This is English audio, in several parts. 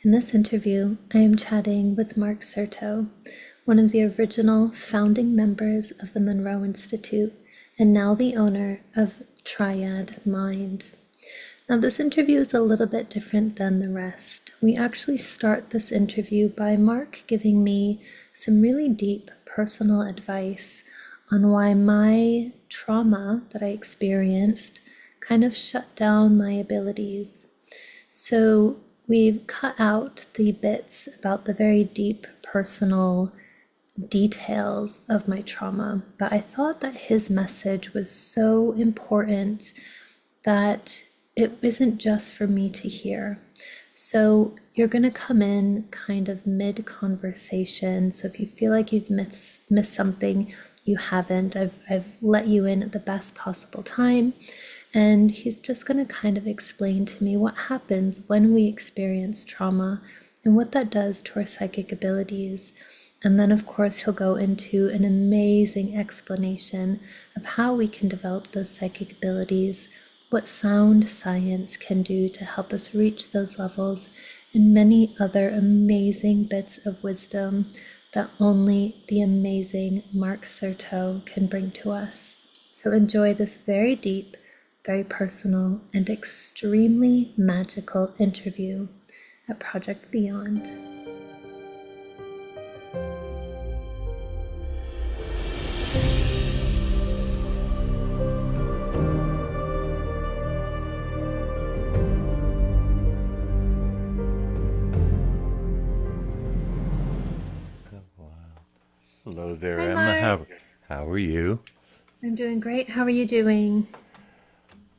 In this interview, I am chatting with Mark Certo, one of the original founding members of the Monroe Institute and now the owner of Triad Mind. Now, this interview is a little bit different than the rest. We actually start this interview by Mark giving me some really deep personal advice on why my trauma that I experienced kind of shut down my abilities. So we've cut out the bits about the very deep personal details of my trauma, but I thought that his message was so important that it isn't just for me to hear. So you're going to come in kind of mid-conversation. So if you feel like you've missed something, you haven't. I've let you in at the best possible time. And he's just going to kind of explain to me what happens when we experience trauma and what that does to our psychic abilities. And then, of course, he'll go into an amazing explanation of how we can develop those psychic abilities, what sound science can do to help us reach those levels, and many other amazing bits of wisdom that only the amazing Mark Certo can bring to us. So enjoy this very deep, very personal, and extremely magical interview at Project Beyond. Hello there, Hi, Emma. Mark. How are you? I'm doing great. How are you doing?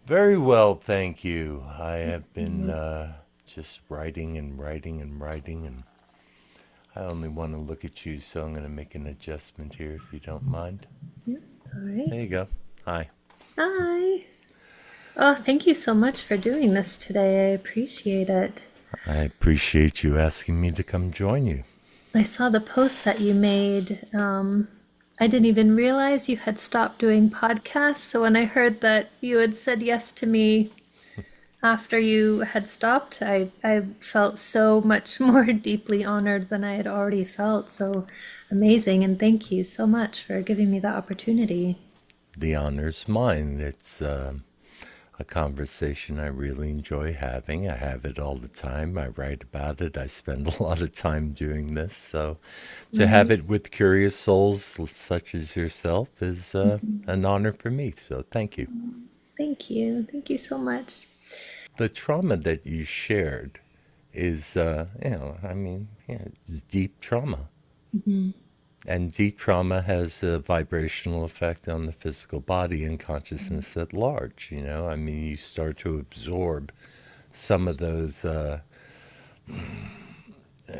Very well, thank you. I have been just writing and writing and writing, and I only want to look at you, so I'm going to make an adjustment here if you don't mind. Yeah, it's all right. There you go. Hi. Hi. Oh, thank you so much for doing this today. I appreciate it. I appreciate you asking me to come join you. I saw the posts that you made. I didn't even realize you had stopped doing podcasts. So when I heard that you had said yes to me after you had stopped, I felt so much more deeply honored than I had already felt. So amazing. And thank you so much for giving me the opportunity. The honor's mine. It's a conversation I really enjoy having. I have it all the time. I write about it. I spend a lot of time doing this. So to have Right. it with curious souls such as yourself is an honor for me. So thank you. Thank you. Thank you so much. The trauma that you shared is, it's deep trauma. And deep trauma has a vibrational effect on the physical body and consciousness at large. You start to absorb some of those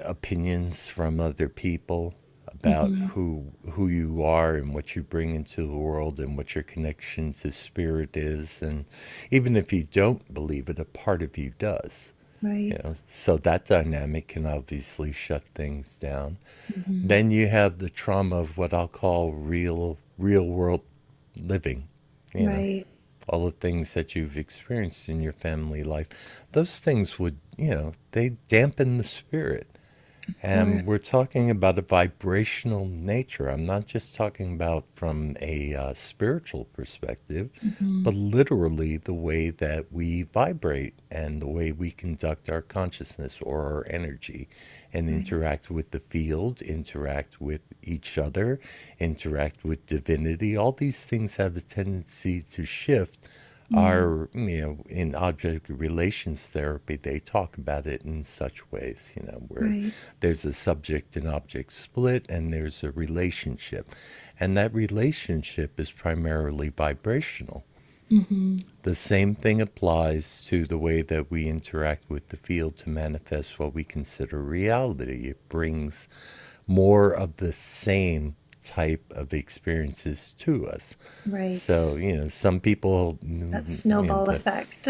opinions from other people about who you are and what you bring into the world and what your connection to spirit is. And even if you don't believe it, a part of you does. Right. So that dynamic can obviously shut things down. Hmm. Then you have the trauma of what I'll call real world living. You know, Right. all the things that you've experienced in your family life. Those things would, they dampen the spirit. Of course. And we're talking about a vibrational nature. I'm not just talking about from a spiritual perspective, Hmm. but literally the way that we vibrate and the way we conduct our consciousness or our energy and Right. interact with the field, interact with each other, interact with divinity. All these things have a tendency to shift Mm. our, in object relations therapy, they talk about it in such ways, where Right. there's a subject and object split and there's a relationship. And that relationship is primarily vibrational. Hmm. The same thing applies to the way that we interact with the field to manifest what we consider reality. It brings more of the same type of experiences to us. Right. So, some people, That snowball that, effect.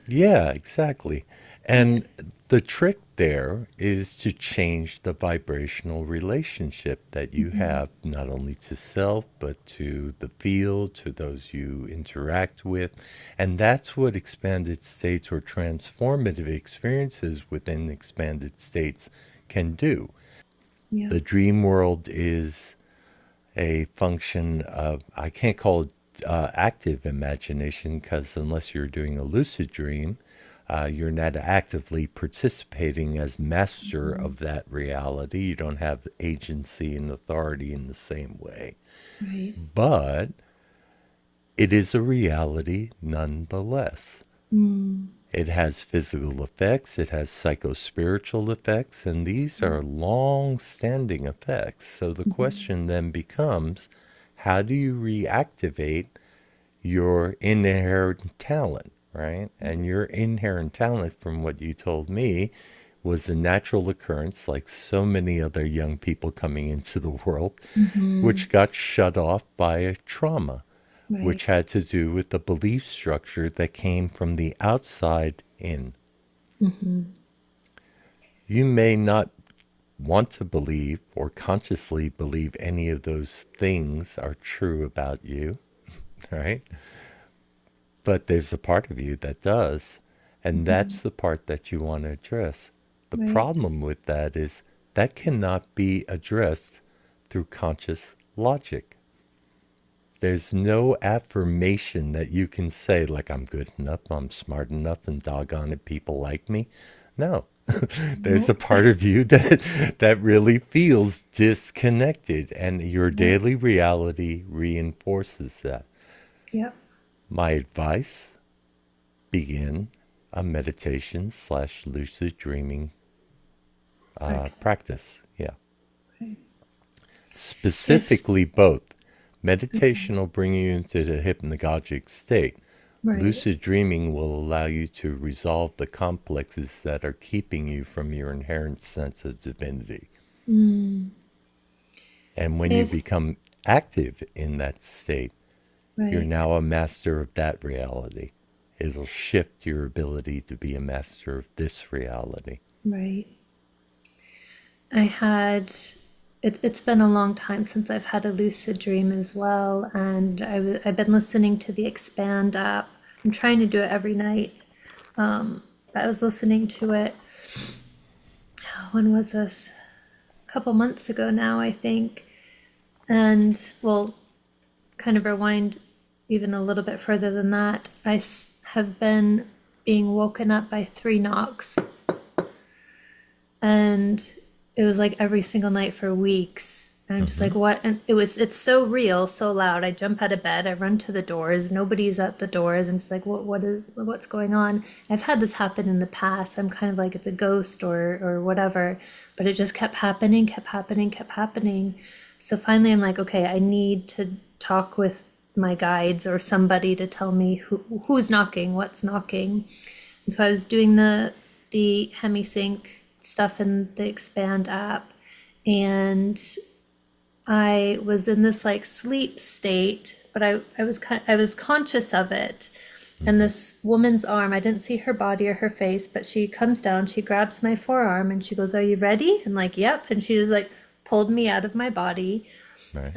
yeah, exactly. Yeah. And the trick there is to change the vibrational relationship that you Hmm. have, not only to self, but to the field, to those you interact with. And that's what expanded states or transformative experiences within expanded states can do. Yeah. The dream world is a function of, I can't call it active imagination, because unless you're doing a lucid dream, you're not actively participating as master Hmm. of that reality. You don't have agency and authority in the same way. Right. But it is a reality nonetheless. Mm. It has physical effects, it has psychospiritual effects, and these Yeah. are long standing effects. So the Hmm. question then becomes, how do you reactivate your inherent talent, right? And your inherent talent, from what you told me, was a natural occurrence, like so many other young people coming into the world, Hmm. which got shut off by a trauma, Right. which had to do with the belief structure that came from the outside in. Hmm. You may not want to believe or consciously believe any of those things are true about you, right? But there's a part of you that does. And Hmm. that's the part that you want to address. The Right. problem with that is that cannot be addressed through conscious logic. There's no affirmation that you can say, like, I'm good enough, I'm smart enough, and doggone it, people like me. No. There's a Nope. part of you that really feels disconnected, and your Yep. daily reality reinforces that. Yep. My advice: begin a meditation slash lucid dreaming Practice. practice. Yeah. Right. If. Specifically, both. Okay. Meditation will bring you into the hypnagogic state. Right. Lucid dreaming will allow you to resolve the complexes that are keeping you from your inherent sense of divinity. Mm. And when you If. become active in that state, you're Right. now a master of that reality. It'll shift your ability to be a master of this reality. Right. I had. It's been a long time since I've had a lucid dream as well, and I've been listening to the Expand app. I'm trying to do it every night. But I was listening to it. When was this? A couple months ago now, I think. And well, kind of rewind even a little bit further than that. Have been being woken up by three knocks, and it was like every single night for weeks. And I'm just Mm-hmm. like, what? And it's so real, so loud. I jump out of bed, I run to the doors. Nobody's at the doors. I'm just like, what's going on? I've had this happen in the past. I'm kind of like it's a ghost or whatever, but it just kept happening, kept happening, kept happening. So finally, I'm like, okay, I need to talk with my guides or somebody to tell me who's knocking, what's knocking. And so I was doing the Hemi-Sync stuff in the Expand app, and I was in this like sleep state, but I was conscious of it. And Mm-hmm. this woman's arm, I didn't see her body or her face, but she comes down, she grabs my forearm and she goes, "Are you ready?" I'm like, "Yep." And she just like pulled me out of my body. Right.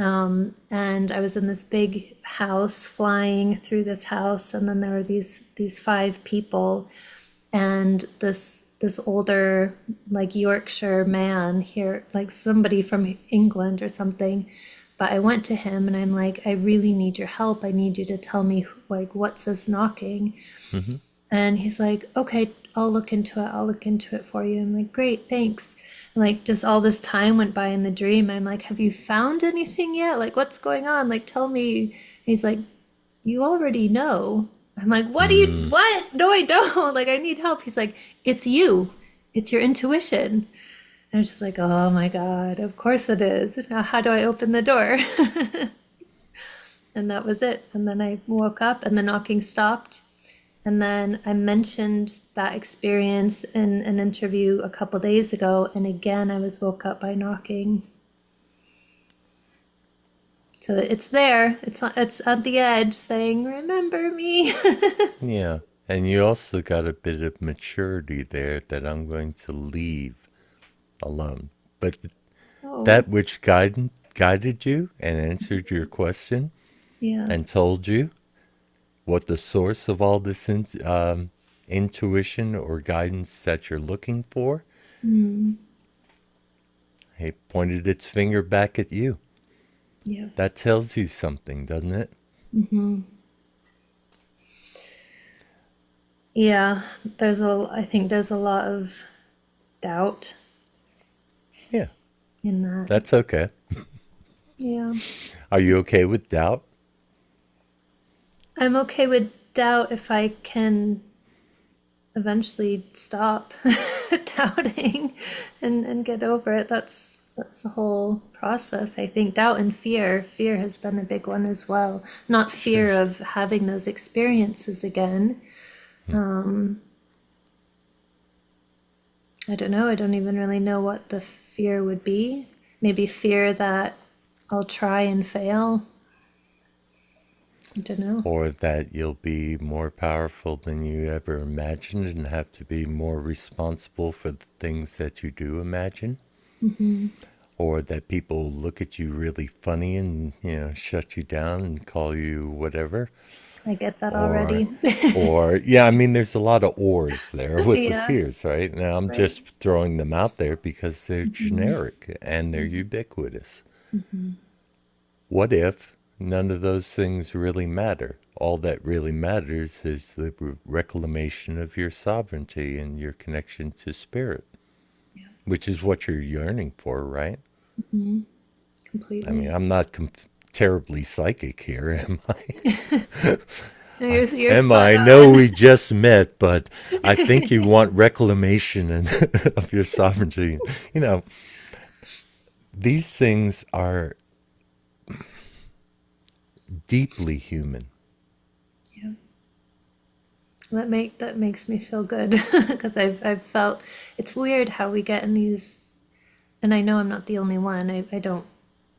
And I was in this big house, flying through this house, and then there were these five people, and this older like Yorkshire man here, like somebody from England or something. But I went to him and I'm like, I really need your help. I need you to tell me like what's this knocking. Mm-hmm. And he's like, okay, I'll look into it. I'll look into it for you. I'm like, great, thanks. And like, just all this time went by in the dream. I'm like, have you found anything yet? Like, what's going on? Like, tell me. And he's like, you already know. I'm like, what do you, Mm. what? No, I don't. Like, I need help. He's like, it's you. It's your intuition. And I was just like, oh my God, of course it is. Now, how do I open the door? And that was it. And then I woke up and the knocking stopped. And then I mentioned that experience in an interview a couple days ago, and again I was woke up by knocking. So it's there. It's at the edge saying, "Remember me." Yeah. And you also got a bit of maturity there that I'm going to leave alone. But Oh, that which guided you and answered your question yeah. and told you what the source of all this intuition or guidance that you're looking for, Mm, it pointed its finger back at you. yeah. That tells you something, doesn't it? Hmm. Yeah. I think there's a lot of doubt Yeah, in that. that's okay. Yeah. Are you okay with doubt? I'm okay with doubt if I can eventually stop doubting and get over it. That's the whole process. I think doubt and fear. Fear has been a big one as well. Not Sure. fear of having those experiences again. I don't know. I don't even really know what the fear would be. Maybe fear that I'll try and fail. I don't know. Or that you'll be more powerful than you ever imagined and have to be more responsible for the things that you do imagine. Hmm. Or that people look at you really funny and, shut you down and call you whatever. I get that Or, already. yeah, I mean, there's a lot of ors there with the Yeah, fears, right? Now, I'm right. just throwing them out there because they're Hmm. generic and they're ubiquitous. Hmm. What if none of those things really matter? All that really matters is the reclamation of your sovereignty and your connection to spirit, Yeah. which is what you're yearning for, right? Hmm. I mean, Completely. I'm not terribly psychic here, am I? No, you're Emma, spot I know on. we just met, but I think you want reclamation of your sovereignty. You know, these things are deeply human. Yeah. That makes me feel good because I've felt it's weird how we get in these, and I know I'm not the only one. I don't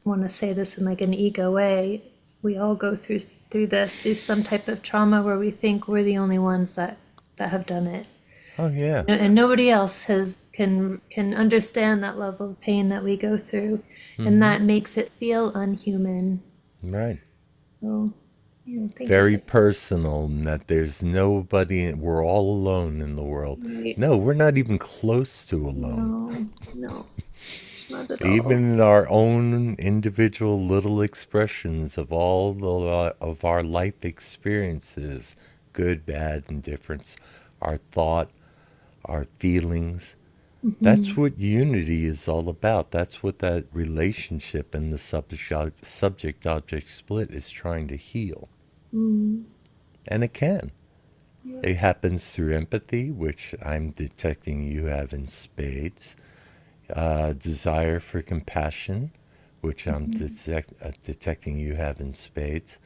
want to say this in like an ego way. We all go through this, through some type of trauma where we think we're the only ones that have done it, Oh, yeah. and nobody else has can understand that level of pain that we go through, and Hmm. that makes it feel unhuman. Right. So, yeah, thank you Very for personal, and that there's nobody, we're all alone in the world. that. No, we're not even close to alone. No, no, not at all. Even in our own individual little expressions of all of our life experiences, good, bad, indifference, our thought, our feelings, that's Hmm. what unity is all about. That's what that relationship and the subject object split is trying to heal. Mm, And it can. yeah. It happens through empathy, which I'm detecting you have in spades. Desire for compassion, which I'm Hmm. detecting you have in spades.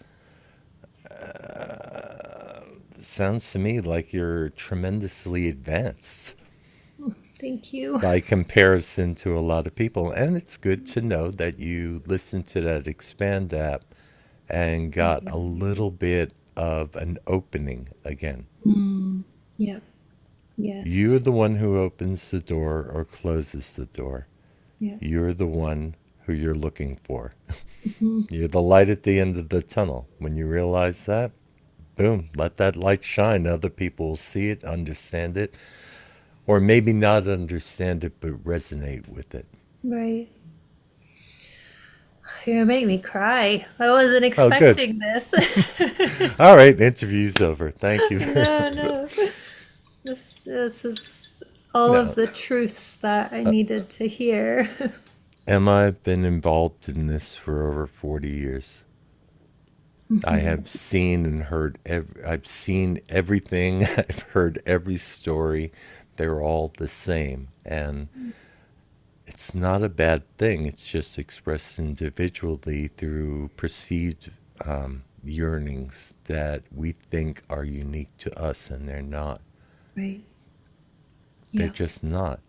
Sounds to me like you're tremendously advanced Thank you. by comparison to a lot of people. And it's good to know that you listened to that Expand app and got a little bit of an opening again. Mm, yeah. You're Yes. the one who opens the door or closes the door. Yeah. You're the one who you're looking for. Hmm. You're the light at the end of the tunnel. When you realize that, boom, let that light shine. Other people will see it, understand it, or maybe not understand it, but resonate with it. Right. You're gonna make me cry. I wasn't Oh, good. expecting this. All right, interview's over. Thank you very No, much. no. This is all of No, the truths that I needed to hear. Emma, I've been involved in this for over 40 years. I Hmm. have seen and heard, I've seen everything, I've heard every story. They're all the same. And it's not a bad thing. It's just expressed individually through perceived yearnings that we think are unique to us, and they're not. Right. They're Yeah. just not.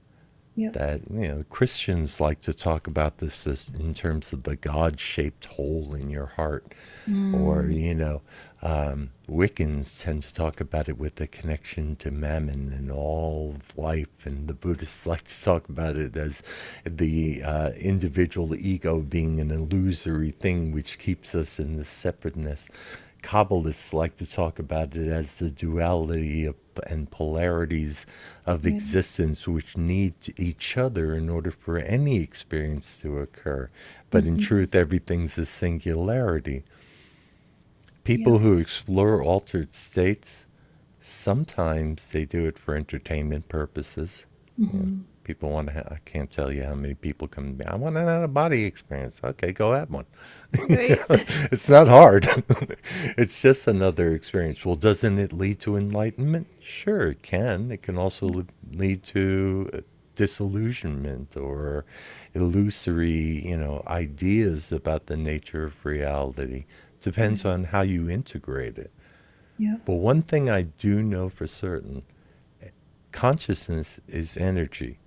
Yep. that, Christians like to talk about this as in terms of the God-shaped hole in your heart, or Mm. Wiccans tend to talk about it with the connection to mammon and all of life, and the Buddhists like to talk about it as the individual ego being an illusory thing which keeps us in the separateness. Kabbalists like to talk about it as the duality and polarities of Yeah. existence which need each other in order for any experience to occur. But in Mm-hmm. truth, everything's a singularity. Yep. People who explore altered states, sometimes they do it for entertainment purposes. You know, Mm-hmm. people want to. I can't tell you how many people come to me. I want an out of body experience. Okay, go have one. Right. It's not hard. It's just another experience. Well, doesn't it lead to enlightenment? Sure, it can. It can also lead to disillusionment or illusory, ideas about the nature of reality. Depends Right. on how you integrate it. Yep. But one thing I do know for certain, consciousness is energy.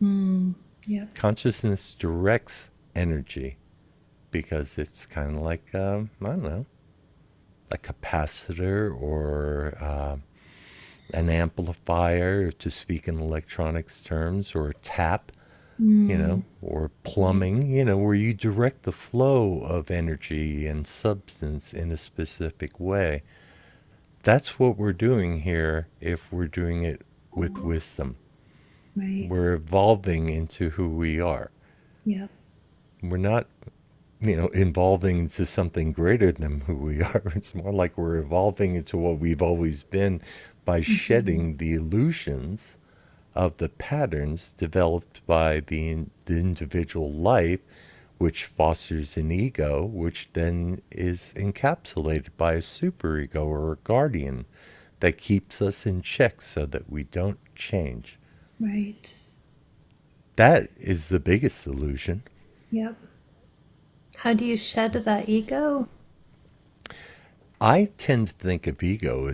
Mm. Yep. Consciousness directs energy because it's kind of like, I don't know, a capacitor or an amplifier, to speak in electronics terms, or a tap, Mm. or Right. plumbing, where you direct the flow of energy and substance in a specific way. That's what we're doing here if we're doing it with wisdom. Right. We're evolving into who we are. Yep. We're not, evolving into something greater than who we are. It's more like we're evolving into what we've always been by Mm-hmm. shedding the illusions of the patterns developed by the individual life, which fosters an ego, which then is encapsulated by a superego or a guardian that keeps us in check so that we don't change. Right. That is the biggest illusion. Yep. How do you shed that ego? I tend to think of ego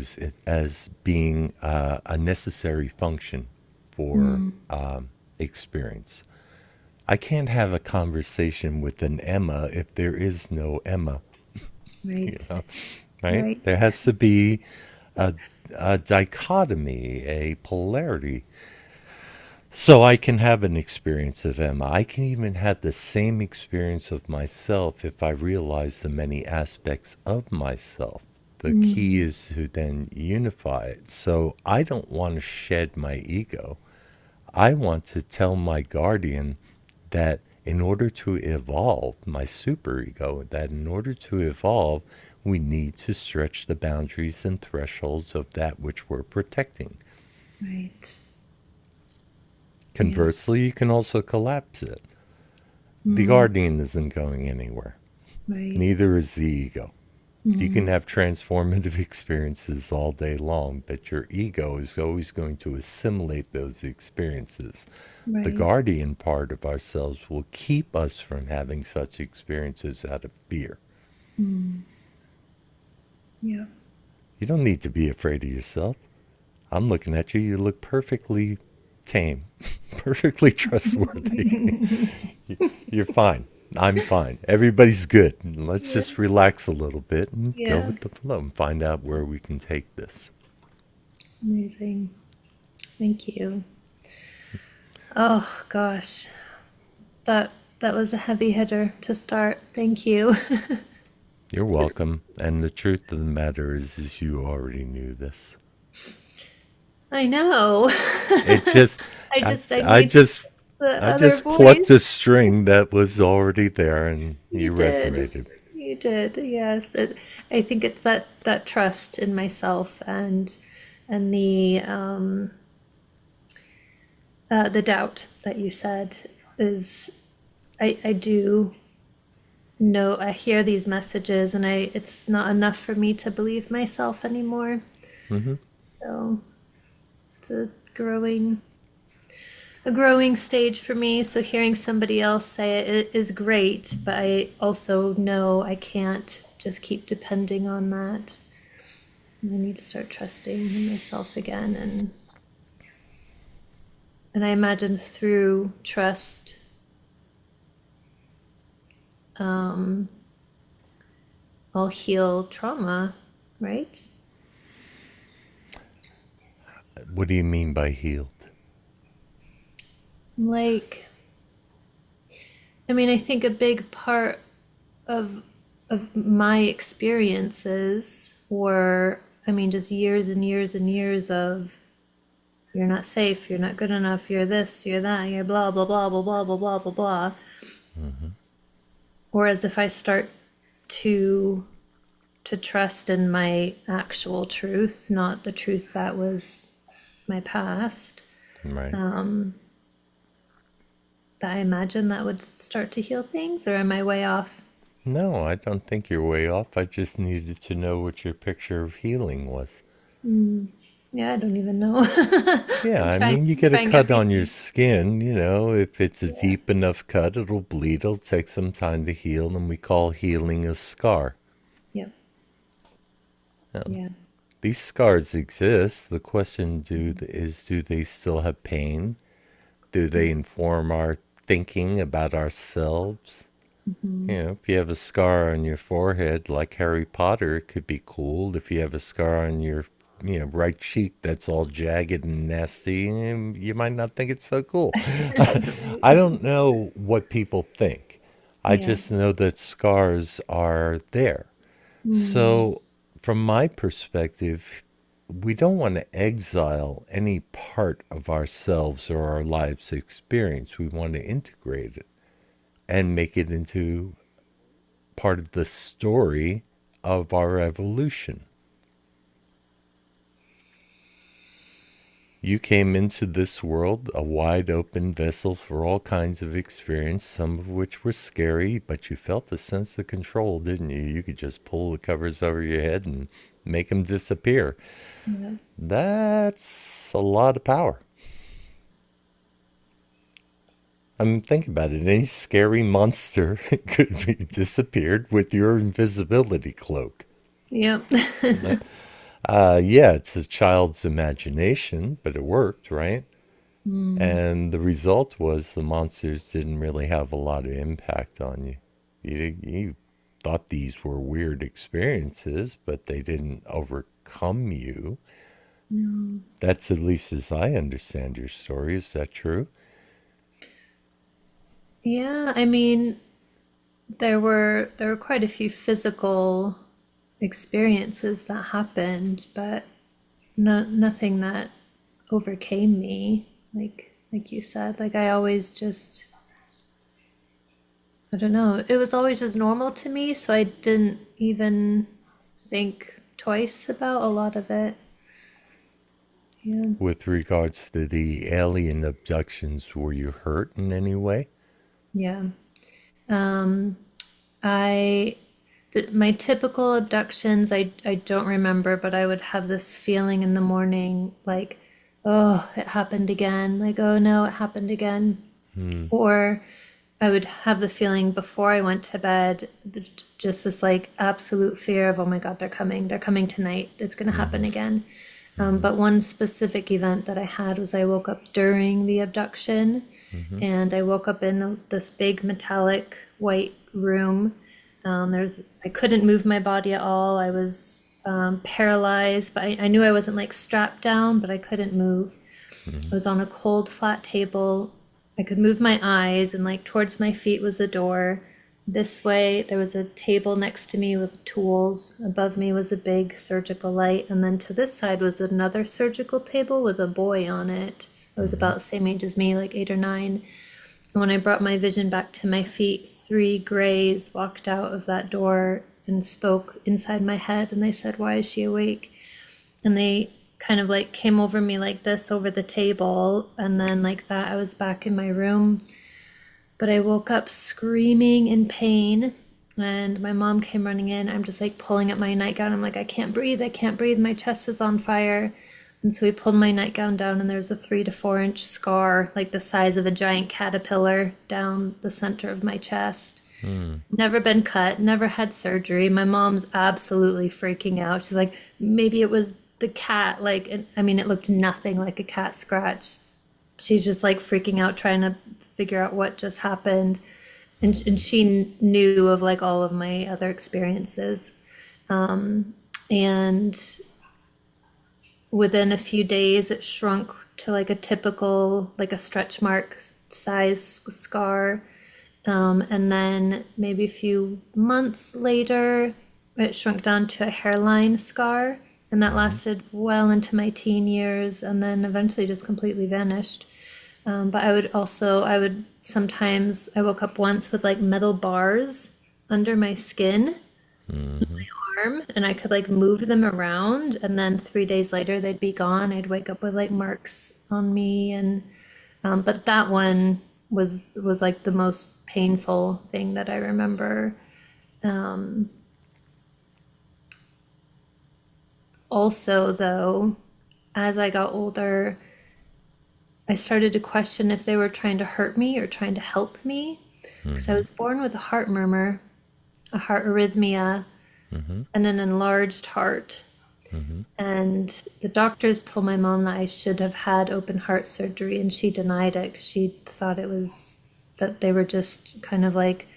as being a necessary function for Mm. experience. I can't have a conversation with an Emma if there is no Emma, you Right. know, right? Right. There has to be a, a dichotomy, a polarity. So I can have an experience of Emma. I can even have the same experience of myself if I realize the many aspects of myself. The key Mm. is to then unify it. So I don't want to shed my ego. I want to tell my guardian that in order to evolve, my superego, that in order to evolve, we need to stretch the boundaries and thresholds of that which we're protecting. Right. Yep. Conversely, you can also collapse it. The Mm. guardian isn't going anywhere. Right. Neither is the ego. You Mm. can have transformative experiences all day long, but your ego is always going to assimilate those experiences. The Right. guardian part of ourselves will keep us from having such experiences out of fear. Mm. Yep. You don't need to be afraid of yourself. I'm looking at you. You look perfectly tame, perfectly trustworthy. You're fine. I'm fine. Everybody's good. Let's Yeah. just relax a little bit and go Yeah. with the flow and find out where we can take this. Amazing. Thank you. Oh gosh. That was a heavy hitter to start. Thank you. You're welcome. And the truth of the matter is you already knew this. I know. It just, I I, just I I need just, the I other just plucked a voice. string that was already there, and You you did. resonated. You did. Yes. I think it's that trust in myself and the doubt that you said is I do know I hear these messages and I it's not enough for me to believe myself anymore. Hmm. So it's a growing stage for me. So hearing somebody else say it is great, but I also know I can't just keep depending on that. I need to start trusting in myself again And I imagine through trust, um, I'll heal trauma, right? What do you mean by healed? Like, I mean, I think a big part of my experiences were, I mean, just years and years and years of you're not safe, you're not good enough, you're this, you're that, you're blah blah blah blah blah blah blah blah blah. Whereas if I start to trust in my actual truth, not the truth that was my past, Right. that I imagine that would start to heal things, or am I way off? No, I don't think you're way off. I just needed to know what your picture of healing was. Yeah, I don't even know. Yeah, I'm I trying mean, you get a trying cut on your everything. skin, if it's a Yeah. deep enough cut, it'll bleed. It'll take some time to heal, and we call healing a scar. Yep. Um, Yeah. these scars exist. The question is, do they still have pain? Do they inform our thinking about ourselves? Mm-hmm. If you have a scar on your forehead, like Harry Potter, it could be cool. If you have a scar on your, right cheek that's all jagged and nasty, you might not think it's so cool. Right. I don't know what people think. I Yeah. just know that scars are there. Mm. So, from my perspective, we don't want to exile any part of ourselves or our lives experience. We want to integrate it and make it into part of the story of our evolution. You came into this world a wide open vessel for all kinds of experience, some of which were scary, but you felt a sense of control, didn't you? You could just pull the covers over your head and make them disappear. Yeah. That's a lot of power. I mean, think about it. Any scary monster could be disappeared with your invisibility cloak. Yep. Yeah, it's a child's imagination, but it worked, right? Mm. And the result was the monsters didn't really have a lot of impact on you. You thought these were weird experiences, but they didn't overcome you. No. That's at least as I understand your story. Is that true? Yeah, I mean, there were quite a few physical experiences that happened, but nothing that overcame me. Like you said, like I always just I don't know. It was always just normal to me, so I didn't even think twice about a lot of it. Yeah. With regards to the alien abductions, were you hurt in any way? Yeah. Um, I my typical abductions, I don't remember, but I would have this feeling in the morning like, oh, it happened again. Like, oh no, it happened again. Hmm. Or I would have the feeling before I went to bed, just this like absolute fear of, oh my God, they're coming. They're coming tonight. It's going to happen Mm-hmm. again. Mm-hmm. But one specific event that I had was I woke up during the abduction, Mm-hmm. and I woke up in this big metallic white room. I couldn't move my body at all. I was paralyzed, but I knew I wasn't like strapped down, but I couldn't move. Mm-hmm. I was on a cold, flat table. I could move my eyes, and like towards my feet was a door. This way, there was a table next to me with tools. Above me was a big surgical light, and then to this side was another surgical table with a boy on it. It was Mm-hmm. about the same age as me, like 8 or 9. And when I brought my vision back to my feet, 3 grays walked out of that door and spoke inside my head, and they said, "Why is she awake?" And they kind of like came over me like this over the table, and then like that I was back in my room. But I woke up screaming in pain, and my mom came running in. I'm just like pulling at my nightgown. I'm like, I can't breathe, I can't breathe, my chest is on fire. And so we pulled my nightgown down, and there's a 3 to 4 inch scar like the size of a giant caterpillar down the center of my chest. Mm. Never been cut, never had surgery. My mom's absolutely freaking out. She's like, maybe it was the cat. Like, I mean, it looked nothing like a cat scratch. she's just like freaking out trying to figure out what just happened. And she knew of like all of my other experiences. And within a few days, it shrunk to like a typical, like a stretch mark size scar. And then maybe a few months later, it shrunk down to a hairline scar. And that Mm-hmm. lasted well into my teen years and then eventually just completely vanished. But I would sometimes, I woke up once with like metal bars under my skin Mm-hmm. arm and I could like move them around. And then 3 days later, they'd be gone. I'd wake up with like marks on me. But that one was like the most painful thing that I remember. Um, Also, though, as I got older, I started to question if they were trying to hurt me or trying to help me. Because I Mm-hmm. was born with a heart murmur, a heart arrhythmia, Mm-hmm. and an enlarged heart. Mm-hmm. And the doctors told my mom that I should have had open heart surgery, and she denied it 'cause she thought it was that they were just kind of like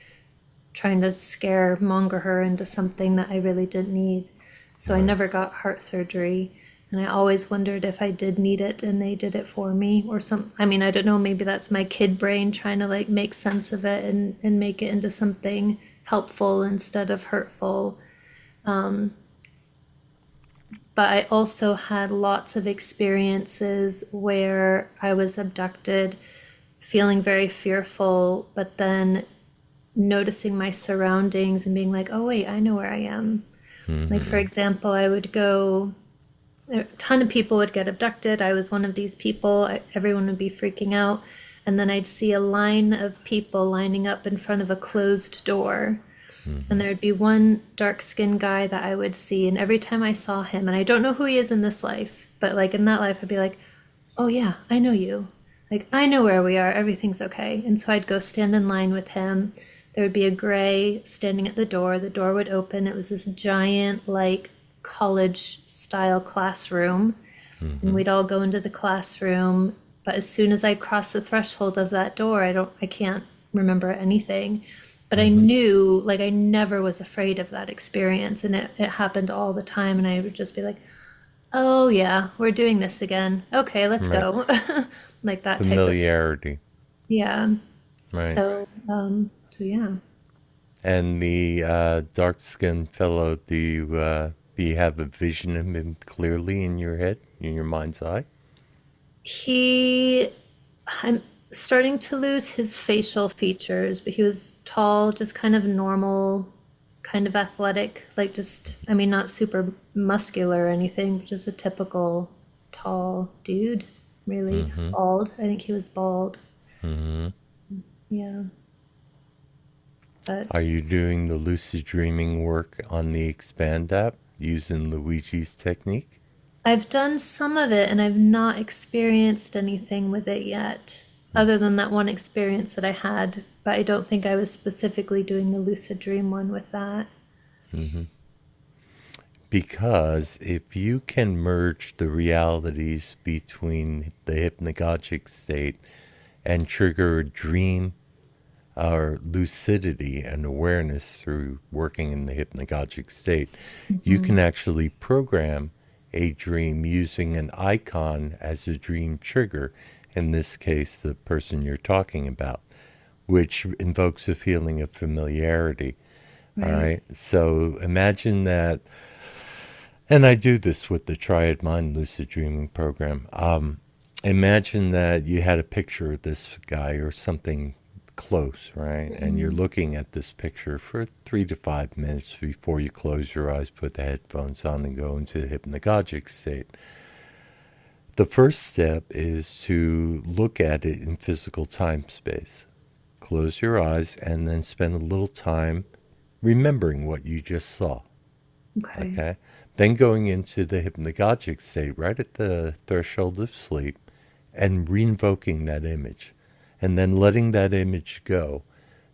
trying to scare monger her into something that I really didn't need. So I Right. never got heart surgery. And I always wondered if I did need it and they did it for me or some. I mean, I don't know, maybe that's my kid brain trying to like make sense of it and make it into something helpful instead of hurtful. But I also had lots of experiences where I was abducted, feeling very fearful, but then noticing my surroundings and being like, oh, wait, I know where I am. Like, for Mm-hmm. example, I would go, a ton of people would get abducted. I was one of these people. Everyone would be freaking out. And then I'd see a line of people lining up in front of a closed door. And Mm-hmm. there'd be one dark skinned guy that I would see. And every time I saw him, and I don't know who he is in this life, but like in that life, I'd be like, oh, yeah, I know you. Like, I know where we are. Everything's okay. And so I'd go stand in line with him. There would be a gray standing at the door. The door would open. It was this giant, like, college style classroom. And Mm-hmm. we'd all go into the classroom. But as soon as I crossed the threshold of that door, I can't remember anything. But I Mm-hmm. knew, like, I never was afraid of that experience. And it happened all the time. And I would just be like, oh, yeah, we're doing this again. Okay, let's Right. go. Like that type of thing. Familiarity. Yeah. Right. So yeah. And the dark-skinned fellow, do you have a vision of him clearly in your head, in your mind's eye? He, I'm starting to lose his facial features, but he was tall, just kind of normal, kind of athletic, like just, I mean, not super muscular or anything, but just a typical tall dude, really Mm-hmm. bald. I think he was bald. Mm-hmm. Yeah. Are But you doing the lucid dreaming work on the Expand app using Luigi's technique? I've done some of it and I've not experienced anything with it yet, other than that one experience that I had, but I don't think I was specifically doing the lucid dream one with that. Mm-hmm. Because if you can merge the realities between the hypnagogic state and trigger a dream or lucidity and awareness through working in the hypnagogic state, you can Mhm. actually program a dream using an icon as a dream trigger, in this case, the person you're talking about, which invokes a feeling of familiarity. All Right. right. So imagine that, and I do this with the Triad Mind lucid dreaming program. Imagine that you had a picture of this guy or something close, right? And you're Mhm. looking at this picture for 3 to 5 minutes before you close your eyes, put the headphones on, and go into the hypnagogic state. The first step is to look at it in physical time space. Close your eyes and then spend a little time remembering what you just saw. Okay. Okay. Then going into the hypnagogic state right at the threshold of sleep and reinvoking that image. And then letting that image go,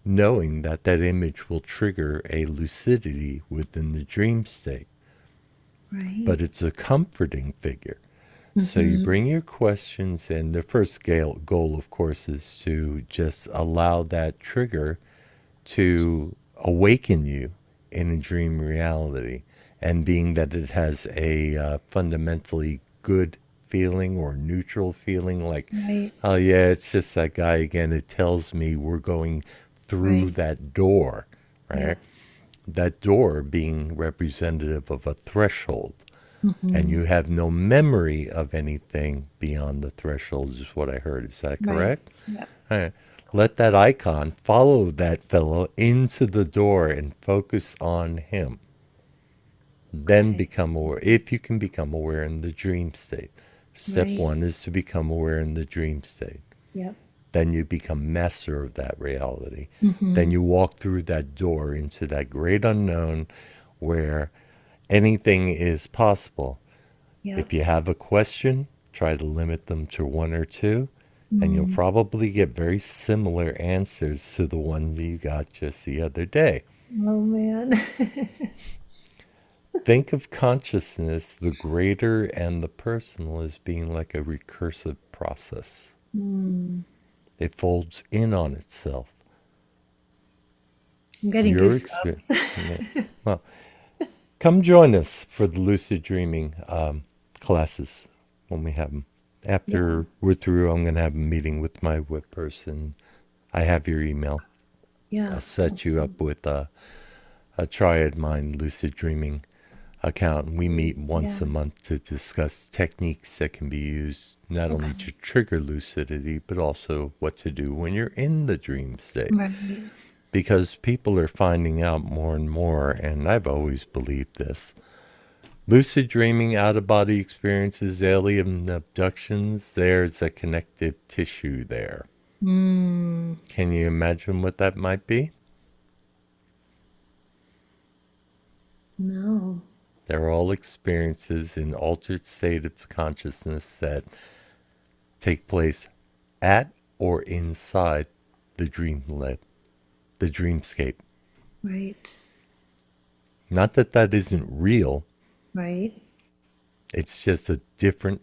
knowing that that image will trigger a lucidity within the dream state. Right. But it's a comforting figure. So you bring your questions, and the first goal, of course, is to just allow that trigger to awaken you in a dream reality. And being that it has a fundamentally good feeling or neutral feeling, like, Right. oh, yeah, it's just that guy again, it tells me we're going through Right. that door, Yeah. right? That door being representative of a threshold. And Mm-hmm. you have no memory of anything beyond the threshold, is what I heard. Is that Right. correct? Yep. All right. Let that icon follow that fellow into the door and focus on him. Then Okay. become aware, if you can become aware in the dream state. Step Right. one is to become aware in the dream state. Yep. Then you become master of that reality. Then Mm-hmm. you walk through that door into that great unknown where anything is possible. Yep. If you have a question, try to limit them to one or two, and you'll Mm. probably get very similar answers to the ones you got just the other day. Oh man. Think of consciousness, the greater and the personal, as being like a recursive process. Mm. It folds in on itself. I'm getting Your experience. goosebumps. Well, come join us for the lucid dreaming classes when we have them. Yeah. After we're through, I'm going to have a meeting with my whip person. I have your email. I'll Yeah. set you Awesome. up with a Triad Mind lucid dreaming account. We meet Please. once Yeah. a month to discuss techniques that can be used not only Okay. to trigger lucidity, but also what to do when you're in the dream state. Right. Because people are finding out more and more, and I've always believed this. Lucid dreaming, out of body experiences, alien abductions, there's a connective tissue there. Mm. Can you imagine what that might be? No. They're all experiences in altered state of consciousness that take place at or inside the dreamlet, the dreamscape. Right. Not that that isn't real, Right. it's just a different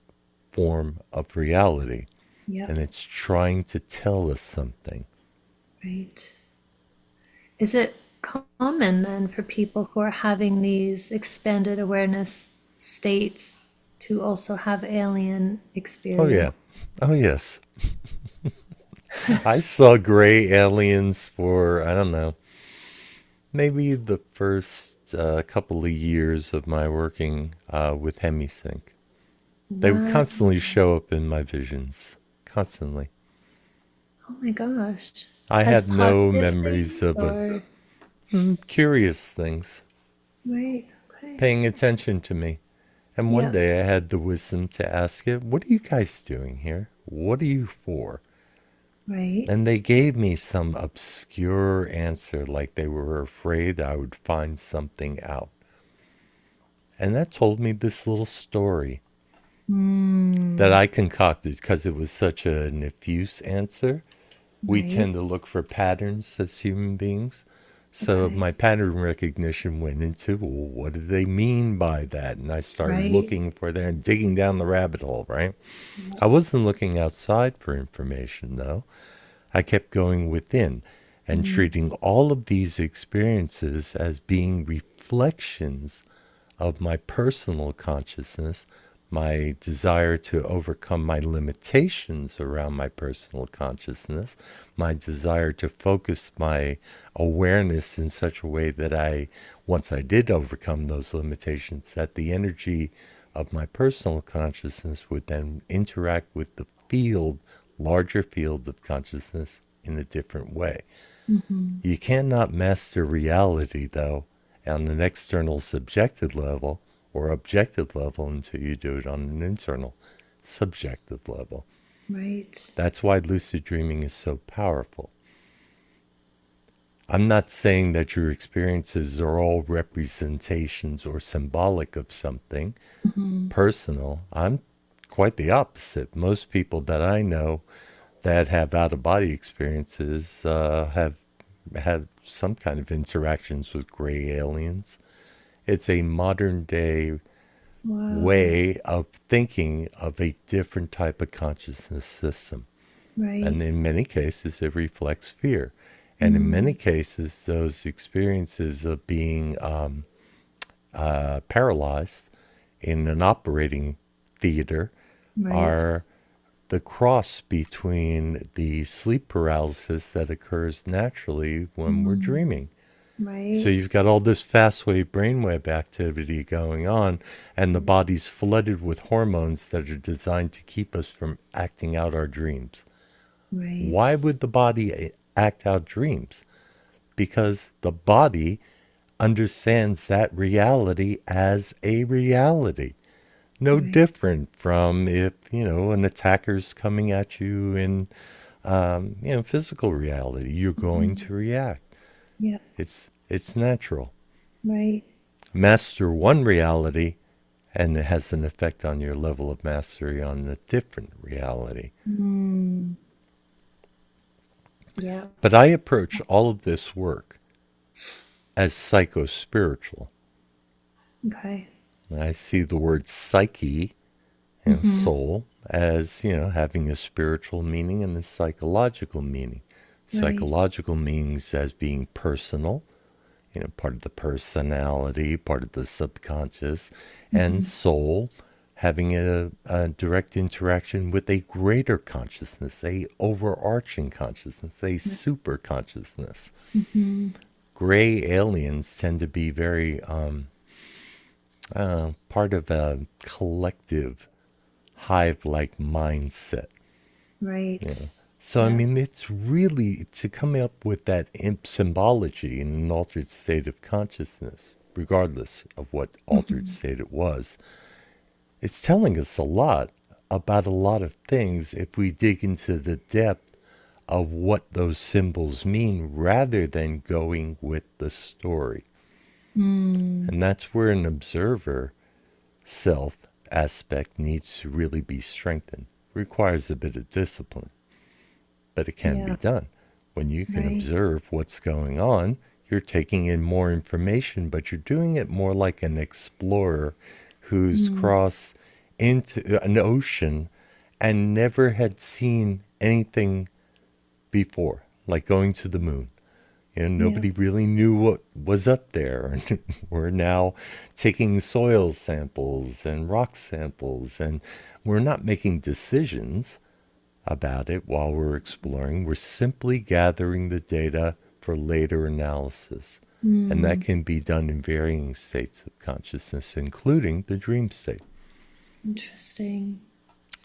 form of reality. Yep. And it's trying to tell us something. Right. Is it common then for people who are having these expanded awareness states to also have alien Oh, yeah. experience? Oh, yes. I saw gray aliens for, I don't know, maybe the first couple of years of my working with Hemi-Sync. They would What? constantly show up in my visions. Constantly. Oh my gosh. I As had no positive memories things of or curious things right? Okay. paying attention to me. And one Yep. day I had the wisdom to ask it, what are you guys doing here? What are you for? Right. And they gave me some obscure answer, like they were afraid I would find something out. And that told me this little story that Mm, I concocted because it was such a diffuse answer. We right. tend to look for patterns as human beings. So Okay. my pattern recognition went into, well, what do they mean by that? And I started Right. looking for that and digging down the rabbit hole, right? Yep. I wasn't looking outside for information, though. I kept going within and Mm, treating all of these experiences as being reflections of my personal consciousness, my desire to overcome my limitations around my personal consciousness, my desire to focus my awareness in such a way that once I did overcome those limitations, that the energy of my personal consciousness would then interact with the larger field of consciousness in a different way. mhm. You cannot master reality, though, on an external subjective level or objective level until you do it on an internal subjective level. Right. That's why lucid dreaming is so powerful. I'm not saying that your experiences are all representations or symbolic of something Mhm. personal. I'm quite the opposite. Most people that I know that have out of body experiences have some kind of interactions with gray aliens. It's a modern day Wow. way of thinking of a different type of consciousness system. And Right. in many cases, it reflects fear. And in many Mm. cases, those experiences of being paralyzed in an operating theater Right. are the cross between the sleep paralysis that occurs naturally when we're Mm. dreaming. So Right. you've got all this fast wave brainwave activity going on, and the body's flooded with hormones that are designed to keep us from acting out our dreams. Right. Why would the body act out dreams? Because the body understands that reality as a reality. No Right. different from if, an attacker's coming at you in, physical reality. You're going Mm. to react. Yeah. It's natural. Right. Master one reality, and it has an effect on your level of mastery on a different reality. Mm. Yeah. But I approach all of this work as psycho-spiritual. Okay. I see the word psyche and Mm-hmm. soul as, having a spiritual meaning and a psychological meaning. Right. Psychological means as being personal, part of the personality, part of the subconscious, and Mm-hmm. soul having a direct interaction with a greater consciousness, a overarching consciousness, a super consciousness. Mm-hmm. Gray aliens tend to be very part of a collective hive-like mindset. Right. So, I Yeah. mean, it's really to come up with that imp symbology in an altered state of consciousness, regardless of what altered Mm-hmm. state it was. It's telling us a lot about a lot of things if we dig into the depth of what those symbols mean rather than going with the story. Mm. And that's where an observer self aspect needs to really be strengthened. Requires a bit of discipline, but it can be Yeah. done. When you can Right. observe what's going on, you're taking in more information, but you're doing it more like an explorer who's Mm. crossed into an ocean and never had seen anything before, like going to the moon. Yeah. Nobody really knew what was up there. And we're now taking soil samples and rock samples, and we're not making decisions about it while we're exploring. We're simply gathering the data for later analysis. And that Mm. can be done in varying states of consciousness, including the dream state. Interesting.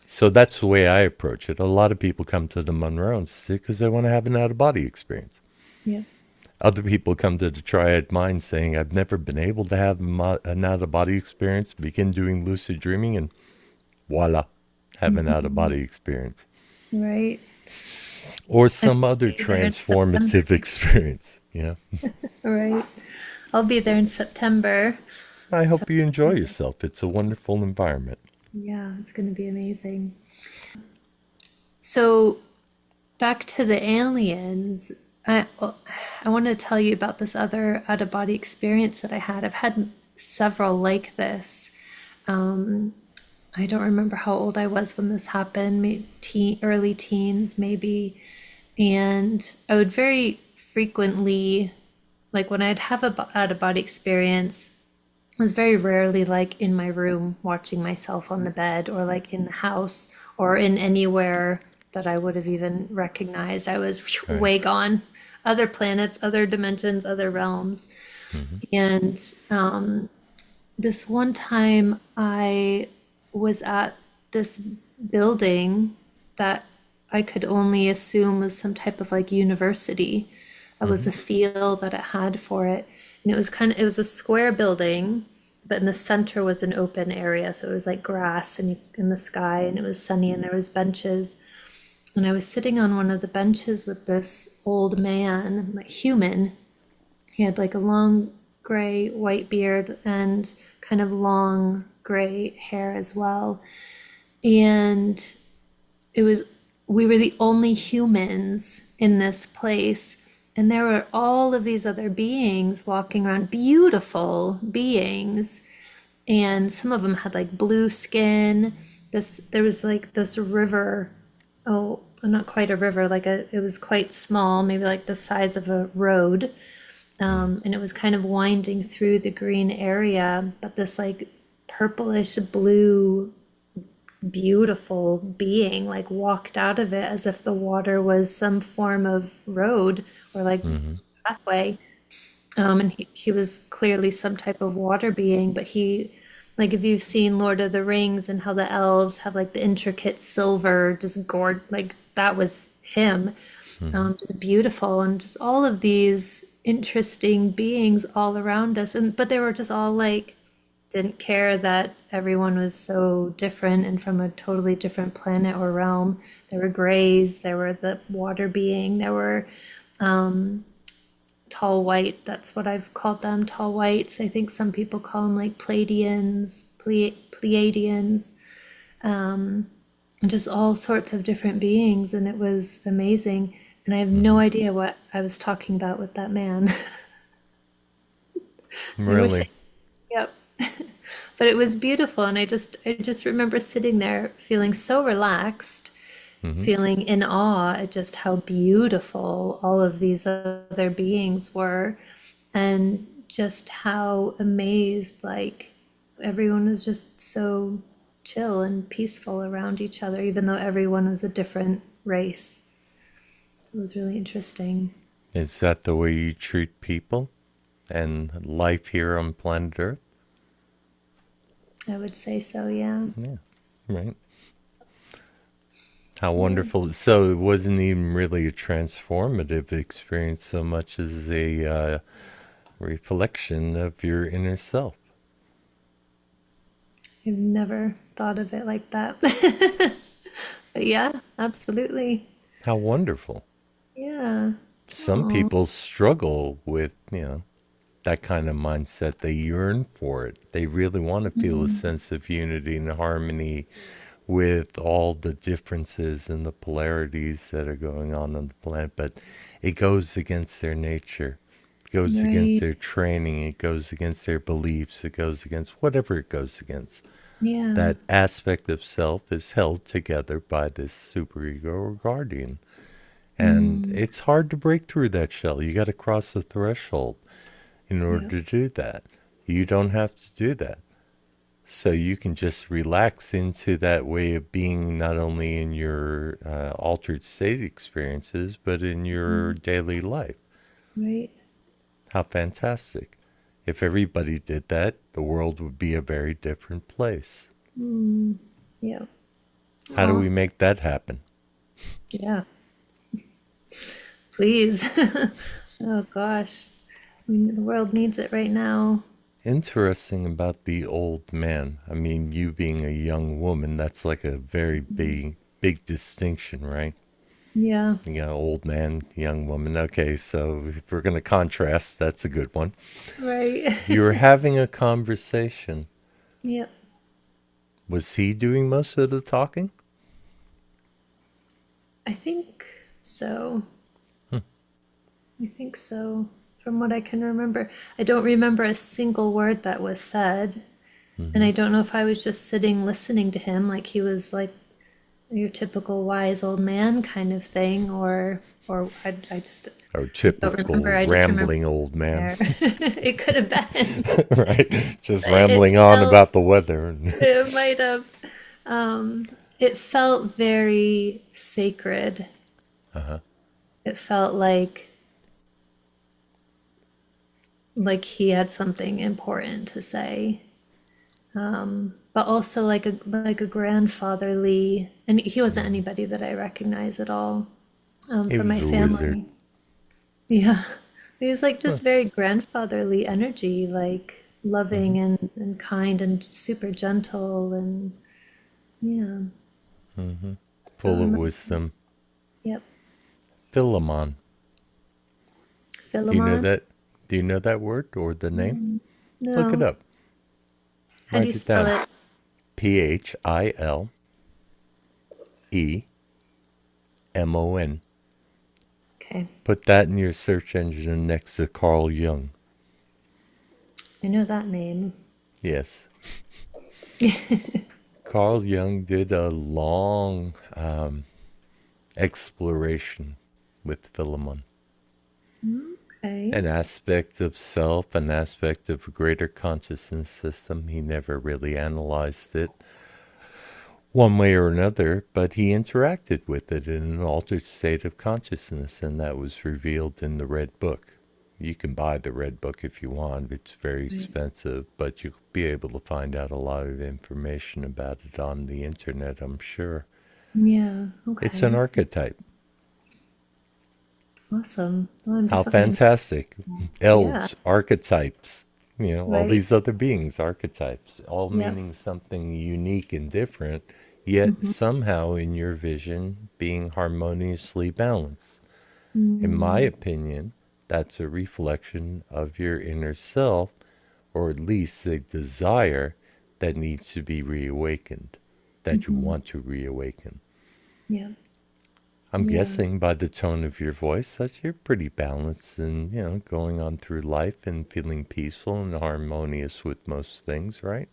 So that's the way I approach it. A lot of people come to the Monroe Institute because they want to have an out of body experience. Yeah. Other people come to the Triad Mind saying, I've never been able to have an out of body experience, begin doing lucid dreaming, and voila, have an out of Mm-hmm. body experience. Right. Or And some other I'll be there in September. transformative experience. Right. I'll be there in September. I So hope you enjoy yourself. It's a wonderful environment. yeah, it's going to be amazing. So back to the aliens. I I want to tell you about this other out of body experience that I had. I've had several like this. Um, I don't remember how old I was when this happened, maybe early teens, maybe. And I would very frequently, like when I'd have a out of body experience, it was very rarely like in my room watching myself on the bed or like in the house or in anywhere that I would have even recognized. I was Right. way gone. Other planets, other dimensions, other realms. Mm-hmm. And this one time I was at this building that I could only assume was some type of like university. That was Mm-hmm. the feel that it had for it. And it was a square building, but in the center was an open area. So it was like grass and in the sky, and it was sunny, and there was benches. And I was sitting on one of the benches with this old man, like human. He had like a long gray white beard and kind of long gray hair as well. And it was, we were the only humans in this place. And there were all of these other beings walking around, beautiful beings. and some of them had like blue skin. There was like this river. Oh, not quite a river, it was quite small, maybe like the size of a road. And it was kind of winding through the green area, but this like purplish blue, beautiful being like walked out of it as if the water was some form of road or like pathway. And he was clearly some type of water being, but like if you've seen Lord of the Rings and how the elves have like the intricate silver, just gourd, like that was him. Mm-hmm. Just beautiful, and just all of these interesting beings all around us. But they were just all like, didn't care that everyone was so different and from a totally different planet or realm. There were grays, there were the water being, there were tall white. That's what I've called them, tall whites. I think some people call them like Pleiadians, and just all sorts of different beings. And it was amazing. And I have no Mm-hmm. idea what I was talking about with that man. I wish I, Really? yep. But it was beautiful. And I just remember sitting there feeling so relaxed, Mm-hmm. feeling in awe at just how beautiful all of these other beings were, and just how amazed, like everyone was just so chill and peaceful around each other, even though everyone was a different race. It was really interesting. Is that the way you treat people and life here on planet Earth? I would say so, yeah. Yeah, right. How Yeah. wonderful. So it wasn't even really a transformative experience so much as a reflection of your inner self. I've never thought of it like that. But yeah, absolutely. How wonderful. Yeah. Some Oh, people struggle with, that kind of mindset. They yearn for it. They really want to feel a sense of unity and harmony with all the differences and the polarities that are going on the planet, but it goes against their nature. It goes against right. their training. It goes against their beliefs. It goes against whatever it goes against. Yeah. That aspect of self is held together by this superego or guardian. And Mm, it's hard to break through that shell. You got to cross the threshold in order yeah. to do that. You don't have to do that. So you can just relax into that way of being, not only in your altered state experiences, but in your Mm, daily life. right. How fantastic. If everybody did that, the world would be a very different place. Mm, yeah. How do Oh, we make that happen? yeah. Please. Oh gosh. I mean, the world needs it right now. Interesting about the old man. I mean, you being a young woman, that's like a very big distinction, right? Yeah. You got old man, young woman. Okay, so if we're going to contrast, that's a good one. Right. You're having a conversation. Yep. Was he doing most of the talking? I think so. I think so. From what I can remember, I don't remember a single word that was said. And Mm-hmm. I don't know if I was just sitting listening to him like he was like your typical wise old man kind of thing, or I just Or I don't remember. typical I just remember rambling old man, there. It could have been. right? Just It rambling on felt about the weather. it might have it felt very sacred. Uh-huh. It felt like he had something important to say. But also like a grandfatherly, and he wasn't anybody that I recognize at all, He from was my a wizard. family. Yeah. He was like Huh. just very grandfatherly energy, like Mm-hmm. loving and kind and super gentle, and yeah. Mm-hmm. Don't Full of remember. wisdom. Yep. Philemon. Do you know Philemon? that? Do you know that word or the name? Look it No. up. How do you Write it spell down. it? Philемon. Okay. Put that in your search engine next to Carl Jung. I know that name. Yes. Carl Jung did a long exploration with Philemon. Okay. An aspect of self, an aspect of a greater consciousness system. He never really analyzed it one way or another, but he interacted with it in an altered state of consciousness, and that was revealed in the Red Book. You can buy the Red Book if you want. It's very Right. expensive, but you'll be able to find out a lot of information about it on the internet, I'm sure. Yeah. It's an Okay. archetype. Awesome. Well, I'm How definitely. fantastic. Yeah. Elves, archetypes, all Right. these other beings, archetypes, all Yep. meaning something unique and different, yet Mm-hmm. somehow in your vision being harmoniously balanced. In my Mm, opinion, that's a reflection of your inner self, or at least the desire that needs to be reawakened, that you mm-hmm. want to reawaken. Yeah. I'm Yeah. guessing by the tone of your voice that you're pretty balanced and, going on through life and feeling peaceful and harmonious with most things, right?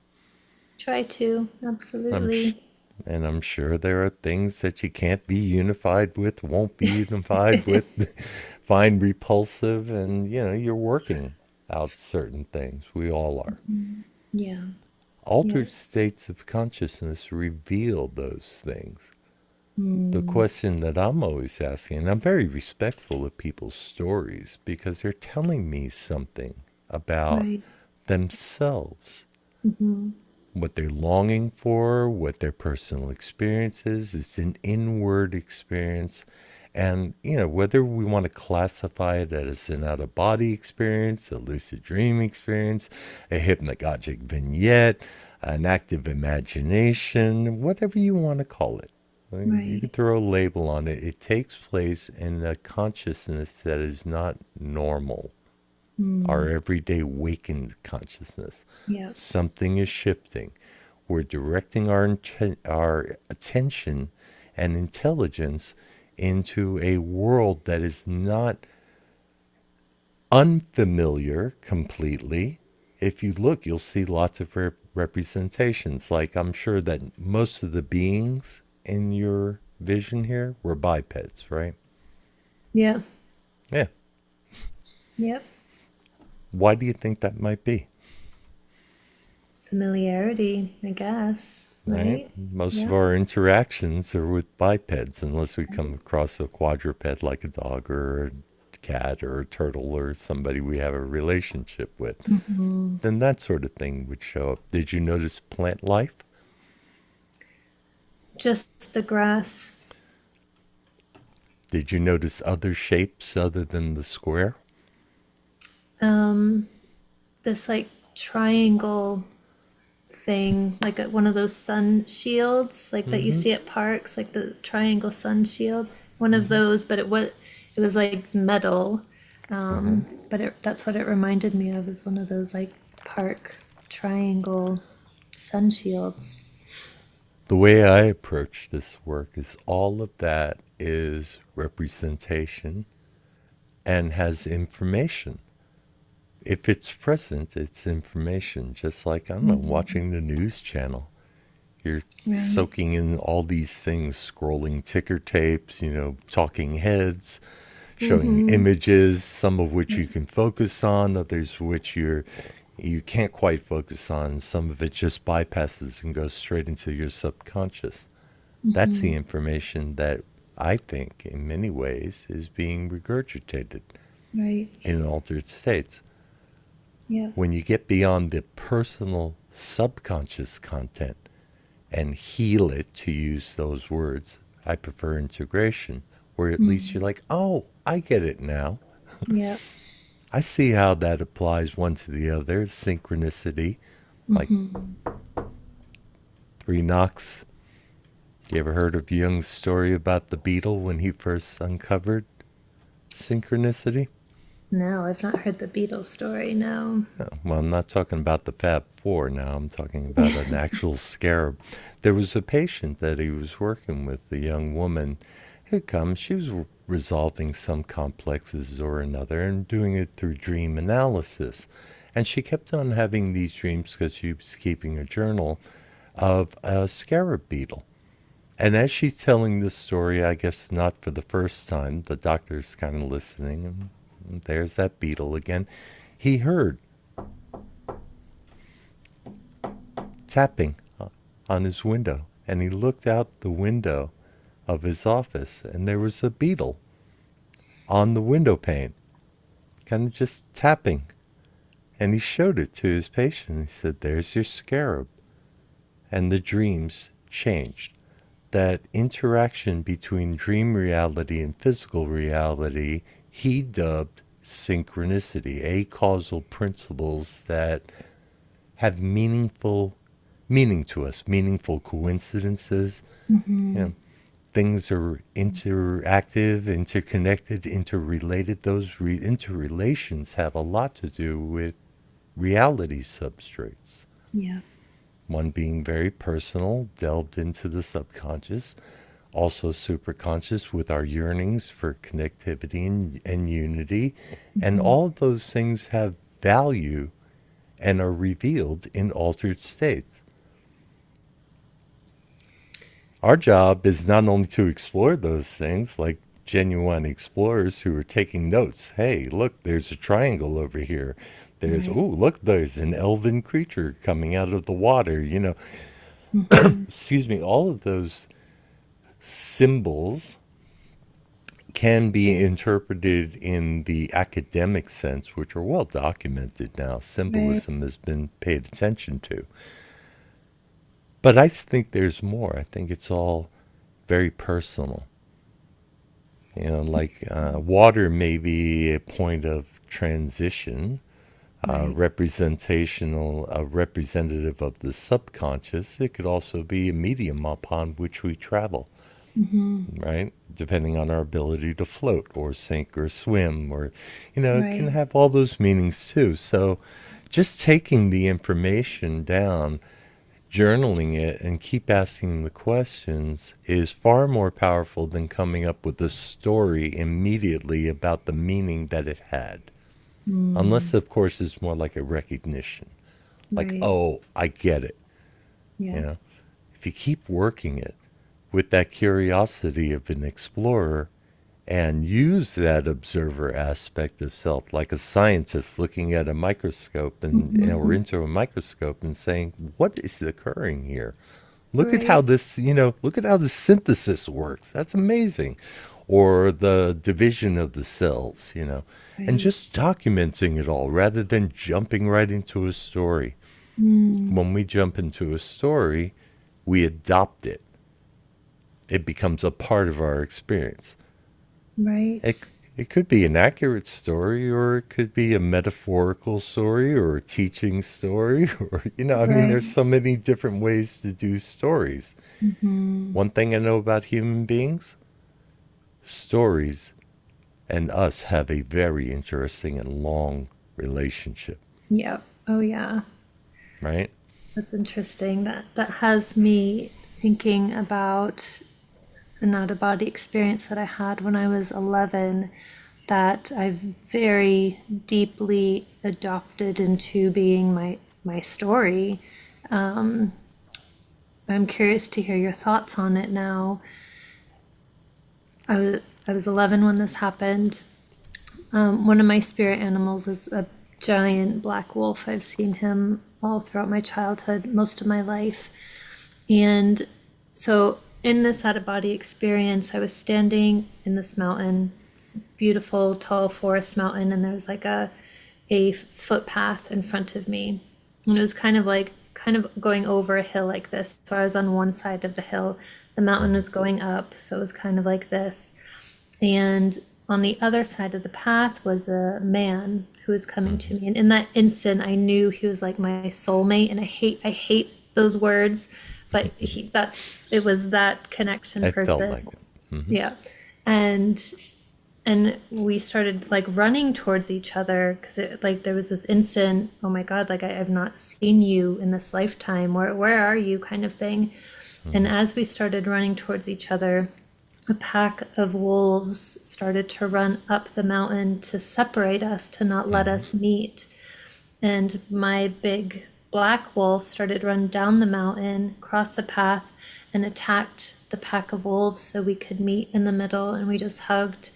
Try to. I'm sh- Absolutely. and I'm sure there are things that you can't be unified with, won't be unified with, find repulsive, and, you're working out certain things. We all are. Yeah. Altered Yep. states of consciousness reveal those things. The Mm, question that I'm always asking, and I'm very respectful of people's stories because they're telling me something about right. themselves, Mm-hmm. what they're longing for, what their personal experience is. It's an inward experience. And, whether we want to classify it as an out of body experience, a lucid dream experience, a hypnagogic vignette, an active imagination, whatever you want to call it. You Right. can throw a label on it. It takes place in a consciousness that is not normal, our Mm, everyday awakened consciousness. yep. Something is shifting. We're directing our attention and intelligence into a world that is not unfamiliar completely. If you look, you'll see lots of representations. Like, I'm sure that most of the beings in your vision here were bipeds, right? Yep. Yeah. Yep. Why do you think that might be? Familiarity, I guess. Right? Right? Most of Yep. our interactions are with bipeds, unless we come across a quadruped like a dog or a cat or a turtle or somebody we have a relationship with. Mm-hmm. Then that sort of thing would show up. Did you notice plant life? Just the grass. Did you notice other shapes other than the square? Um, this like triangle thing, like one of those sun shields, like that you Mm-hmm. see at parks, like the triangle sun shield. One of those, but it was like metal. Mm-hmm. But that's what it reminded me of, is one of those like park triangle sun shields. The way I approach this work is all of that is representation and has information. If it's present, it's information. Just like, I don't know, Mm-hmm. watching the news channel. You're Right. soaking in all these things, scrolling ticker tapes, talking heads, showing Mm-hmm. images, some of which you can focus on, others which you can't quite focus on. Some of it just bypasses and goes straight into your subconscious. That's Mm-hmm. the information that I think, in many ways, is being regurgitated Right. in altered states. Yep. When you get beyond the personal subconscious content and heal it, to use those words, I prefer integration, where at least Mm. you're like, oh, I get it now. Yep. I see how that applies one to the other. Synchronicity, like Mm-hmm. three knocks. You ever heard of Jung's story about the beetle when he first uncovered synchronicity? No, I've not heard the Beatles story. No. Well, I'm not talking about the Fab Four now. I'm talking about an actual scarab. There was a patient that he was working with, a young woman who comes. She was resolving some complexes or another and doing it through dream analysis. And she kept on having these dreams because she was keeping a journal. of a scarab beetle. And as she's telling this story, I guess not for the first time, the doctor's kind of listening, and there's that beetle again. He heard tapping on his window, and he looked out the window of his office, and there was a beetle on the window pane, kind of just tapping. And he showed it to his patient. He said, "There's your scarab." And the dreams changed. That interaction between dream reality and physical reality, he dubbed synchronicity, acausal principles that have meaning to us, meaningful coincidences. You Mm-hmm. know, things are interactive, interconnected, interrelated. Those interrelations have a lot to do with reality substrates. Yeah. One being very personal, delved into the subconscious, also superconscious with our yearnings for connectivity and unity. And Mm-hmm. all of those things have value and are revealed in altered states. Our job is not only to explore those things, like genuine explorers who are taking notes. Hey, look, there's a triangle over here. There's, oh, Right. look, there's an elven creature coming out of the water. Mm-hmm. Excuse me, all of those symbols can be interpreted in the academic sense, which are well documented now. Right. Symbolism has been paid attention to. But I think there's more. I think it's all very personal. Like water may be a point of transition, Right. representational, representative of the subconscious. It could also be a medium upon which we travel, Mm-hmm. right? Depending on our ability to float or sink or swim, or, it can Right. have all those meanings too. So just taking the information down, journaling it, and keep asking the questions is far more powerful than coming up with a story immediately about the meaning that it had. Unless, Mm. of course, it's more like a recognition. Like, Right. oh, I get it. You Yeah. know, if you keep working it with that curiosity of an explorer and use that observer aspect of self, like a scientist looking at a microscope or Mm-hmm. into a microscope and saying, what is occurring here? Look at how Right. this, look at how the synthesis works. That's amazing. Or the division of the cells, and Right. just documenting it all rather than jumping right into a story. Mm. When we jump into a story, we adopt it. It becomes a part of our experience. It, Right. it could be an accurate story, or it could be a metaphorical story, or a teaching story, or, I mean, Right. there's so many different ways to do stories. Mm-hmm. One thing I know about human beings, stories and us have a very interesting and long relationship, Yeah. Oh, yeah. right? That's interesting. That has me thinking about an out of body experience that I had when I was 11 that I've very deeply adopted into being my story. I'm curious to hear your thoughts on it now. I was I was 11 when this happened. One of my spirit animals is a giant black wolf. I've seen him all throughout my childhood, most of my life. And so, in this out of body experience, I was standing in this mountain, this beautiful, tall forest mountain, and there was like a footpath in front of me. And it was kind of going over a hill like this. So I was on one side of the hill. The mountain was going up, so it was kind of like this. And on the other side of the path was a man who was coming to me. And in that instant, I knew he was like my soulmate. And I hate those words, but it was that connection I felt person. like it. Hmm. Yeah. And and we started like running towards each other because it like there was this instant, oh my God, like I've not seen you in this lifetime. Where are you kind of thing. And Hmm. as we started running towards each other, a pack of wolves started to run up the mountain to separate us, to not let Hmm. us meet. And my big black wolf started to run down the mountain, cross the path, and attacked the pack of wolves so we could meet in the middle, and we just hugged.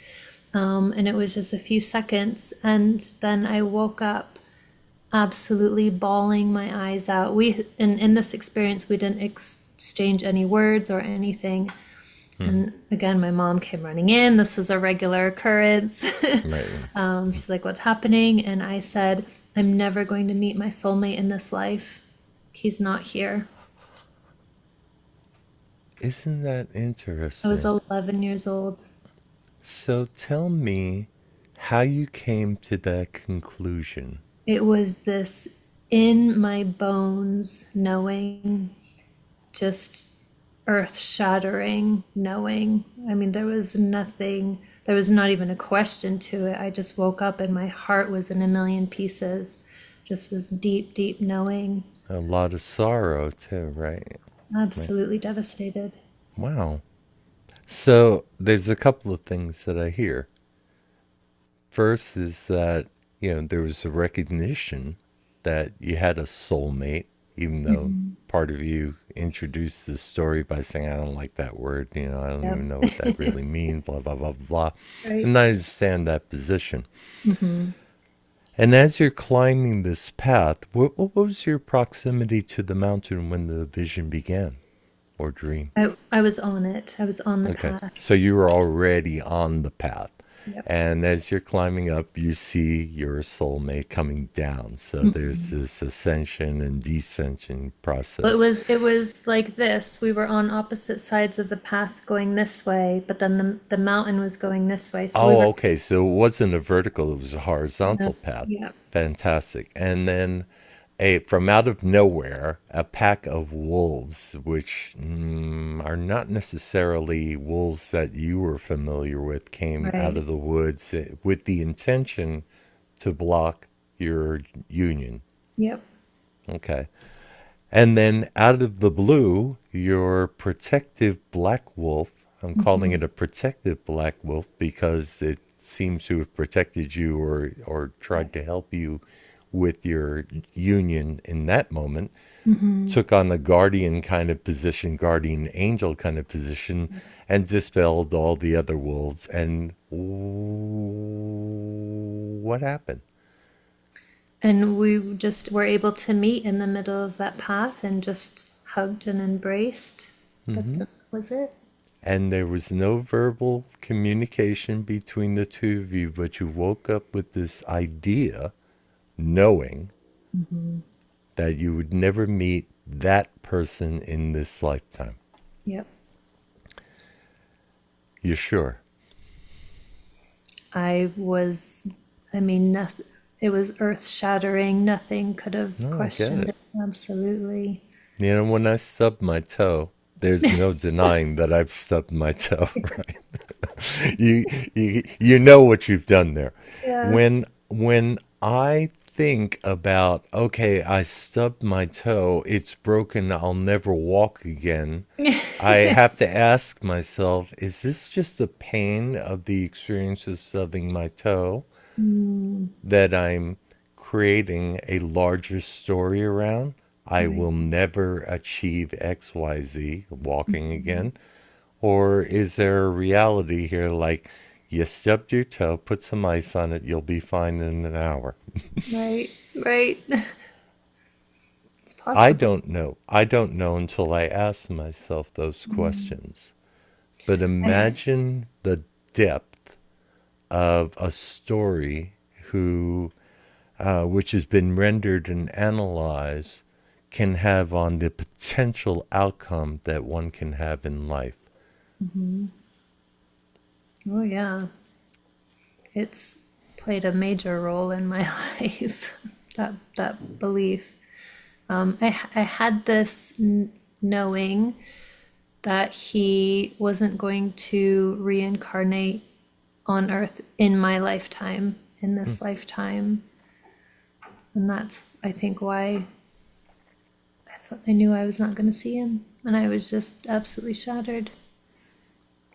And it was just a few seconds, and then I woke up absolutely bawling my eyes out. In this experience, we didn't exchange any words or anything. And again, my mom came running in. This was a regular occurrence. Right. She's like, "What's happening?" And I said, "I'm never going to meet my soulmate in this life. He's not here." Isn't that I was interesting? 11 years old. So tell me how you came to that conclusion. It was this in my bones knowing, just earth shattering knowing. I mean, there was nothing, there was not even a question to it. I just woke up and my heart was in a million pieces. Just this deep, deep knowing. A lot of sorrow too, right? Right. Absolutely devastated. Wow. So there's a couple of things that I hear. First is that, there was a recognition that you had a soulmate, even though Hmm. part of you introduced the story by saying, I don't like that word, I don't Yep. even know what that really means, blah, blah, blah, blah. Right. And I understand that position. Hmm. And as you're climbing this path, what was your proximity to the mountain when the vision began or dream? I was on it. I was on the Okay. path. So you were already on the path. Yep. And as you're climbing up, you see your soulmate coming down. So there's this ascension and descension Well, process. it was like this. We were on opposite sides of the path going this way, but then the mountain was going this way. So we Oh, were, okay. So it wasn't a vertical, it was a horizontal path. yeah, Fantastic. And then from out of nowhere, a pack of wolves, which are not necessarily wolves that you were familiar with, came out right. of the woods with the intention to block your union. Yep. Okay. And then out of the blue, your protective black wolf, I'm calling Hmm. it a protective black wolf because it seems to have protected you or tried to help you with your union in that moment, Hmm. took on a guardian kind of position, guardian angel kind of position, and dispelled all the other wolves. And what happened? And we just were able to meet in the middle of that path and just hugged and embraced. That was it. And there was no verbal communication between the two of you, but you woke up with this idea, knowing Hmm. that you would never meet that person in this lifetime. Yep. You're sure? I was, I mean, nothing, it was earth shattering. Nothing could have No, I get questioned it. it. Absolutely. When I stub my toe, there's no denying that I've stubbed my toe, right? You know what you've done there. Yeah. When I think about, okay, I stubbed my toe, it's broken, I'll never walk again. I have to ask myself, is this just the pain of the experience of stubbing my toe Mm, that I'm creating a larger story around? I right. will never achieve XYZ, walking Mhm. again. Or is there a reality here like you stubbed your toe, put some ice on it, you'll be fine in an hour? Right. Right. It's I possible. don't know. I don't know until I ask myself those Mm. questions. But I, imagine the depth of a story which has been rendered and analyzed can have on the potential outcome that one can have in life. mhm. Oh, yeah. It's played a major role in my life, that belief. I had this knowing that he wasn't going to reincarnate on Earth in my lifetime, in this lifetime. And that's, I think, why I knew I was not going to see him. And I was just absolutely shattered.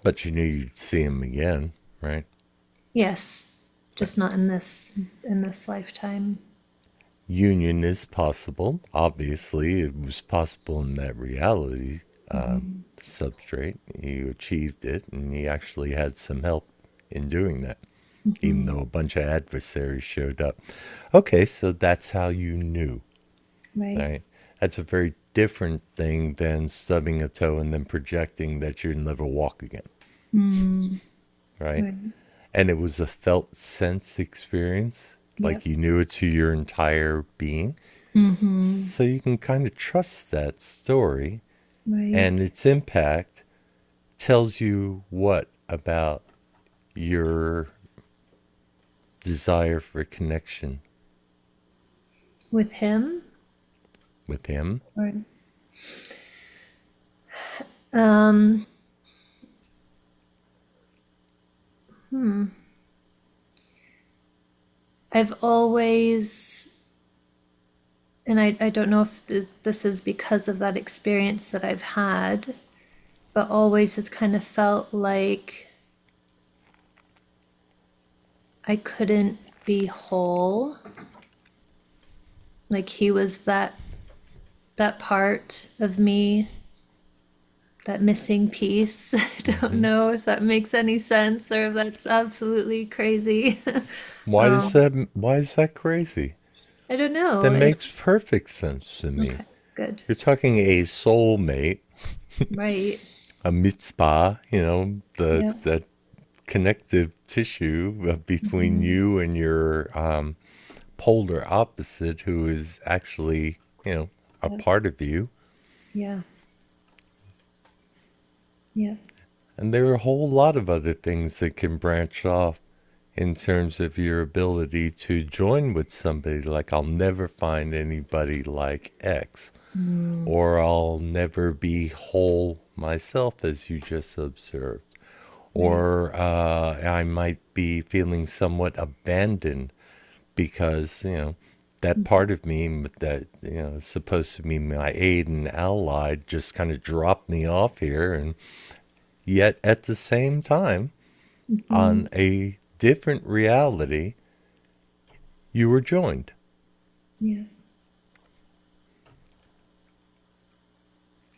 But you knew you'd see him again, right? Yes, Right. just not in this lifetime. union is possible. Obviously, it was possible in that reality substrate. You achieved it, and he actually had some help in doing that, even Mm-hmm. though a bunch of adversaries showed up. Okay, so that's how you knew, Right. right? That's a very different thing than stubbing a toe and then projecting that you'll never walk again, Mm. right? Right. And it was a felt sense experience, Yep. like you knew it to your entire being. Mm-hmm. So you can kind of trust that story, Right. and its impact tells you what about your desire for connection With him? with him. Or um I've always, and I don't know if this is because of that experience that I've had, but always just kind of felt like I couldn't be whole. Like he was that part of me, that missing piece. I don't Hmm. know if that makes any sense or if that's absolutely crazy. Why is that crazy? I don't know. That makes It's perfect sense to me. okay. Good. You're talking a soulmate, Right. a mitzvah, the Yep. that connective tissue between Hmm. you and your polar opposite, who is actually, a Yep. part of you. Yeah. Yep. And there are a whole lot of other things that can branch off in terms of your ability to join with somebody. Like, I'll never find anybody like X, Mm. or I'll never be whole myself, as you just observed. Right. Or I might be feeling somewhat abandoned because, that part of me that, is supposed to be my aid and ally just kind of dropped me off here. And yet at the same time, Hmm. on a different reality, you were joined. Yeah.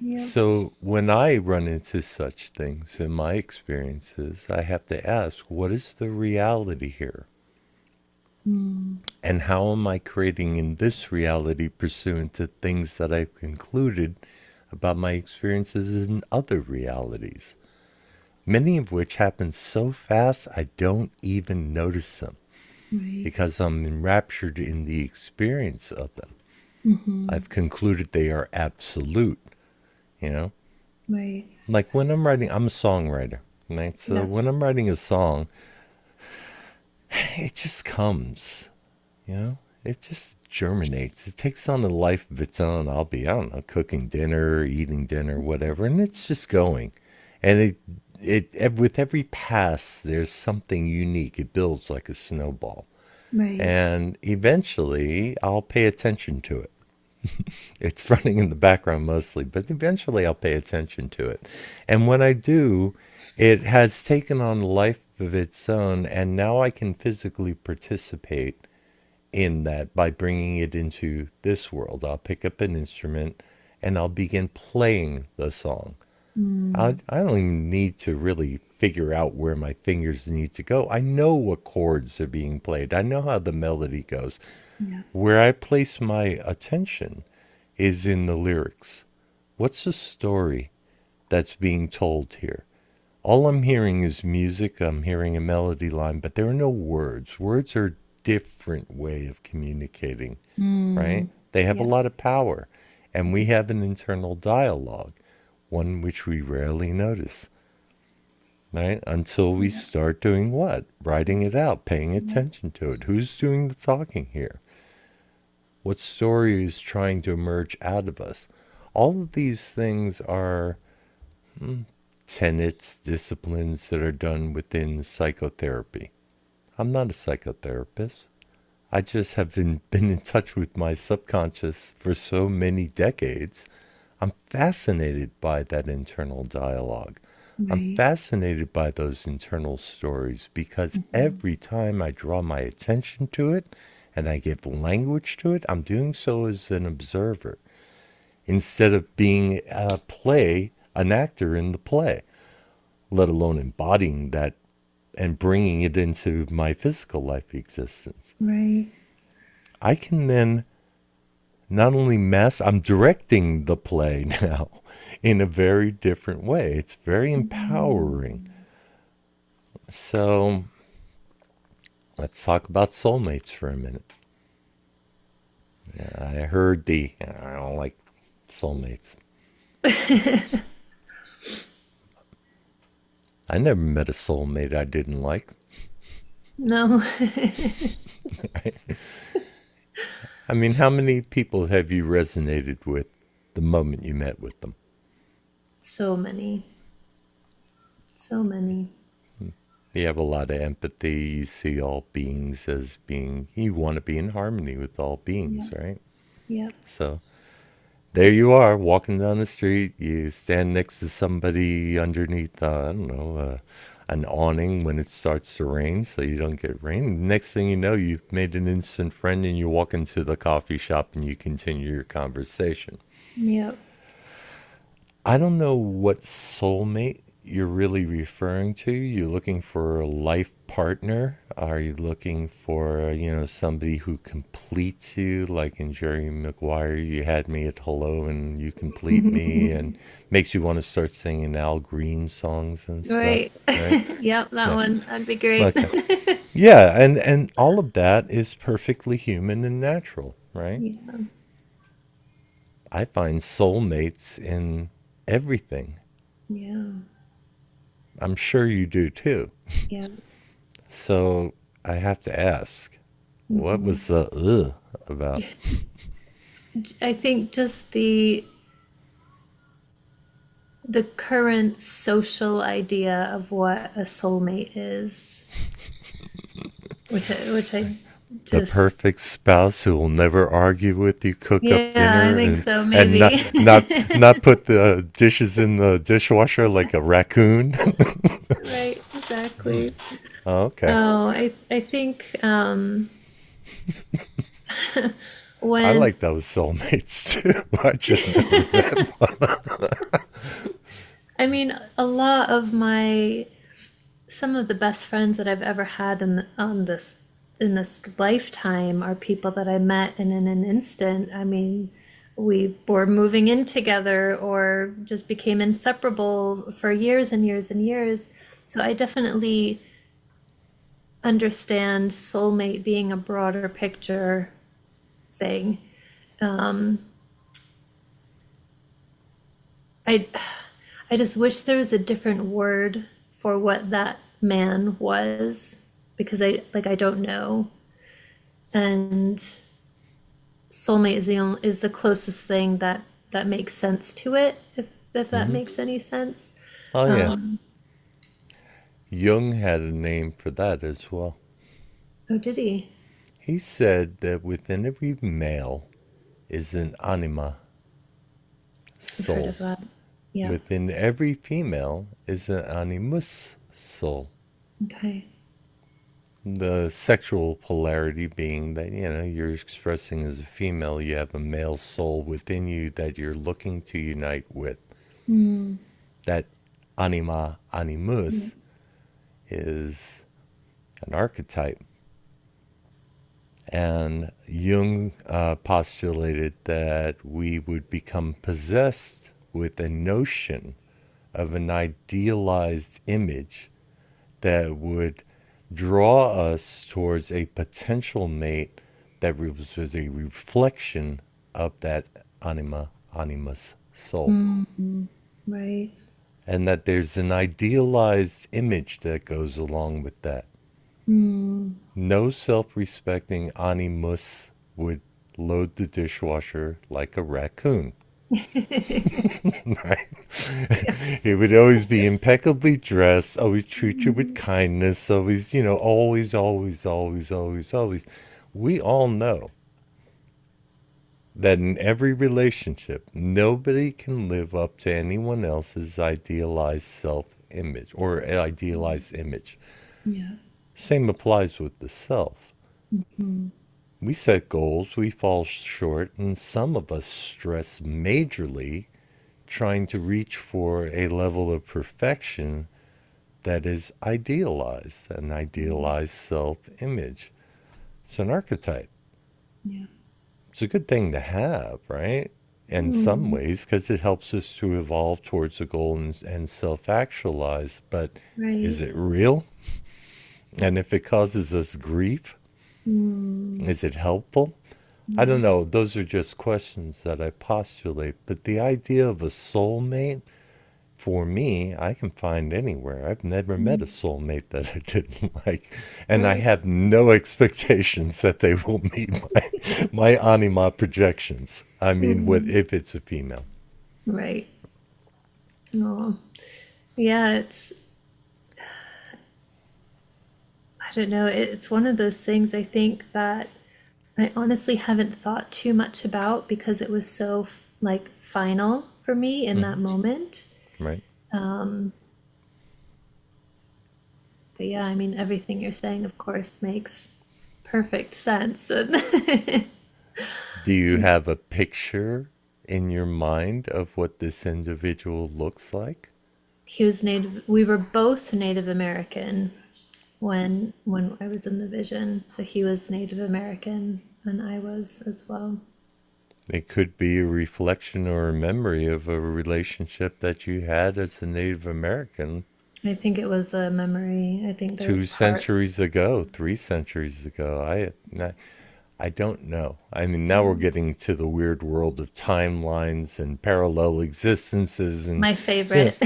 Yep. So when I run into such things in my experiences, I have to ask, what is the reality here? Mm. And how am I creating in this reality pursuant to things that I've concluded about my experiences in other realities? Many of which happen so fast I don't even notice them Right. because I'm enraptured in the experience of them. Hmm. I've concluded they are absolute, you know? Right. Like when I'm writing, I'm a songwriter, right? So Yeah. when I'm writing a song, it just comes, you know? It just germinates. It takes on a life of its own. I don't know, cooking dinner, eating dinner, whatever, and it's just going. And with every pass, there's something unique. It builds like a snowball. Right. And eventually, I'll pay attention to it. It's running in the background mostly, but eventually I'll pay attention to it. And when I do, it has taken on a life of its own, and now I can physically participate in that by bringing it into this world. I'll pick up an instrument and I'll begin playing the song. Mm. I don't even need to really figure out where my fingers need to go. I know what chords are being played. I know how the melody goes. Yeah. Where I place my attention is in the lyrics. What's the story that's being told here? All I'm hearing is music. I'm hearing a melody line, but there are no words. Words are a different way of communicating, right? Mm. They have a Yeah. lot of power. And we have an internal dialogue, one which we rarely notice, right? Until we Yeah. start doing what? Writing it out, paying Yeah. attention to it. Who's doing the talking here? What story is trying to emerge out of us? All of these things are tenets, disciplines that are done within psychotherapy. I'm not a psychotherapist. I just have been in touch with my subconscious for so many decades. I'm fascinated by that internal dialogue. I'm Right. fascinated by those internal stories because Hmm. every time I draw my attention to it and I give language to it, I'm doing so as an observer instead of being an actor in the play, let alone embodying that and bringing it into my physical life existence. Right. I can then not only I'm directing the play now in a very different way. It's very empowering. Mm. So let's talk about soulmates for a minute. I heard I don't like soulmates. I never met a soulmate I didn't like. No. I mean, how many people have you resonated with the moment you met with them? So many. So many. You have a lot of empathy. You see all beings as being, you want to be in harmony with all beings, Yeah. right? Yeah. So there you are, walking down the street. You stand next to somebody underneath, I don't know, an awning when it starts to rain so you don't get rain. Next thing you know, you've made an instant friend and you walk into the coffee shop and you continue your conversation. Yeah. I don't know what soulmate you're really referring to. You're looking for a life partner? Are you looking for, somebody who completes you, like in Jerry Maguire, you had me at hello and you complete me, and makes you want to start singing Al Green songs and stuff, Right. right? Yep, that Yeah. one. That'd be great. Okay. Yeah, and all of that is perfectly human and natural, right? Yeah. I find soulmates in everything. Yeah. I'm sure you do too. Yeah. So I have to ask, what Hmm. was the about? I think just the current social idea of what a soulmate is, which I The just, perfect spouse who will never argue with you, cook up yeah, I dinner, think and so, and maybe. not put the dishes in the dishwasher like a raccoon. Right, exactly. Oh, okay, Oh, I think I when like those soulmates too. I just never met. I mean a lot of my some of the best friends that I've ever had in this lifetime are people that I met and in an instant. I mean, we were moving in together or just became inseparable for years and years and years. So I definitely understand soulmate being a broader picture thing. Um, I I just wish there was a different word for what that man was because I don't know. And soulmate is the closest thing that makes sense to it, if that Hmm. makes any sense. Oh yeah, Um, Jung had a name for that as well. oh, did he? He said that within every male is an anima, I've heard soul. of that. Yeah. Within every female is an animus, soul. Okay. The sexual polarity being that, you're expressing as a female, you have a male soul within you that you're looking to unite with. Hmm. That anima, Yeah. animus, is an archetype. And Jung postulated that we would become possessed with a notion of an idealized image that would draw us towards a potential mate that was a reflection of that animus soul. Hmm. Right. And that there's an idealized image that goes along with that. Hmm. No self respecting animus would load the dishwasher like a raccoon. Right? He would always be impeccably dressed, always treat you with kindness, always, always, always, always, always, always. We all know that in every relationship, nobody can live up to anyone else's idealized self image or idealized image. Yeah. Same applies with the self. Hmm. We set goals, we fall short, and some of us stress majorly trying to reach for a level of perfection that is idealized, an idealized self image. It's an archetype. Yeah. It's a good thing to have, right? In some Mm, ways, because it helps us to evolve towards a goal and self actualize. But is right. it real? And if it causes us grief, Mm, is it helpful? I don't yeah. know. Those are just questions that I postulate. But the idea of a soulmate, for me, I can find anywhere. I've never met a Mm, soulmate that I didn't like. And I right. have no expectations that they will meet my anima projections. I mean, what Mm, if it's a female? right. Oh, yeah, I don't know. It's one of those things I think that I honestly haven't thought too much about because it was so like final for me in that Hmm. moment. Right? Um, but yeah, I mean, everything you're saying, of course, makes perfect sense. And Do you have a picture in your mind of what this individual looks like? he was Native, we were both Native American when I was in the vision. So he was Native American and I was as well. It could be a reflection or a memory of a relationship that you had as a Native American I think it was a memory. I think there was two part. centuries ago, 3 centuries ago. I don't know. I mean, now we're Yeah. getting to the weird world of timelines and parallel existences, and My you know, favorite.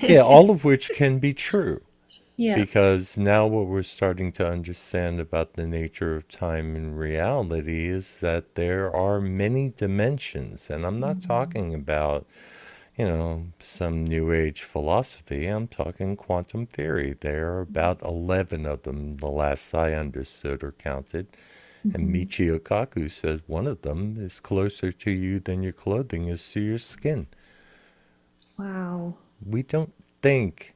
yeah, all of which can be true. Yeah. Because now what we're starting to understand about the nature of time and reality is that there are many dimensions. And I'm not Mhm. talking about, some new age philosophy. I'm talking quantum theory. There are about 11 of them, the last I understood or counted. And Mhm. Michio Kaku says one of them is closer to you than your clothing is to your skin. Wow. We don't think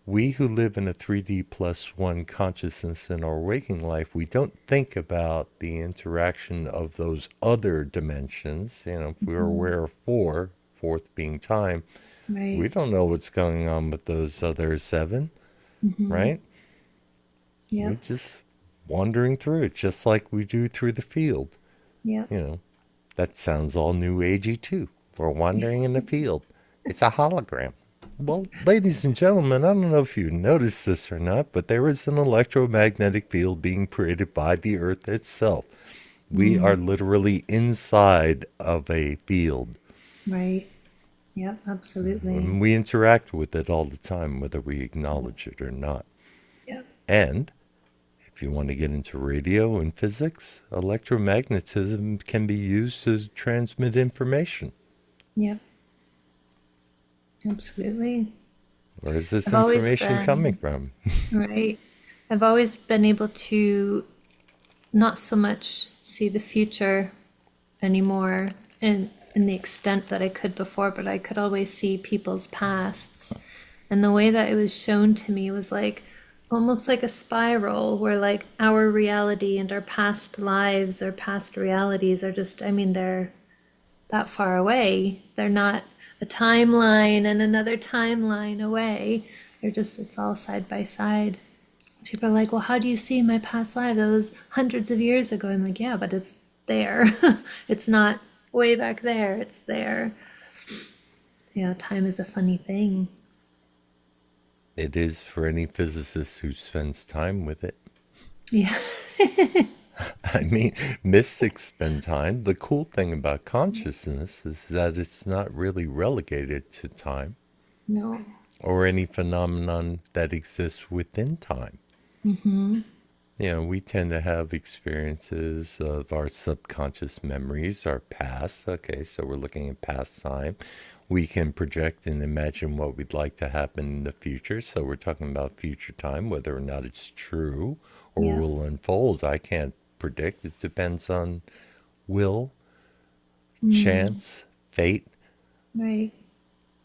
we who live in a 3D plus one consciousness in our waking life, we don't think about the interaction of those other dimensions. If we're Mhm. aware of four, fourth being time, we Right. don't know what's going on with those other seven, Mhm. right? We're Yep. just wandering through it, just like we do through the field. Yep. You know, that sounds all new agey too. We're wandering in the field. It's a hologram. Well, ladies and gentlemen, I don't know if you noticed this or not, but there is an electromagnetic field being created by the Earth itself. We are Mm. literally inside of a field, Right. Yep. Absolutely. and we interact with it all the time, whether we Yep. acknowledge it or not. Yep. And if you want to get into radio and physics, electromagnetism can be used to transmit information. Yep. Absolutely. Where is this I've always information coming been, from? right. I've always been able to not so much see the future anymore in the extent that I could before, but I could always see people's pasts. And the way that it was shown to me was like almost like a spiral where like our reality and our past lives or past realities are just, I mean, they're that far away. They're not a timeline and another timeline away. They're just, it's all side by side. People are like, well, how do you see my past life? That was hundreds of years ago. I'm like, yeah, but it's there. It's not way back there. It's there. Yeah, time is a funny thing. It is for any physicist who spends time with it. Yeah. I mean, mystics spend time. The cool thing about consciousness is that it's not really relegated to time No. or any phenomenon that exists within time. Mm-hmm. We tend to have experiences of our subconscious memories, our past. Okay, so we're looking at past time. We can project and imagine what we'd like to happen in the future. So we're talking about future time, whether or not it's true or Yep. will unfold. I can't predict. It depends on will, Mm. chance, fate, Right.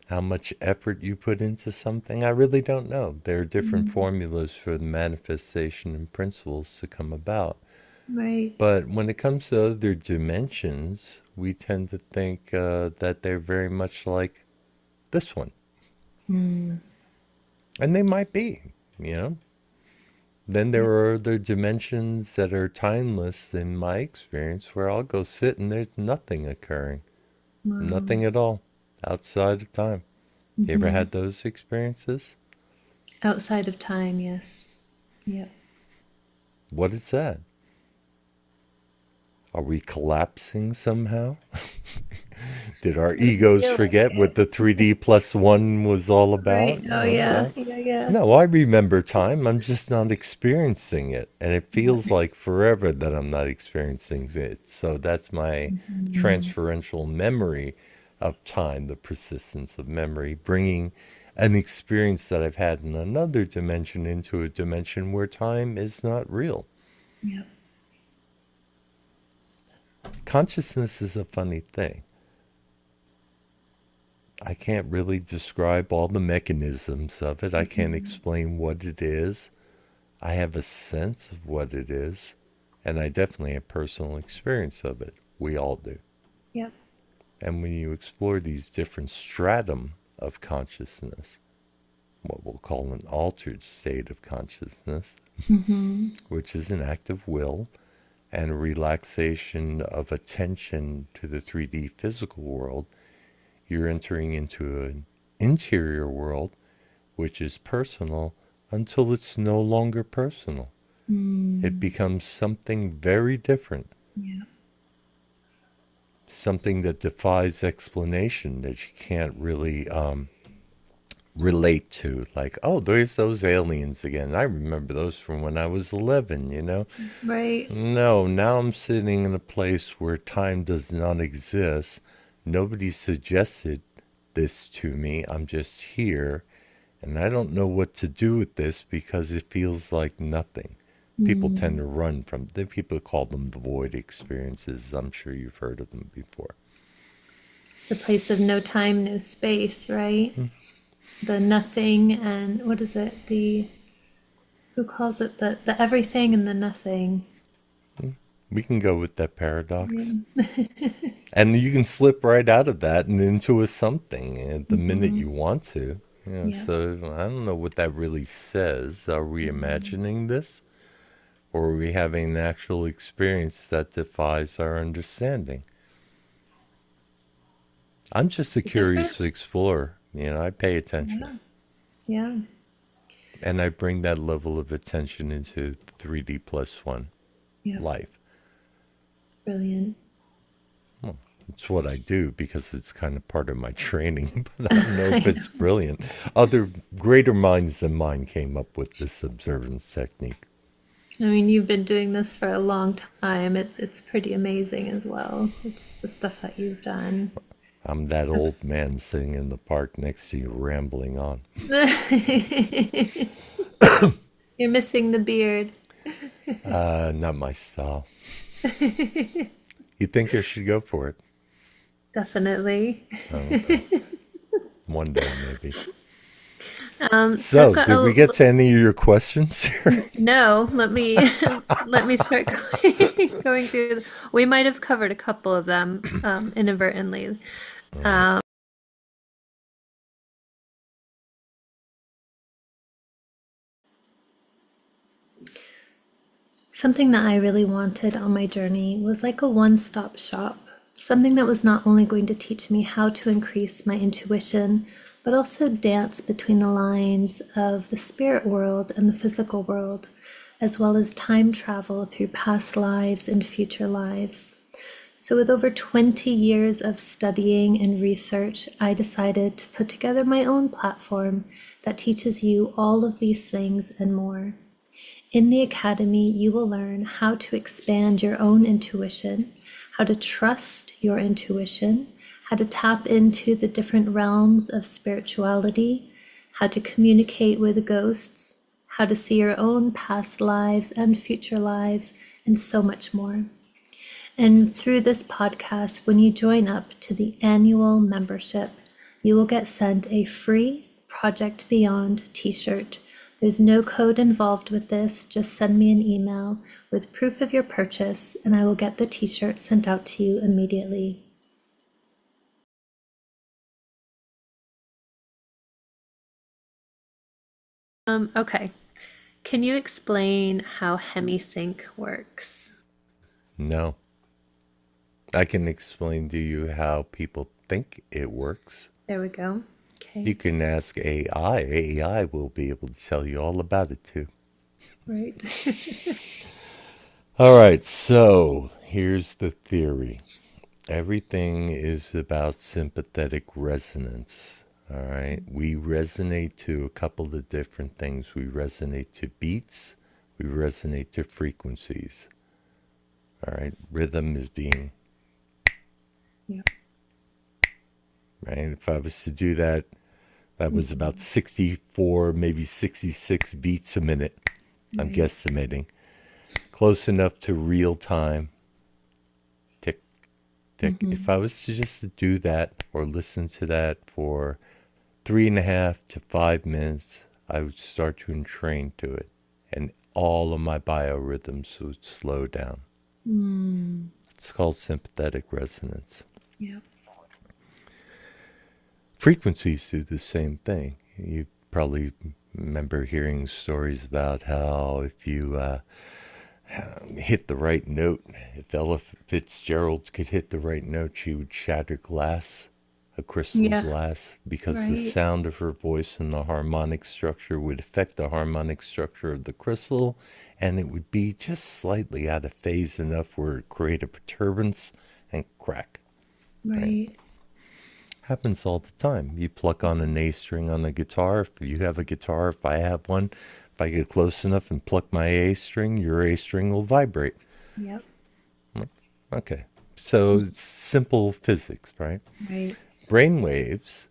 how much effort you put into something. I really don't know. There are different Mm. formulas for the manifestation and principles to come about. Right. But when it comes to other dimensions, we tend to think that they're very much like this one. Mm. And they might be, you know. Then there Yeah. are other dimensions that are timeless in my experience where I'll go sit and there's nothing occurring. Wow. Nothing at all outside of time. You ever Hmm. had those experiences? Outside of time, yes. Yep. What is that? Are we collapsing somehow? Did our I egos feel like forget what it. the 3D plus one was all Right. about? Oh, No, yeah. no. Yeah, yeah. No, I remember time. I'm just not experiencing it. And it Yeah. feels like forever that I'm not experiencing it. So that's my Mhm. transferential memory of time, the persistence of memory, bringing an experience that I've had in another dimension into a dimension where time is not real. Yep. Consciousness is a funny thing. I can't really describe all the mechanisms of it. I can't Mhm. explain what it is. I have a sense of what it is, and I definitely have personal experience of it. We all do. Yep. And when you explore these different stratum of consciousness, what we'll call an altered state of consciousness, Hmm. which is an act of will and a relaxation of attention to the 3D physical world, you're entering into an interior world which is personal until it's no longer personal. It Mm. becomes something very different, Yeah. something that defies explanation, that you can't really relate to. Like, oh, there's those aliens again. I remember those from when I was 11, you know? Right. No, now I'm sitting in a place where time does not exist. Nobody suggested this to me. I'm just here. And I don't know what to do with this because it feels like nothing. People tend Mm. to run from the people call them the void experiences. I'm sure you've heard of them before. It's a place of no time, no space, right? The nothing and what is it? The who calls it the everything and the nothing. We can go with that paradox. Yeah. And you can slip right out of that and into a something at the minute Hmm. you want to. You know, Yeah. so I don't know what that really says. Are we Mm. imagining this? Or are we having an actual experience that defies our understanding? I'm just a Different? curious explorer. You know, I pay attention. Yeah. Yeah. And I bring that level of attention into 3D plus one Yep. life. Brilliant. Well, it's what I do because it's kind of part of my training, but I don't know I if it's know. brilliant. Other greater minds than mine came up with this observance technique. I mean, you've been doing this for a long time. It's pretty amazing as well. It's the stuff that you've done. I'm that old man sitting in the park next to you rambling on. You're missing the beard. Not my style. You think I should go for it? Definitely. Oh, okay. One day, maybe. So I've So, got did we a get to any of your questions here? no. Let me let me start going through. We might have covered a couple of them inadvertently. All right. Something that I really wanted on my journey was like a one-stop shop. Something that was not only going to teach me how to increase my intuition, but also dance between the lines of the spirit world and the physical world, as well as time travel through past lives and future lives. So, with over 20 years of studying and research, I decided to put together my own platform that teaches you all of these things and more. In the Academy, you will learn how to expand your own intuition, how to trust your intuition, how to tap into the different realms of spirituality, how to communicate with ghosts, how to see your own past lives and future lives, and so much more. And through this podcast, when you join up to the annual membership, you will get sent a free Project Beyond t shirt. There's no code involved with this. Just send me an email with proof of your purchase, and I will get the t-shirt sent out to you immediately. Okay. Can you explain how Hemi-Sync works? No. I can explain to you how people think it works. There we go. You Okay. can ask AI. AI will be able to tell you all about it too. Right. All right, so here's the theory. Everything is about sympathetic resonance. All right, we resonate to a couple of different things. We resonate to beats, we resonate to frequencies. All right, rhythm is being, Yeah. right? If I was to do that, that was about 64, maybe 66 beats a minute. I'm Right. guesstimating. Close enough to real time. Tick, tick. If I was to just do that or listen to that for 3.5 to 5 minutes, I would start to entrain to it. And all of my biorhythms would slow down. It's called sympathetic resonance. Yeah. Frequencies do the same thing. You probably remember hearing stories about how if you hit the right note, if Ella Fitzgerald could hit the right note, she would shatter glass, a crystal Yeah. glass, because the Right. sound of her voice and the harmonic structure would affect the harmonic structure of the crystal, and it would be just slightly out of phase enough where it create a perturbance and crack. Right? Right. Happens all the time. You pluck on an A string on a guitar. If you have a guitar, if I have one, if I get close enough and pluck my A string, your A string will vibrate. Yep. Okay. So it's simple physics, right? Right. Brain waves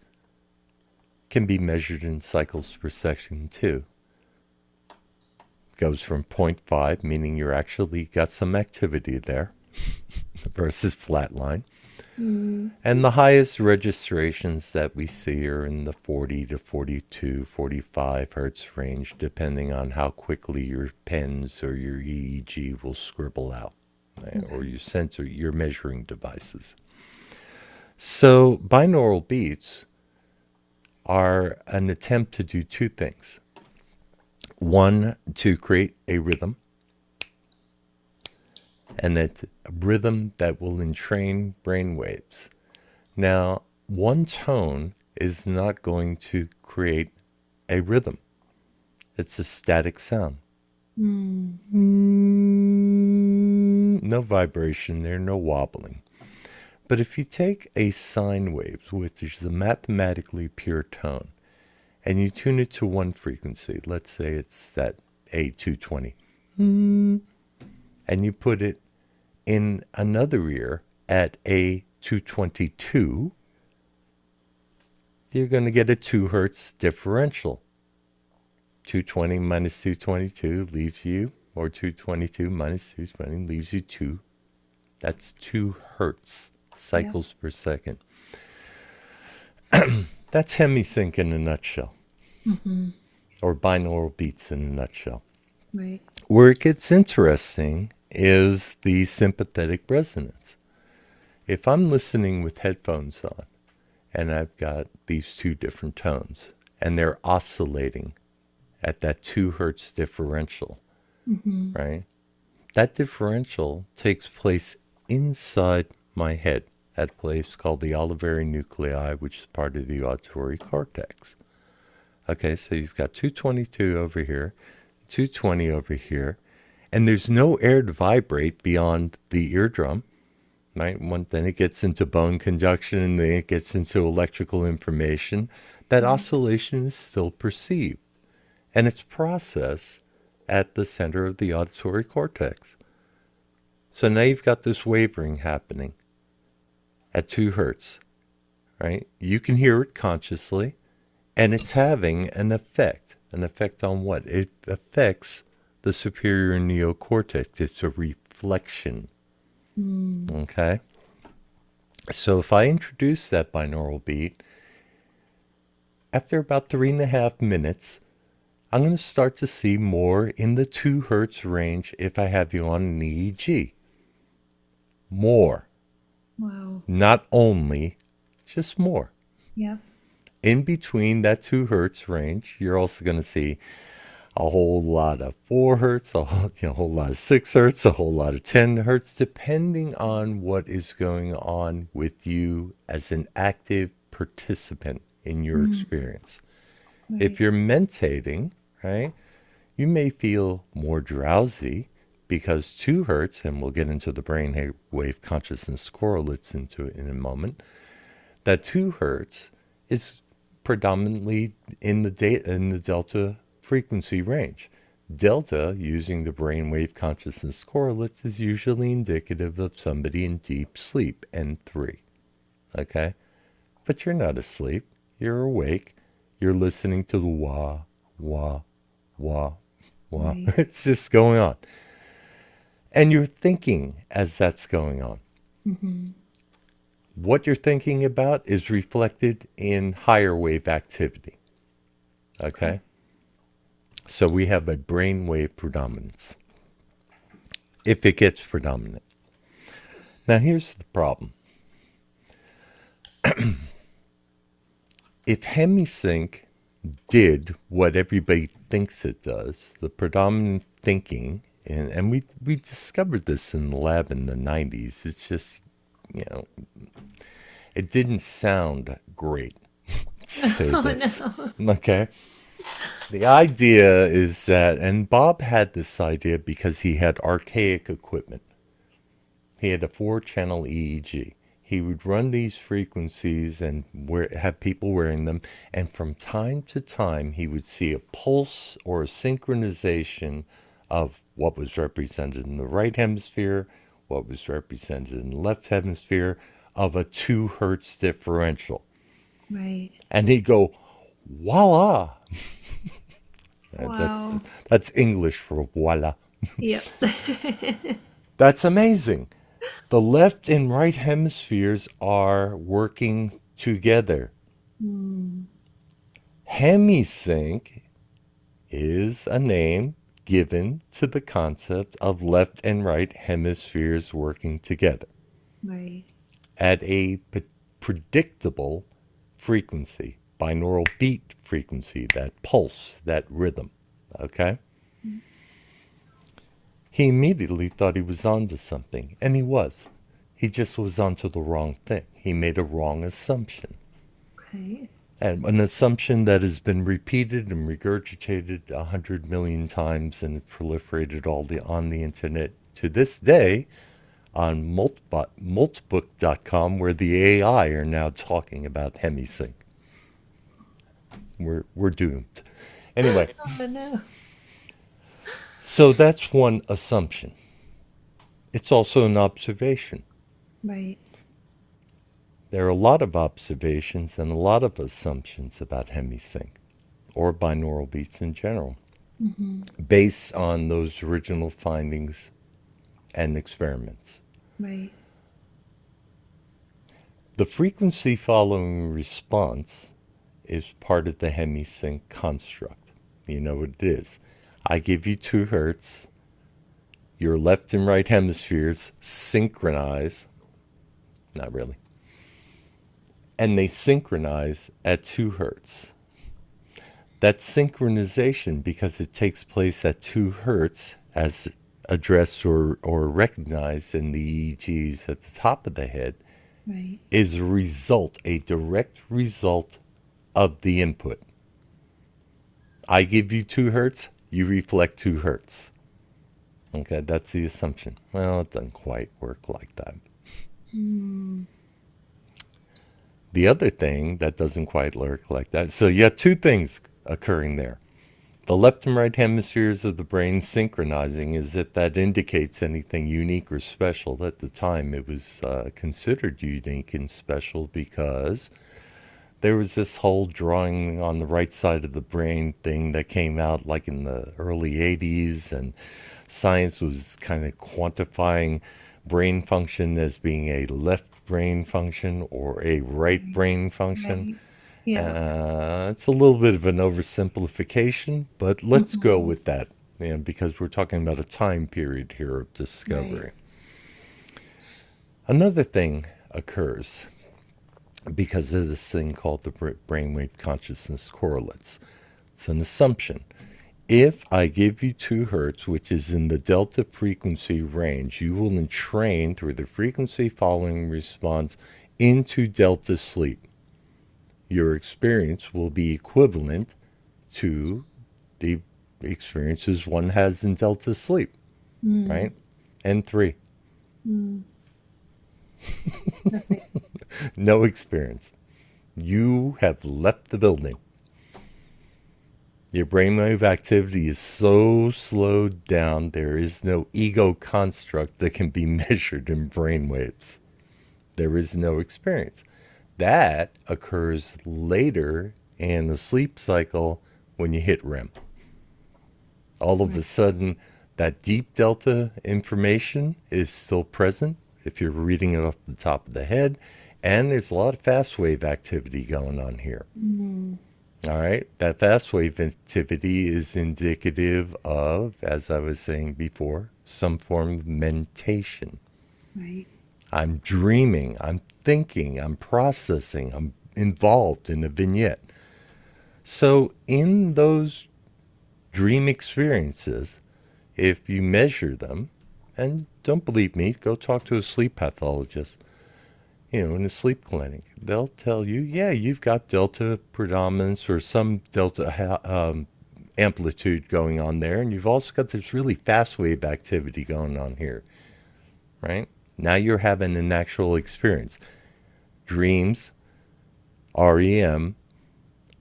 can be measured in cycles per second too. It goes from 0.5, meaning you're actually got some activity there, versus flatline. And the highest registrations that we see are in the 40 to 42, 45 hertz range, depending on how quickly your pens or your EEG will scribble out, right? Or your sensor, your measuring devices. So binaural beats are an attempt to do two things. One, to create a rhythm, and a rhythm that will entrain brain waves. Now, one tone is not going to create a rhythm. It's a static sound. No vibration there, no wobbling. But if you take a sine wave, which is a mathematically pure tone, and you tune it to one frequency, let's say it's that A220, and you put it in another ear at A222, you're going to get a 2 hertz differential. 220 minus 222 leaves you, or 222 minus 220 leaves you 2. That's 2 hertz Yep. cycles per second. That's Hemi-Sync in a nutshell, or binaural beats in a nutshell. Right. Where it gets interesting is the sympathetic resonance. If I'm listening with headphones on and I've got these two different tones and they're oscillating at that 2 hertz differential, right? That differential takes place inside my head at a place called the olivary nuclei, which is part of the auditory cortex. Okay, so you've got 222 over here, 220 over here, and there's no air to vibrate beyond the eardrum, right? Then it gets into bone conduction, and then it gets into electrical information. That oscillation is still perceived, and it's processed at the center of the auditory cortex. So now you've got this wavering happening at 2 hertz, right? You can hear it consciously, and it's having an effect. An effect on what? It affects the superior neocortex. It's a reflection. Okay? So if I introduce that binaural beat, after about 3.5 minutes, I'm going to start to see more in the 2 hertz range if I have you on an EEG. More. Wow. Not only, just more. Yep. In between that 2 hertz range, you're also going to see a whole lot of 4 hertz, whole lot of 6 hertz, a whole lot of 10 hertz, depending on what is going on with you as an active participant in your Mm, experience. If right. you're mentating, right, you may feel more drowsy because 2 hertz, and we'll get into the brainwave consciousness correlates into it in a moment, that 2 hertz is predominantly in the delta frequency range. Delta, using the brainwave consciousness correlates, is usually indicative of somebody in deep sleep, N3. Okay? But you're not asleep. You're awake. You're listening to the wah, wah, wah, wah. Right. It's just going on. And you're thinking as that's going on. Mm-hmm. What you're thinking about is reflected in higher wave activity. Okay. Okay? So we have a brainwave predominance, if it gets predominant. Now, here's the problem. If Hemi-Sync did what everybody thinks it does, the predominant thinking, and we discovered this in the lab in the 90s, it's just, you know, it didn't sound great, to say Oh this. no. Okay? The idea is that, and Bob had this idea because he had archaic equipment. He had a 4-channel EEG. He would run these frequencies and have people wearing them, and from time to time he would see a pulse or a synchronization of what was represented in the right hemisphere, what was represented in the left hemisphere, of a 2 hertz differential. Right. And he'd go, voila! That's Wow. that's English for voila. Yep. That's amazing. The left and right hemispheres are working together. Mm, Hemi-sync is a name given to the concept of left and right hemispheres working together right. at a predictable frequency, binaural beat frequency, that pulse, that rhythm. Okay? He immediately thought he was onto something, and he was. He just was onto the wrong thing. He made a wrong assumption. Okay. And an assumption that has been repeated and regurgitated 100 million times and proliferated on the internet to this day on multbook.com, where the AI are now talking about Hemi-Sync. We're doomed. Anyway, Oh no. so that's one assumption. It's also an observation. Right. There are a lot of observations and a lot of assumptions about Hemi-Sync, or binaural beats in general, Mm-hmm. based on those original findings and experiments. Right. The frequency following response is part of the Hemi-Sync construct. You know what it is. I give you 2 hertz, your left and right hemispheres synchronize, not really, and they synchronize at 2 hertz. That synchronization, because it takes place at 2 hertz as addressed or recognized in the EEGs at the top of the head, Right. is a result, a direct result of the input. I give you 2 hertz, you reflect 2 hertz. Okay, that's the assumption. Well, it doesn't quite work like that. Mm, The other thing that doesn't quite work like that, so you have 2 things occurring there. The left and right hemispheres of the brain synchronizing, as if that indicates anything unique or special. At the time, it was considered unique and special because there was this whole drawing on the right side of the brain thing that came out like in the early 80s, and science was kind of quantifying brain function as being a left brain function or a right right. brain function. Right. Yeah. It's a little bit of an oversimplification, but let's go Hmm. with that, because we're talking about a time period here of Right. discovery. Another thing occurs because of this thing called the brainwave consciousness correlates. It's an assumption. If I give you 2 hertz, which is in the delta frequency range, you will entrain through the frequency following response into delta sleep. Your experience will be equivalent to the experiences one has in delta sleep, Mm. right? And 3, Mm. Perfect. no experience. You have left the building. Your brainwave activity is so slowed down, there is no ego construct that can be measured in brainwaves. There is no experience. That occurs later in the sleep cycle when you hit REM. All of a Right. sudden, that deep delta information is still present if you're reading it off the top of the head, and there's a lot of fast wave activity going on here. Mm. All right, that fast wave activity is indicative of, as I was saying before, some form of mentation. Right. I'm dreaming, I'm thinking, I'm processing, I'm involved in a vignette. So, in those dream experiences, if you measure them, and don't believe me, go talk to a sleep pathologist, in a sleep clinic. They'll tell you, yeah, you've got delta predominance or some delta amplitude going on there, and you've also got this really fast wave activity going on here, right? Now you're having an actual experience. Dreams, REM,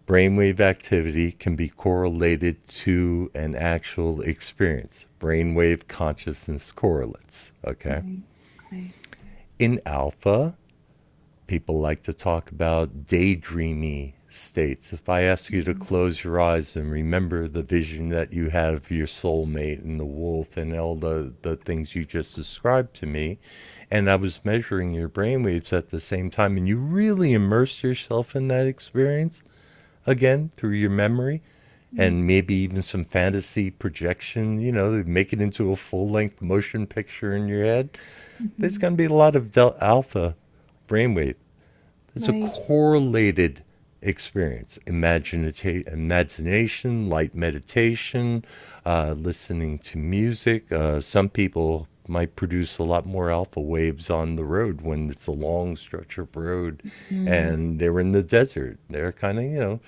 brainwave activity can be correlated to an actual experience. Brainwave consciousness correlates, okay? Right. Okay. In alpha, people like to talk about daydreamy states. If I ask you to close your eyes and remember the vision that you had of your soulmate and the wolf and all the things you just described to me, and I was measuring your brainwaves at the same time, and you really immerse yourself in that experience, again, through your memory, Mm. and maybe even some fantasy projection, make it into a full length motion picture in your head, there's Mhm. going to be a lot of alpha brainwave. It's a Right. correlated experience. Imagination, light meditation, listening to music. Some people might produce a lot more alpha waves on the road when it's a long stretch of road Mm. and they're in the desert. They're kind of,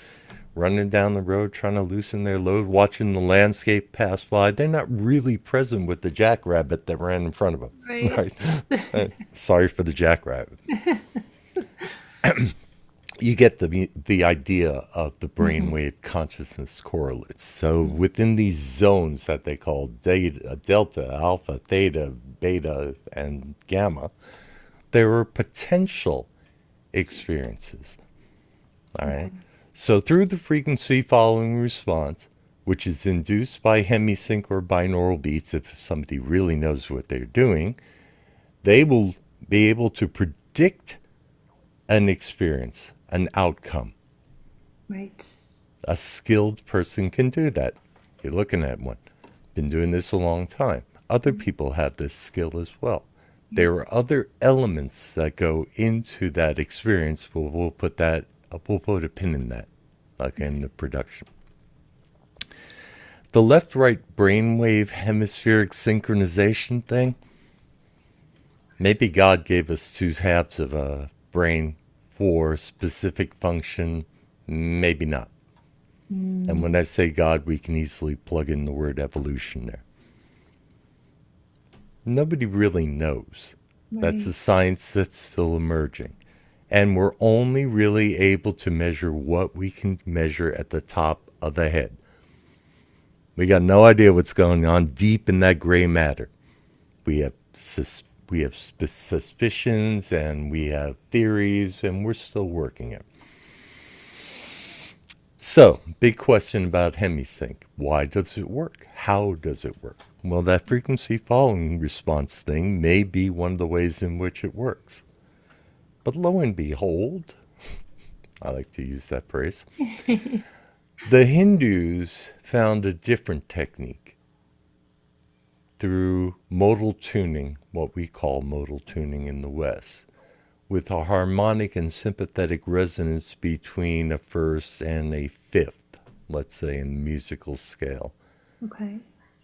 running down the road, trying to loosen their load, watching the landscape pass by. They're not really present with the jackrabbit that ran in front of them. Right. Right? Sorry for the jackrabbit. You get the idea of the Hmm. brainwave consciousness correlates. So within these zones that they call delta, alpha, theta, beta, and gamma, there are potential experiences. All right. Okay. So through the frequency following response, which is induced by Hemi-Sync or binaural beats, if somebody really knows what they're doing, they will be able to predict an experience, an outcome. Right. A skilled person can do that. You're looking at one. Been doing this a long time. Other Mm. people have this skill as well. Yeah. There are other elements that go into that experience, but we'll put a pin in that, okay, in Okay. the production. The left-right brainwave hemispheric synchronization thing. Maybe God gave us 2 halves of a brain for specific function. Maybe not. And when Mm. I say God, we can easily plug in the word evolution there. Nobody really knows. That's a Right. science that's still emerging. And we're only really able to measure what we can measure at the top of the head. We got no idea what's going on deep in that gray matter. We have suspicions and we have theories, and we're still working it. So, big question about Hemi-Sync. Why does it work? How does it work? Well, that frequency following response thing may be one of the ways in which it works. But lo and behold, I like to use that phrase. The Hindus found a different technique through modal tuning, what we call modal tuning in the West, with a harmonic and sympathetic resonance between a first and a fifth, let's say in musical scale, Okay.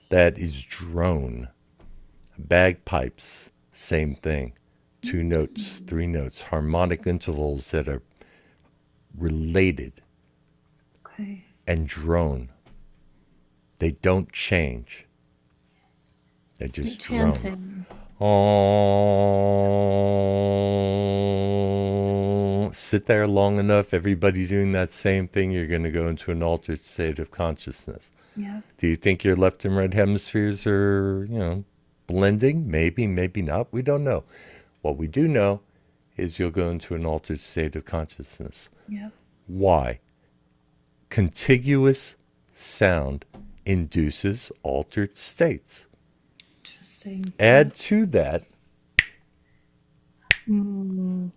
that is drone. Bagpipes, same thing. 2 notes, 3 notes, harmonic intervals that are related, Okay. and drone. They don't change. They Like just drone. chanting. Oh, sit there long enough, everybody doing that same thing, you're going to go into an altered state of consciousness. Yeah. Do you think your left and right hemispheres are, blending? Maybe, maybe not. We don't know. What we do know is you'll go into an altered state of consciousness. Yeah. Why? Contiguous sound induces altered states. Interesting. Yeah. Add to that, Mm.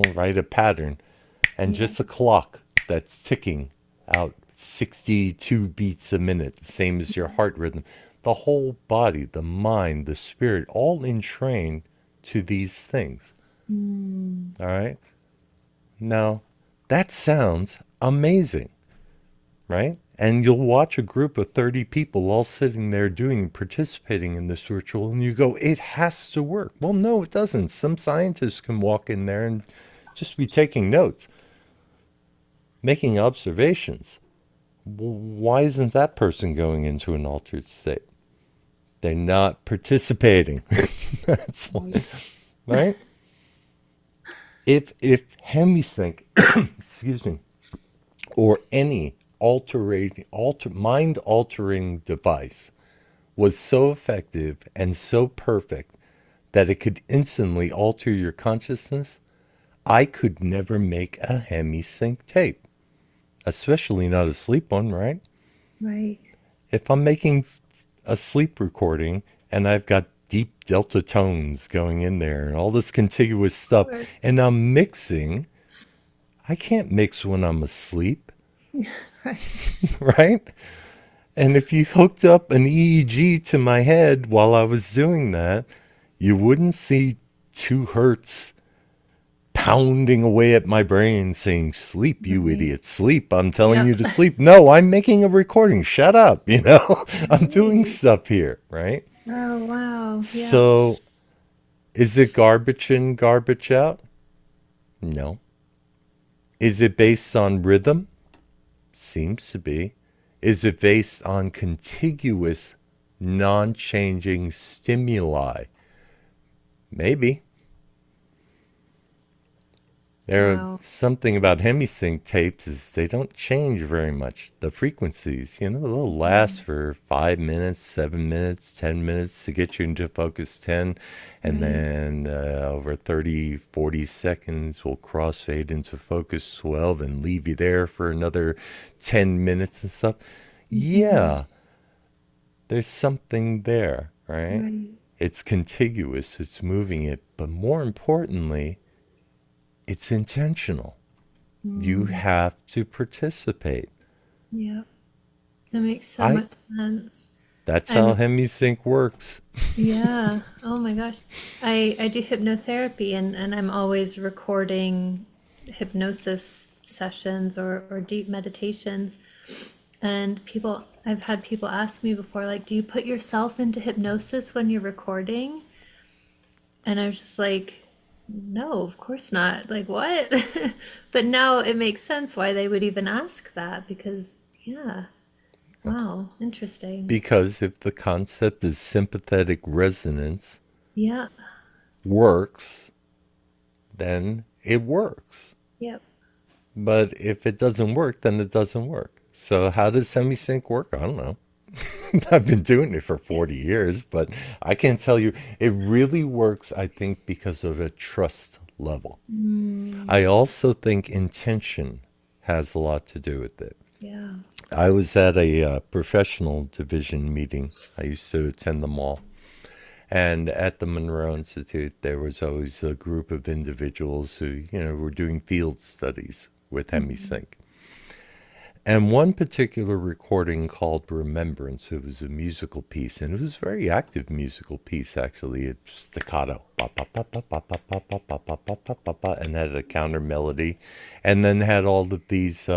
Yeah. right, a pattern, and Yeah. just a clock that's ticking out 62 beats a minute, same as your heart rhythm. The whole body, the mind, the spirit, all entrained to these things. Mm. All right? Now, that sounds amazing, right? And you'll watch a group of 30 people all sitting there participating in this ritual, and you go, it has to work. Well, no, it doesn't. Some scientists can walk in there and just be taking notes, making observations. Why isn't that person going into an altered state? They're not participating. That's why, right? If Hemi-Sync, excuse me, or any mind altering device was so effective and so perfect that it could instantly alter your consciousness, I could never make a Hemi-Sync tape, especially not a sleep one, right? Right. If I'm making a sleep recording and I've got deep delta tones going in there and all this contiguous stuff, Sure. and I'm mixing, I can't mix when I'm asleep, Right. right? And if you hooked up an EEG to my head while I was doing that, you wouldn't see 2 hertz pounding away at my brain saying, sleep, you Right. idiot, sleep. I'm telling Yep. you to sleep. No, I'm making a recording. Shut up. I'm doing Right. stuff here, right? Oh, wow. Yeah. So is it garbage in, garbage out? No. Is it based on rhythm? Seems to be. Is it based on contiguous, non changing stimuli? Maybe. There Wow. something about Hemi-Sync tapes is they don't change very much. The frequencies, they'll last Mm. for 5 minutes, 7 minutes, 10 minutes to get you into focus 10, and Right. then over 30, 40 seconds will crossfade into focus 12 and leave you there for another 10 minutes and stuff. Mm-hmm. Yeah, there's something there, right? Right. It's contiguous, it's moving it, but more importantly, it's intentional. You Mm. have to participate. Yeah. That makes so I much sense. That's how I'm Hemi-Sync works. Yeah. Oh my gosh. I do hypnotherapy and I'm always recording hypnosis sessions or deep meditations. And I've had people ask me before, like, do you put yourself into hypnosis when you're recording? And I was just like, no, of course not. Like, what? But now it makes sense why they would even ask that because, yeah. Wow. Interesting. Because if the concept is sympathetic resonance Yeah. works, then it works. Yep. But if it doesn't work, then it doesn't work. So how does Hemi-Sync work? I don't know. I've been doing it for 40 years, but I can't tell you. It really works, I think, because of a trust level. Mm, I also think intention has a lot to do with it. yeah. I was at a professional division meeting. I used to attend them all. And at the Monroe Institute, there was always a group of individuals who, were doing field studies with Mm-hmm. Hemi-Sync. And one particular recording called Remembrance, it was a musical piece, and it was a very active musical piece, actually. It's staccato, and had a counter melody, and then had all of these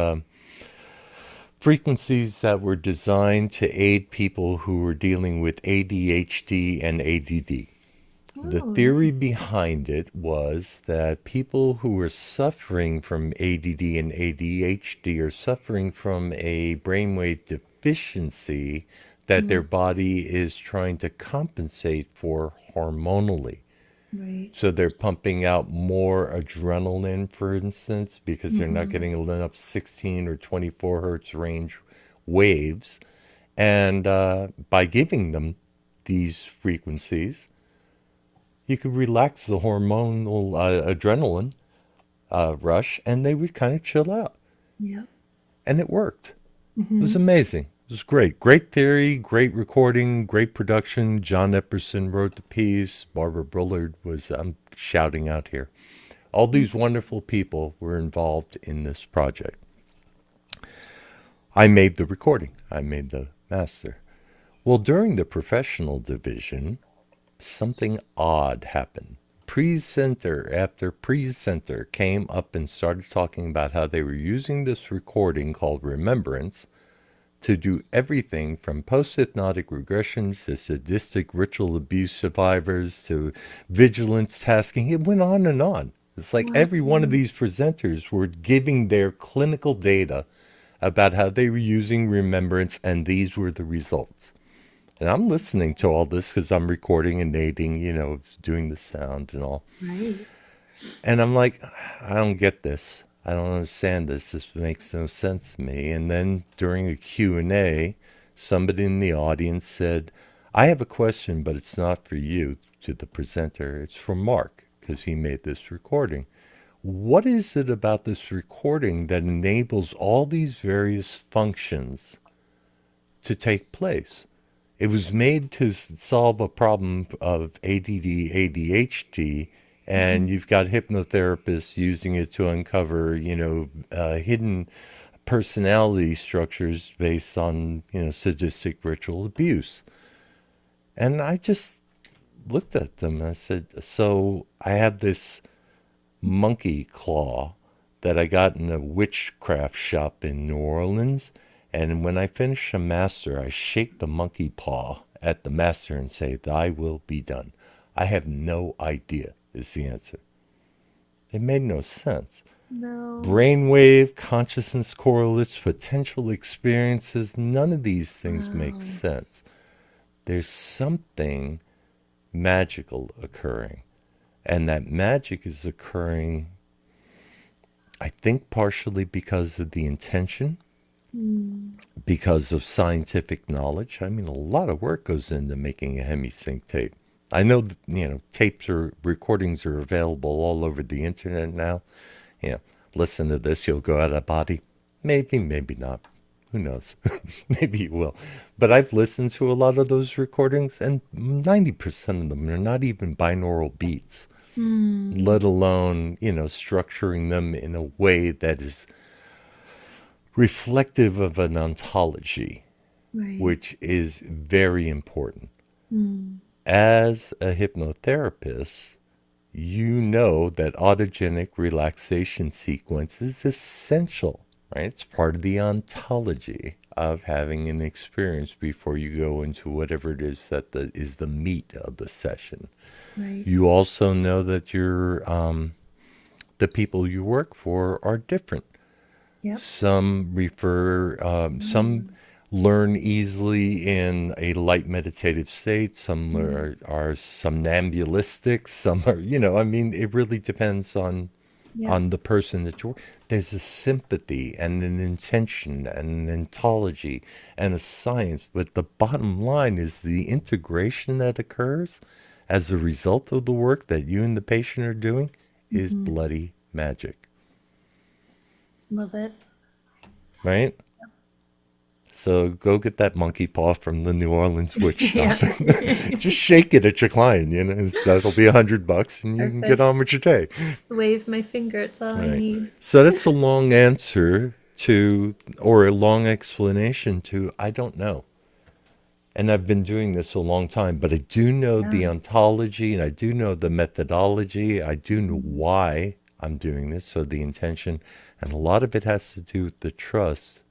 frequencies that were designed to aid people who were dealing with ADHD and ADD. The Oh, theory nice. behind it was that people who are suffering from ADD and ADHD are suffering from a brainwave deficiency that their Mm, body is trying to compensate for hormonally. right. So they're pumping out more adrenaline, for instance, because they're not Mm-hmm. getting enough 16 or 24 hertz range waves. And by giving them these frequencies, you could relax the hormonal adrenaline rush, and they would kind of chill out. Yep. And it worked. It was Mm-hmm. amazing. It was great. Great theory, great recording, great production. John Epperson wrote the piece. Barbara Bullard was, I'm shouting out here. All these wonderful people were involved in this project. I made the recording, I made the master. Well, during the professional division, something odd happened. Presenter after presenter came up and started talking about how they were using this recording called Remembrance to do everything from post-hypnotic regressions to sadistic ritual abuse survivors to vigilance tasking. It went on and on. It's like Wow. every one of these presenters were giving their clinical data about how they were using remembrance, and these were the results. And I'm listening to all this because I'm recording and aiding, doing the sound and all. Right. And I'm like, I don't get this. I don't understand this. This makes no sense to me. And then during a Q&A, somebody in the audience said, I have a question, but it's not for you, to the presenter. It's for Mark, because he made this recording. What is it about this recording that enables all these various functions to take place? It was made to solve a problem of ADD, ADHD, Mm-hmm. and you've got hypnotherapists using it to uncover, hidden personality structures based on, sadistic ritual abuse. And I just looked at them and I said, so I have this monkey claw that I got in a witchcraft shop in New Orleans. And when I finish a master, I shake the monkey paw at the master and say, Thy will be done. I have no idea, is the answer. It made no sense. No. Brainwave, consciousness correlates, potential experiences, none of these things make Wow. sense. There's something magical occurring. And that magic is occurring, I think, partially because of the intention, Mm. because of scientific knowledge. I mean, a lot of work goes into making a Hemi-Sync tape. I know that, tapes or recordings are available all over the internet now. You know, listen to this, you'll go out of body. Maybe, maybe not. Who knows? Maybe you will. But I've listened to a lot of those recordings, and 90% of them are not even binaural beats, Mm. let alone, structuring them in a way that is reflective of an ontology, Right. which is very important. Mm. As a hypnotherapist, you know that autogenic relaxation sequence is essential, right? It's part of the ontology of having an experience before you go into whatever it is that is the meat of the session. Right. You also know that the people you work for are different. Yep. Some Mm. learn easily in a light meditative state. Some Mm. are somnambulistic. Some are, I mean, it really depends Yep. on the person that you're. There's a sympathy and an intention and an ontology and a science, but the bottom line is the integration that occurs as a result of the work that you and the patient are doing is Mm-hmm. bloody magic, Love it. right? So go get that monkey paw from the New Orleans wood shop. Yeah. Just shake it at your client, you know. That'll be $100, and you can get on Perfect. with your day. Wave my finger, it's all I Right. need. So that's a long answer to, or a long explanation to, I don't know. And I've been doing this a long time, but I do know Yeah. the ontology and I do know the methodology. I do know Mm. why I'm doing this. So the intention, and a lot of it has to do with the trust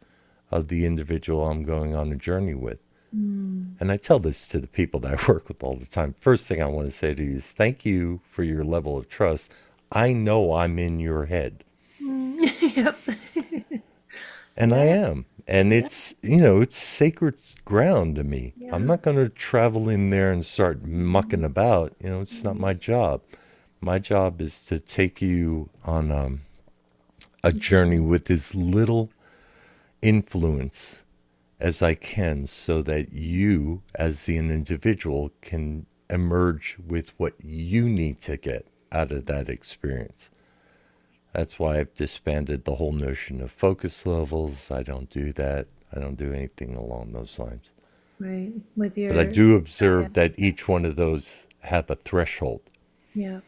of the individual I'm going on a journey with. Mm. And I tell this to the people that I work with all the time. First thing I want to say to you is thank you for your level of trust. I know I'm in your head. Mm. Yep. And I Yeah. am. And Yeah. it's, you know, it's sacred ground to me. I'm Yeah. not going to travel in there and start mucking Mm. about. You know, it's not Right. my job. My job is to take you on a journey Mhm. with as little influence as I can so that you, as an individual, can emerge with what you need to get out of that experience. That's why I've disbanded the whole notion of focus levels. I don't do that. I don't do anything along those lines. Right. With But I your do observe triad. that each one of those have a threshold. Yeah.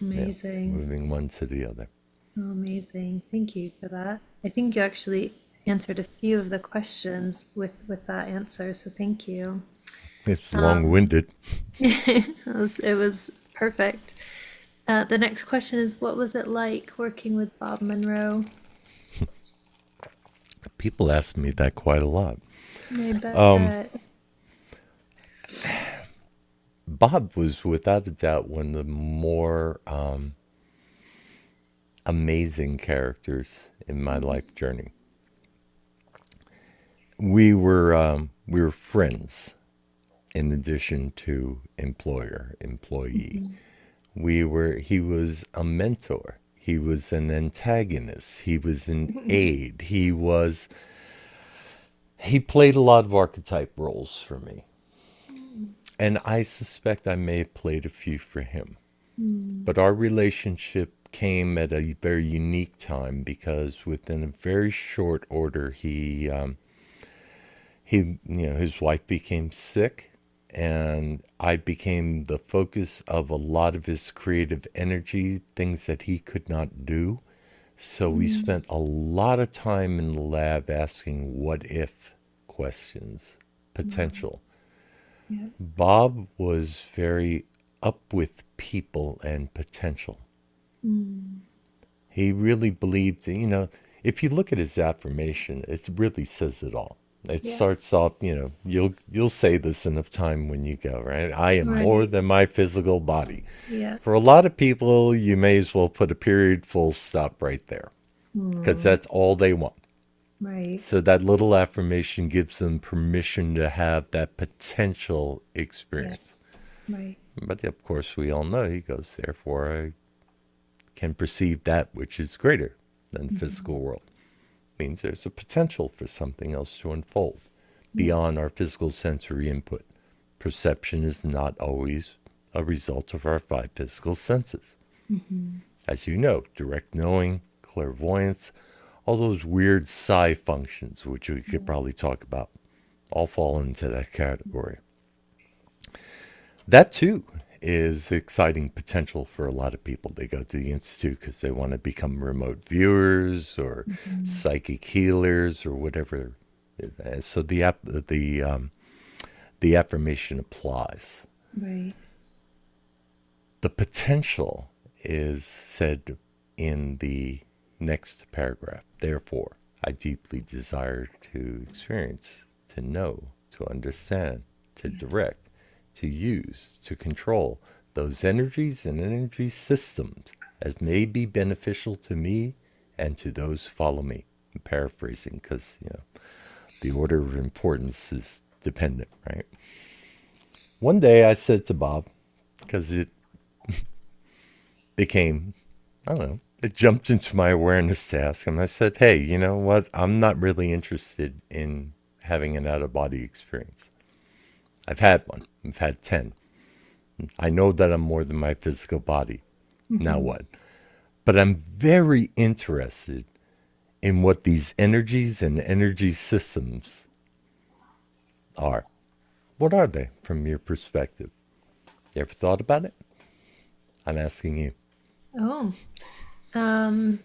Yeah, Amazing. moving one to the other. Oh, amazing. Thank you for that. I think you actually answered a few of the questions with that answer, so thank you. It's Um, long-winded. it was perfect. The next question is, what was it like working with Bob Monroe? People ask me that quite a lot. I bet. Bob was without a doubt one of the more amazing characters in my life journey. We were friends in addition to employer employee. Mhm. He was a mentor, he was an antagonist, he was an aide, he played a lot of archetype roles for me, and I suspect I may have played a few for him. Mm. But our relationship came at a very unique time because within a very short order his wife became sick, and I became the focus of a lot of his creative energy, things that he could not do. So we Mm. spent a lot of time in the lab asking what if questions, Wow. potential. Yeah. Bob was very up with people and potential. Mm. He really believed, if you look at his affirmation, it really says it all. It Yeah. starts off, you'll say this enough time when you go, right? I am more Right. than my physical body. Yeah. For a lot of people, you may as well put a period, full stop right there, because Mm. that's all they want. Right. So that little affirmation gives them permission to have that potential Yeah. experience. Right. But of course, we all know he goes, therefore, I can perceive that which is greater than the Mhm. physical world. Means there's a potential for something else to unfold Yeah. beyond our physical sensory input. Perception is not always a result of our five physical senses. Hmm. As you know, direct knowing, clairvoyance, all those weird psi functions, which we could Yeah. probably talk about, all fall into that category. That too is exciting potential for a lot of people. They go to the Institute because they want to become remote viewers or Hmm. psychic healers or whatever. So the affirmation applies. Right. The potential is said in the next paragraph. Therefore, I deeply desire to experience, to know, to understand, to Yeah. direct, to use, to control those energies and energy systems as may be beneficial to me and to those who follow me. I'm paraphrasing because, the order of importance is dependent, right? One day I said to Bob, because it became, I don't know, it jumped into my awareness to ask him. I said, hey, you know what? I'm not really interested in having an out of body experience. I've had one, I've had 10. I know that I'm more than my physical body. Now Hmm. what? But I'm very interested in what these energies and energy systems are. What are they from your perspective? You ever thought about it? I'm asking you. Oh, um,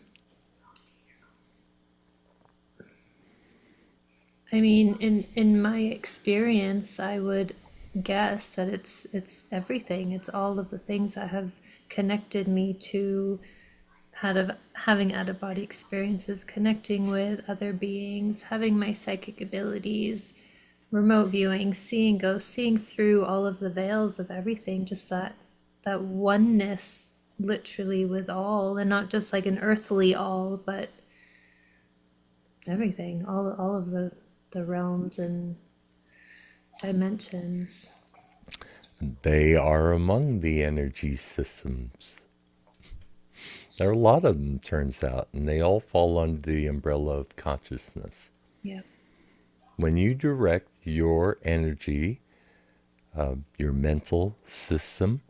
I mean, in my experience, I would guess that it's everything. It's all of the things that have connected me to having out of body experiences, connecting with other beings, having my psychic abilities, remote viewing, seeing ghosts, seeing through all of the veils of everything, just that oneness literally with all, and not just like an earthly all, but everything, all of the realms and dimensions. They are among the energy systems. There are a lot of them, turns out, and they all fall under the umbrella of consciousness. Yep. When you direct your energy, your mental system,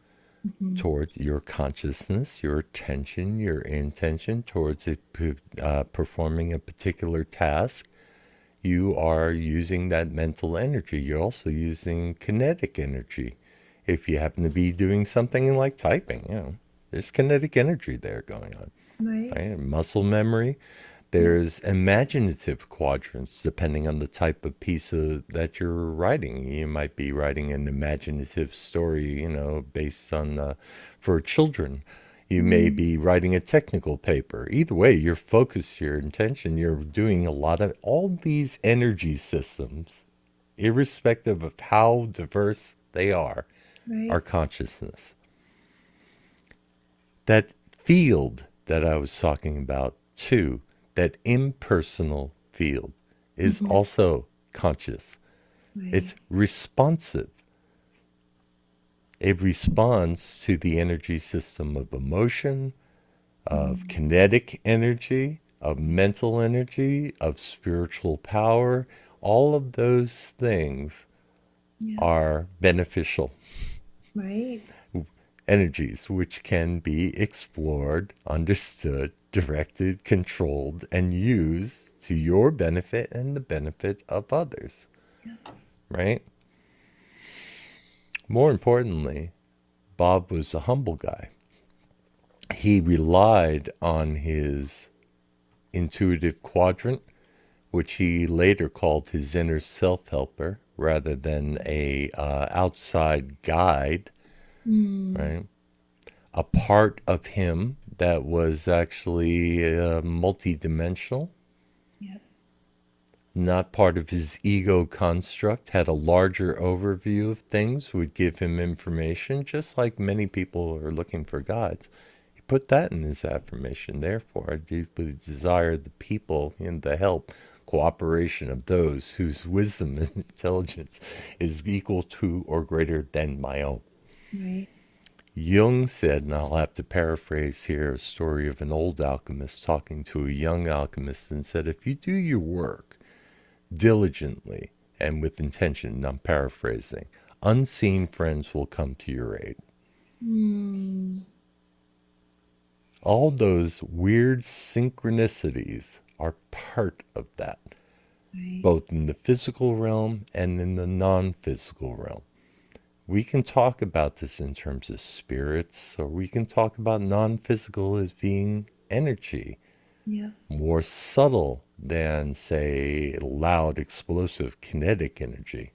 Hmm. towards your consciousness, your attention, your intention towards it, performing a particular task, you are using that mental energy. You're also using kinetic energy. If you happen to be doing something like typing, there's kinetic energy there going on. Right. Right? Muscle memory. Yep. There's imaginative quadrants depending on the type of piece that you're writing. You might be writing an imaginative story, based on for children. You may Mm. be writing a technical paper. Either way, your focus, your intention, you're doing a lot of all these energy systems, irrespective of how diverse they are Right. consciousness. That field that I was talking about too, that impersonal field, is Hmm. also conscious. Right. It's responsive. It responds to the energy system of emotion, of Mm. kinetic energy, of mental energy, of spiritual power. All of those things Yep. are beneficial Right. energies which can be explored, understood, directed, controlled, and used to your benefit and the benefit of others, Yep. right? More importantly, Bob was a humble guy. He relied on his intuitive quadrant, which he later called his inner self-helper rather than a outside guide, Mm. right? A part of him that was actually multidimensional, Yep. not part of his ego construct, had a larger overview of things, would give him information, just like many people are looking for guides. He put that in his affirmation. Therefore, I deeply desire the people and the help, cooperation of those whose wisdom and intelligence is equal to or greater than my own. Right. Jung said, and I'll have to paraphrase here, a story of an old alchemist talking to a young alchemist and said, if you do your work diligently and with intention, and I'm paraphrasing, unseen friends will come to your aid. Mm. All those weird synchronicities are part of that, Right. both in the physical realm and in the non-physical realm. We can talk about this in terms of spirits, or we can talk about non physical as being energy, Yep. more subtle than, say, loud, explosive, kinetic energy,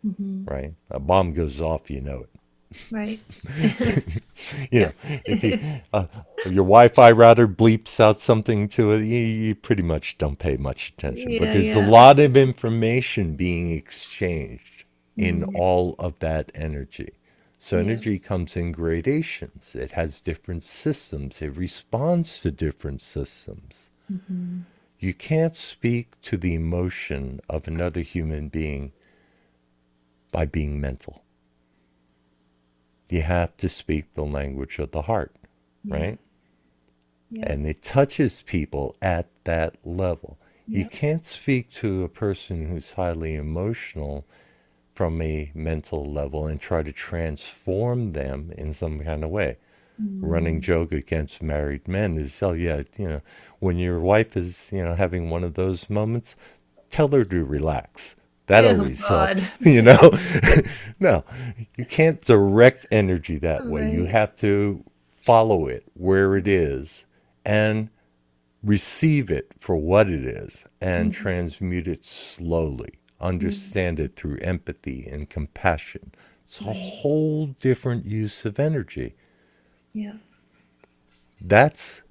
Hmm. right? A bomb goes off, you know it. Right. You know, Yep. if your Wi-Fi router bleeps out something to it, you pretty much don't pay much attention. But Yeah. there's a Yeah. lot of information being exchanged in Mm. all of that energy. So Yep. energy comes in gradations. It has different systems. It responds to different systems. Hmm. You can't speak to the emotion of another human being by being mental. You have to speak the language of the heart, Yeah. right? Yep. And it touches people at that level. You Yep. can't speak to a person who's highly emotional from a mental level and try to transform them in some kind of way. Running Mm. joke against married men is, oh yeah, when your wife is, having one of those moments, tell her to relax. That Oh always God. helps, No, you can't direct energy that way. You Right. have to follow it where it is and receive it for what it is and Mhm. transmute it slowly. Understand Mhm. it through empathy and compassion. It's a Right. whole different use of energy. Yeah. That's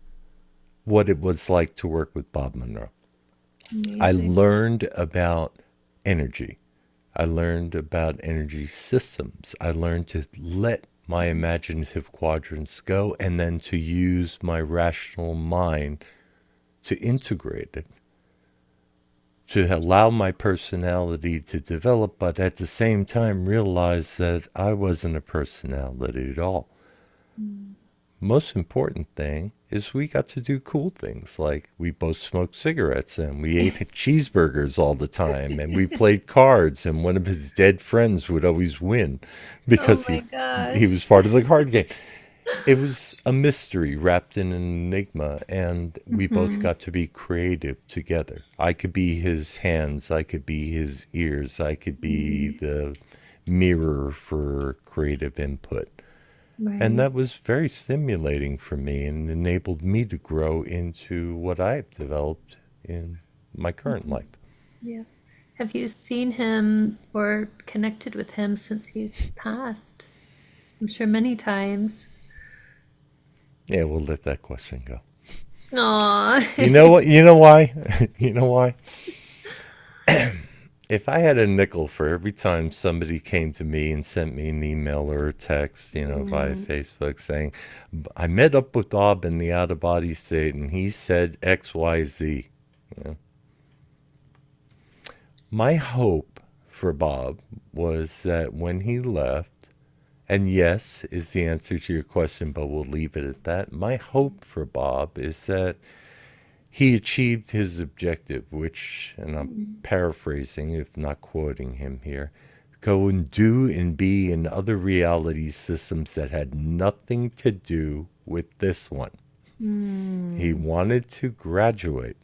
what it was like to work with Bob Monroe. I Amazing. learned about energy. I learned about energy systems. I learned to let my imaginative quadrants go and then to use my rational mind to integrate it, to allow my personality to develop, but at the same time realize that I wasn't a personality at all. Mm. Most important thing is we got to do cool things like we both smoked cigarettes and we ate cheeseburgers all the time and we played cards and one of his dead friends would always win Oh because my he was gosh. part of the card game. It was a mystery wrapped in an enigma, and we both Hmm. got to be creative together. I could be his hands, I could be his ears, I could be the mirror for creative input. And Right. that was very stimulating for me and enabled me to grow into what I've developed in my current Mhm. life. Yeah. Have you seen him or connected with him since he's passed? I'm sure many times. Yeah, we'll let that question go. Aw. You know what? You know why? You know why? If I had a nickel for every time somebody came to me and sent me an email or a text, via Mm. Facebook saying, I met up with Bob in the out of body state and he said XYZ. You know, my hope for Bob was that when he left, and yes is the answer to your question, but we'll leave it at that. My hope for Bob is that he achieved his objective, which, and I'm Mm. paraphrasing if not quoting him here, go and do and be in other reality systems that had nothing to do with this one. He Mm. wanted to graduate.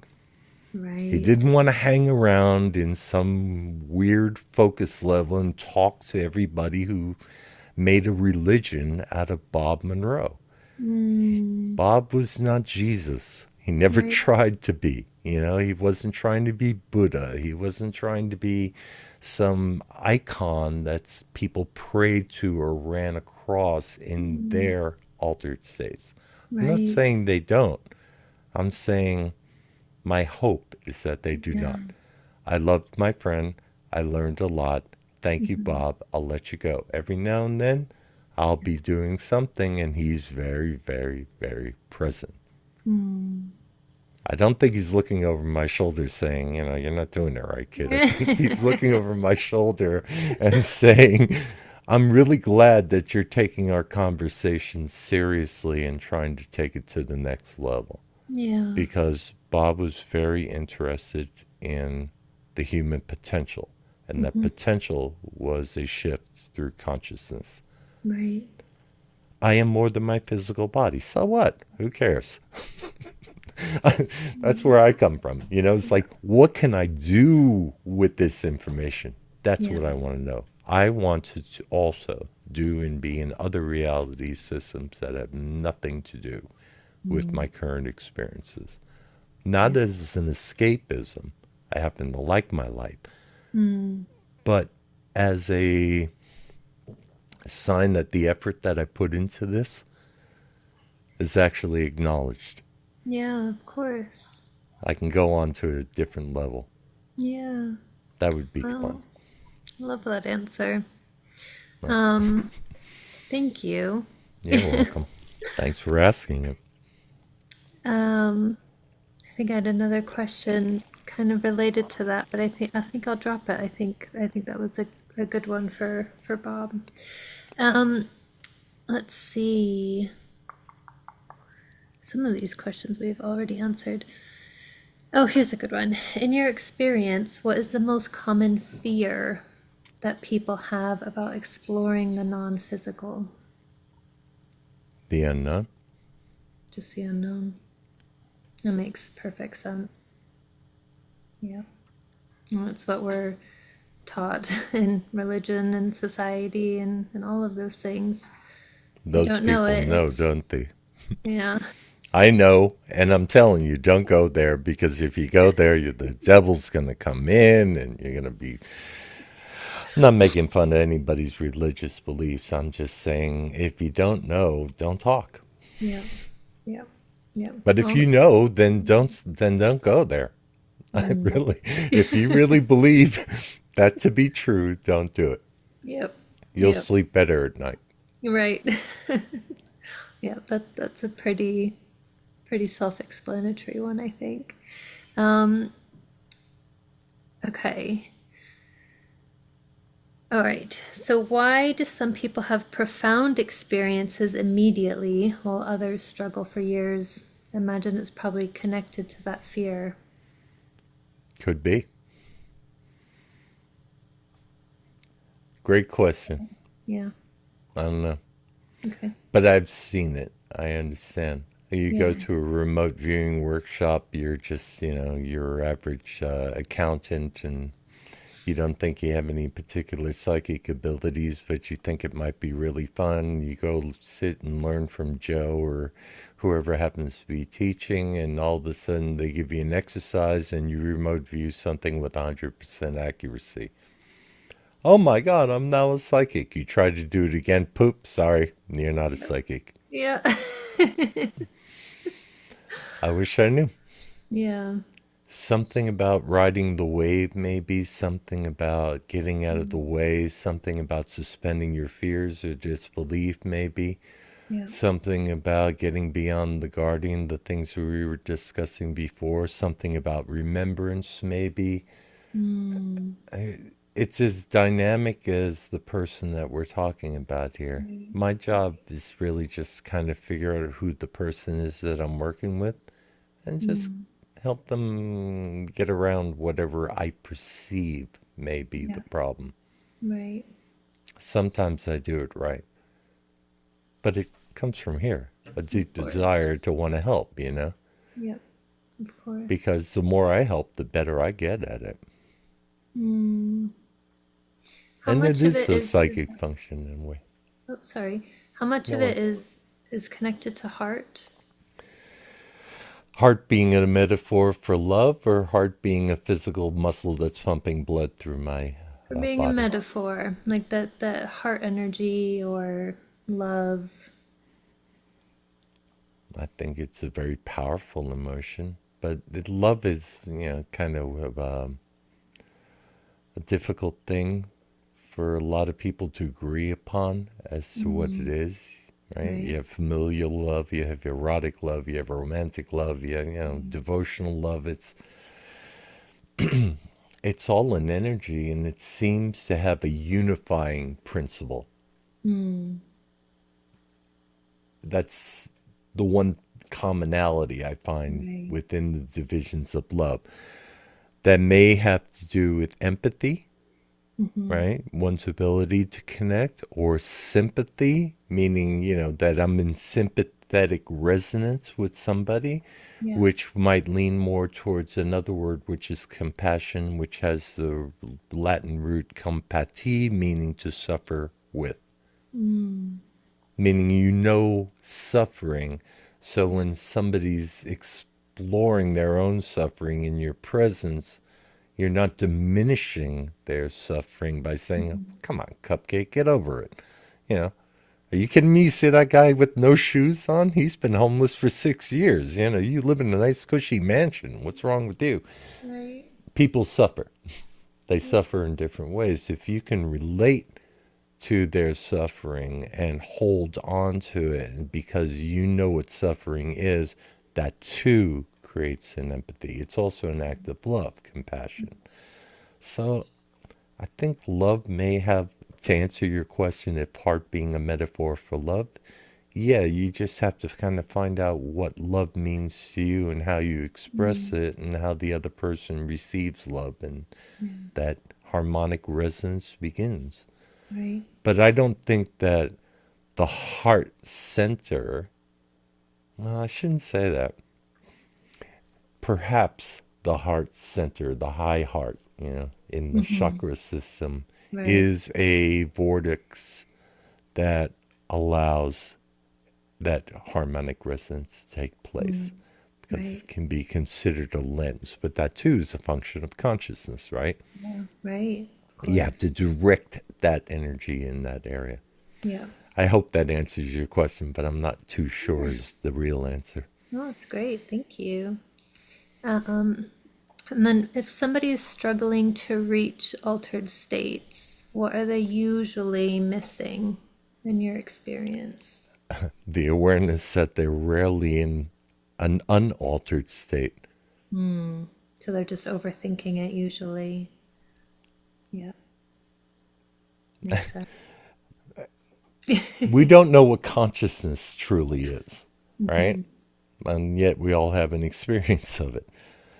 He Right. didn't want to hang around in some weird focus level and talk to everybody who made a religion out of Bob Monroe. Mm. Bob was not Jesus. He never Right. tried to be. He wasn't trying to be Buddha. He wasn't trying to be some icon that people prayed to or ran across in Mm. their altered states. I'm not Right. saying they don't. I'm saying my hope is that they do Yeah. not. I loved my friend. I learned a lot. Thank you, Mhm. Bob. I'll let you go. Every now and then, I'll be doing something, and he's very, very, very present. Mm. I don't think he's looking over my shoulder saying, you're not doing it right, kid. I think he's looking over my shoulder and saying, I'm really glad that you're taking our conversation seriously and trying to take it to the next level. Yeah. Because Bob was very interested in the human potential, and that Mhm. potential was a shift through consciousness. Right. I am more than my physical body. So what? Who cares? That's Mm. where I come from. It's like, what can I do with this information? That's Yeah. what I want to know. I want to also do and be in other reality systems that have nothing to do with my Mm. current experiences. Not Yeah. as an escapism. I happen to like my life, Mm. but as a sign that the effort that I put into this is actually acknowledged. Yeah, of course. I can go on to a different level. Yeah. That would be fun. Well, love that answer. Well, Um, Thank you. you're welcome. Thanks for asking it. Um, I think I had another question kind of related to that, but I think I'll drop it. I think that was a good one for Bob. Um, let's see. Some of these questions we've already answered. Oh, here's a good one. In your experience, what is the most common fear that people have about exploring the non-physical? The unknown. Just the unknown. That makes perfect sense. Yeah. Well, that's what we're taught in religion and society and all of those things. If you Those don't know people it, know, it's, don't they? yeah, I know, and I'm telling you, don't go there because if you go there, the devil's going to come in and you're going to be. I'm not making fun of anybody's religious beliefs. I'm just saying if you don't know, don't talk. yeah, yeah, yeah. But if Well, you know, then don't go there. I mm, really, if you really believe that to be true, don't do it. yep, You'll yep, sleep better at night. right. Yeah, that's a pretty self-explanatory one, I think. Um, okay. All right. So why do some people have profound experiences immediately while others struggle for years? I imagine it's probably connected to that fear. Could be. Great question. Yeah. I don't know. Okay. But I've seen it. I understand. You go Yeah. to a remote viewing workshop, you're just, your average accountant, and you don't think you have any particular psychic abilities, but you think it might be really fun. You go sit and learn from Joe or whoever happens to be teaching, and all of a sudden they give you an exercise and you remote view something with 100% accuracy. Oh my God, I'm now a psychic. You try to do it again, poop, sorry, you're not a psychic. Yeah. I wish I knew. Yeah. Something about riding the wave, maybe, something about getting out of the way, something about suspending your fears or disbelief, maybe, Yeah. something about getting beyond the guardian, the things we were discussing before, something about remembrance, maybe. Mm. It's as dynamic as the person that we're talking about here. Right. My job is really just kind of figure out who the person is that I'm working with and just Mm. help them get around whatever I perceive may be the Yeah. problem. Right. Sometimes I do it right, but it comes from here, a Of deep course. desire to want to help. Yep. Of course. Because the more I help, the better I get at it. Mm. How And it much of is it a is, psychic function in a way. oh, sorry. How much of No, it is connected to heart? heart being a metaphor for love, or heart being a physical muscle that's pumping blood through my For being a body. metaphor, like that heart energy or love. I think it's a very powerful emotion, but love is, kind of a difficult thing for a lot of people to agree upon as to what it Mm. is. Right? Right. You have familial love, you have erotic love, you have romantic love, you have, Mm. devotional love. It's all an energy, and it seems to have a unifying principle. Mm. That's the one commonality I find Right. within the divisions of love. That may have to do with empathy, Mm-hmm. right? One's ability to connect, or sympathy, meaning, that I'm in sympathetic resonance with somebody, Yeah. which might lean more towards another word, which is compassion, which has the Latin root compati, meaning to suffer with, Mm. meaning suffering. So when somebody's exploring their own suffering in your presence, you're not diminishing their suffering by saying, Mm-hmm. come on, cupcake, get over it. You know, are you kidding me? You see that guy with no shoes on? He's been homeless for 6 years. You live in a nice, cushy mansion. What's wrong with you? Right. People suffer. They Yep. suffer in different ways. If you can relate to their suffering and hold on to it, and because you know what suffering is, that too creates an empathy. It's also an act of love, compassion. So I think love may have, to answer your question, if heart being a metaphor for love, yeah, you just have to kind of find out what love means to you and how you express Mm. it and how the other person receives love, and Yeah. that harmonic resonance begins. Right. But I don't think that the heart center, well, I shouldn't say that. Perhaps the heart center, the high heart, in the chakra system, Right. is a vortex that allows that harmonic resonance to take place, because Right. it can be considered a lens. But that too is a function of consciousness, right? Yeah. Right. Of You have course. to direct that energy in that area. Yeah. I hope that answers your question, but I'm not too sure is the real answer. Oh, it's great. Thank you. Um, and then if somebody is struggling to reach altered states, what are they usually missing in your experience? The awareness that they're rarely in an unaltered state. So they're just overthinking it usually. Yeah, makes sense. We don't know what consciousness truly is, right? And yet we all have an experience of it.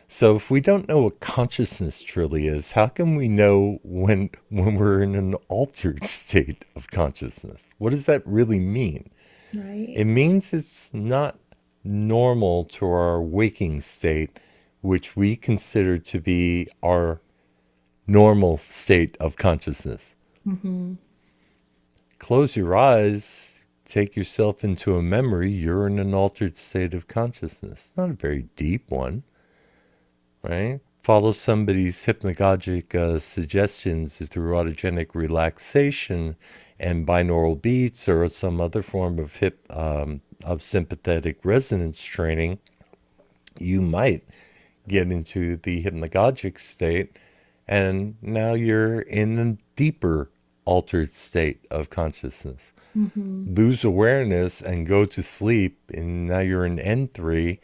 So if we don't know what consciousness truly is, how can we know when we're in an altered state of consciousness? What does that really mean? Right. It means it's not normal to our waking state, which we consider to be our normal state of consciousness. Close your eyes, take yourself into a memory, you're in an altered state of consciousness. Not a very deep one, right? Follow somebody's hypnagogic suggestions through autogenic relaxation and binaural beats or some other form of of sympathetic resonance training. You might get into the hypnagogic state, and now you're in a deeper altered state of consciousness. Lose awareness and go to sleep, and now you're in N3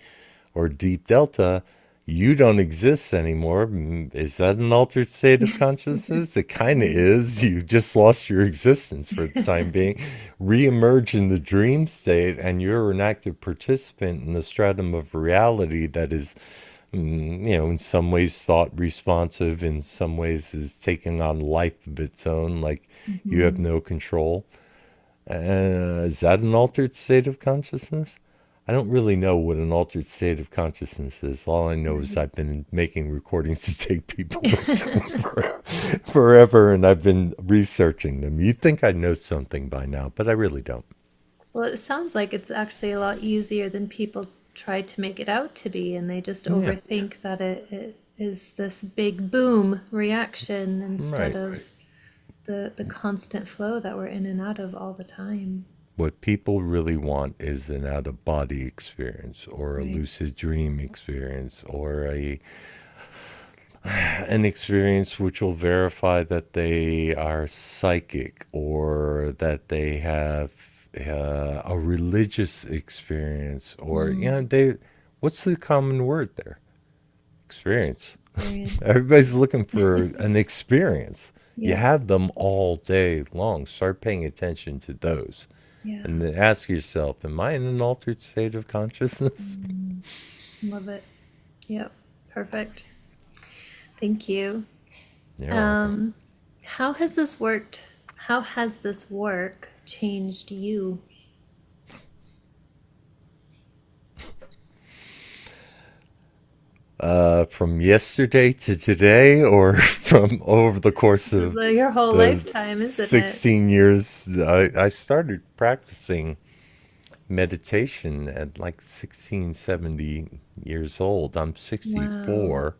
or deep delta. You don't exist anymore. Is that an altered state of consciousness? It kind of is. You've just lost your existence for the time being. Re-emerge in the dream state, and you're an active participant in the stratum of reality that is, in some ways thought responsive, in some ways is taking on life of its own, like you have no control. Is that an altered state of consciousness? I don't really know what an altered state of consciousness is. All I know is Right. I've been making recordings to take people forever, and I've been researching them. You'd think I'd know something by now, but I really don't. Well, it sounds like it's actually a lot easier than people try to make it out to be, and they just Yeah, overthink that it is this big boom reaction instead right. of the constant flow that we're in and out of all the time. What people really want is an out of body experience or a Right. lucid dream experience or a an experience which will verify that they are psychic or that they have a religious experience or they what's the common word there? Experience. Experience. Everybody's looking for an experience. You Yeah. have them all day long. Start paying attention to those Yeah. and then ask yourself, am I in an altered state of consciousness? Love it. Yep. Perfect. Thank you. You're welcome. Um, how has this worked? How has this work changed you? From yesterday to today, or from over the course of Your whole the lifetime, isn't it? 16 years, I started practicing meditation at like 16, 70 years old. I'm Wow. 64.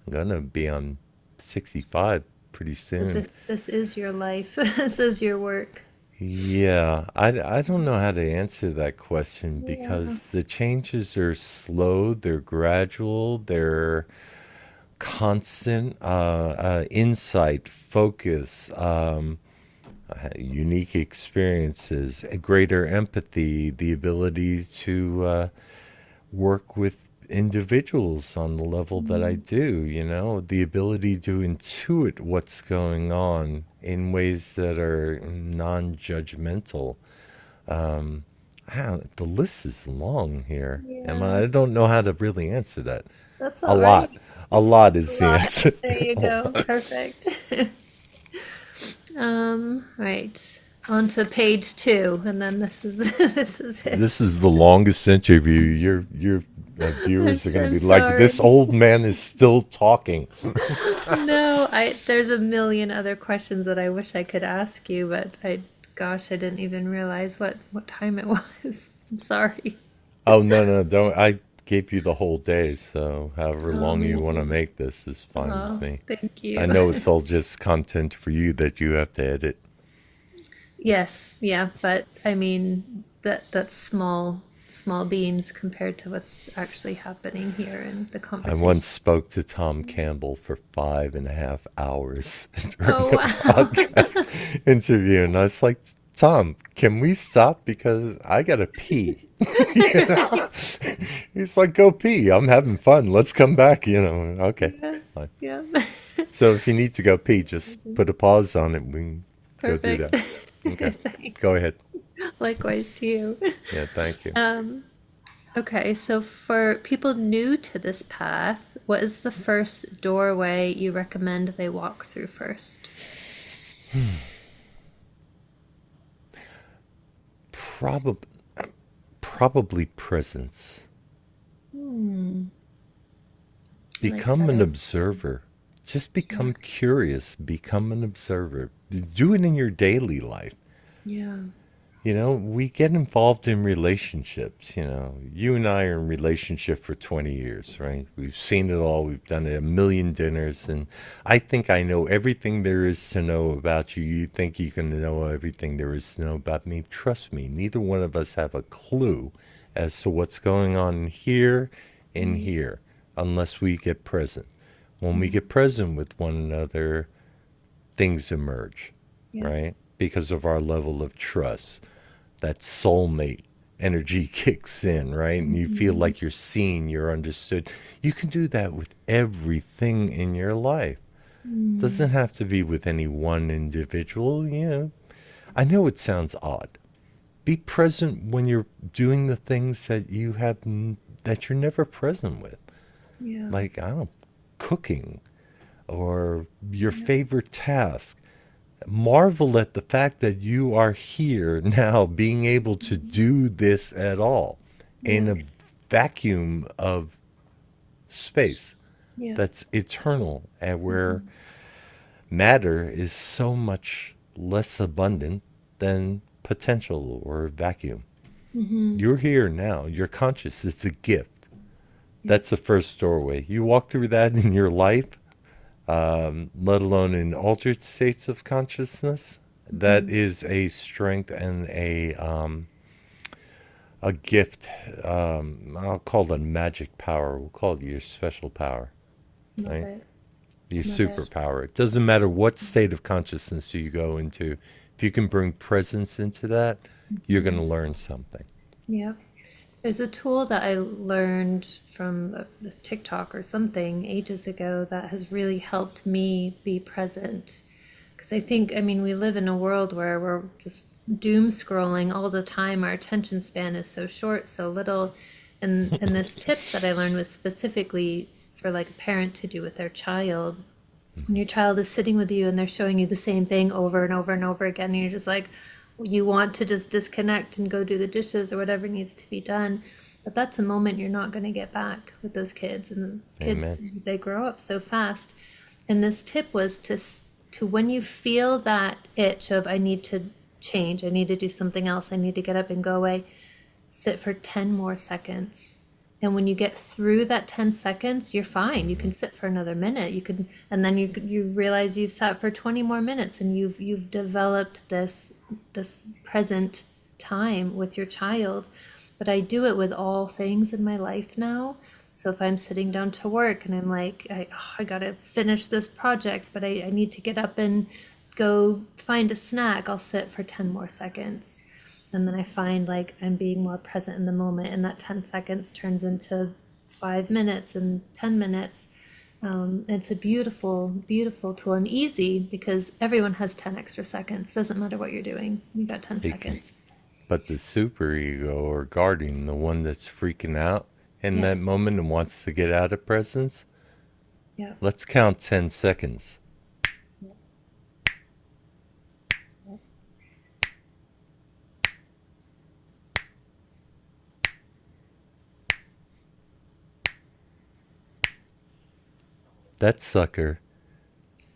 I'm going to be on 65 pretty So soon. this is your life. This is your work. Yeah, I don't know how to answer that question Yeah. because the changes are slow, they're gradual, they're constant insight, focus, unique experiences, a greater empathy, the ability to work with individuals on the level that I Mm. do, the ability to intuit what's going on in ways that are non judgmental. Um, the list is long here. Yeah, I don't know how to really answer that. that's A all right. lot. A lot A is the lot. answer. There you A go. lot. Perfect. Right. On to page two, and then this is this is it. This is the longest interview. Your viewers are going to I'm be like, this sorry. old man is still talking. No, there's a million other questions that I wish I could ask you, but gosh, I didn't even realize what time it was. I'm sorry. Oh, no, no, don't. I gave you the whole day, so however Oh, long you want to amazing. make this is fine with Oh, me. thank I you. know it's all just content for you that you have to edit. Yes, yeah, but I mean that's small beans compared to what's actually happening here in the I once conversation. spoke to Tom Campbell for 5.5 hours during Oh, a wow. podcast interview, and I was like, Tom, can we stop because I gotta pee? You know? He's like, go pee. I'm having fun. Let's come back. Okay. Yeah, Fine. yeah. So if you need to go pee, just put a pause on it. We can go do Perfect. that. Okay. Go Thanks. ahead. Likewise to you. Yeah, thank you. Okay, so for people new to this path, what is the first doorway you recommend they walk through first? Probably, probably presence. I like Become that an answer. observer. Just Yeah. become curious. Become an observer. Do it in your daily life. Yeah. We get involved in relationships. You and I are in relationship for 20 years, right? We've seen it all. We've done it a million dinners. And I think I know everything there is to know about you. You think you can know everything there is to know about me. Trust me, neither one of us have a clue as to what's going on here and Mm, here unless we get present. When we mm, get present with one another, things emerge, yeah. right? Because of our level of trust. That soulmate energy kicks in, right? And you feel Mhm. like you're seen, you're understood. You can do that with everything in your life. Doesn't Mm, have to be with any one individual. I know it sounds odd. Be present when you're doing the things that you're never present with. yeah. Like, I don't know, cooking or your Yeah. favorite task. Marvel at the fact that you are here now being able to Mhm. do this at all in Yeah. a vacuum of space Yeah. that's eternal and where Mhm. matter is so much less abundant than potential or vacuum. Mhm. You're here now. You're conscious. It's a gift. Yeah. That's the first doorway. You walk through that in your life, let alone in altered states of consciousness. That Mhm. is a strength and a gift. I'll call it a magic power. We'll call it your special power, Love right? it. Your Love it. superpower. It doesn't matter what state of consciousness you go into. If you can bring presence into that, you're going to Mhm. learn something. Yeah. There's a tool that I learned from a TikTok or something ages ago that has really helped me be present. Because I think, I mean, we live in a world where we're just doom scrolling all the time. Our attention span is so short, so little. And this tip that I learned was specifically for like a parent to do with their child. When your child is sitting with you and they're showing you the same thing over and over and over again, and you're just like, you want to just disconnect and go do the dishes or whatever needs to be done. But that's a moment you're not going to get back with those kids. And the kids, Amen. they grow up so fast. And this tip was to when you feel that itch of, I need to change, I need to do something else, I need to get up and go away, sit for 10 more seconds. And when you get through that 10 seconds, you're fine. You can sit for another minute. You can, and then you realize you've sat for 20 more minutes and you've developed this present time with your child. But I do it with all things in my life now. So if I'm sitting down to work and I'm like, I gotta finish this project, but I need to get up and go find a snack, I'll sit for 10 more seconds. And then I find like I'm being more present in the moment, and that 10 seconds turns into 5 minutes and 10 minutes. It's a beautiful, beautiful tool and easy because everyone has 10 extra seconds. Doesn't matter what you're doing, you got 10 It, seconds. but the superego or guardian, the one that's freaking out in Yeah, that moment and wants to get out of presence, yeah, let's count 10 seconds. yeah, yeah. That sucker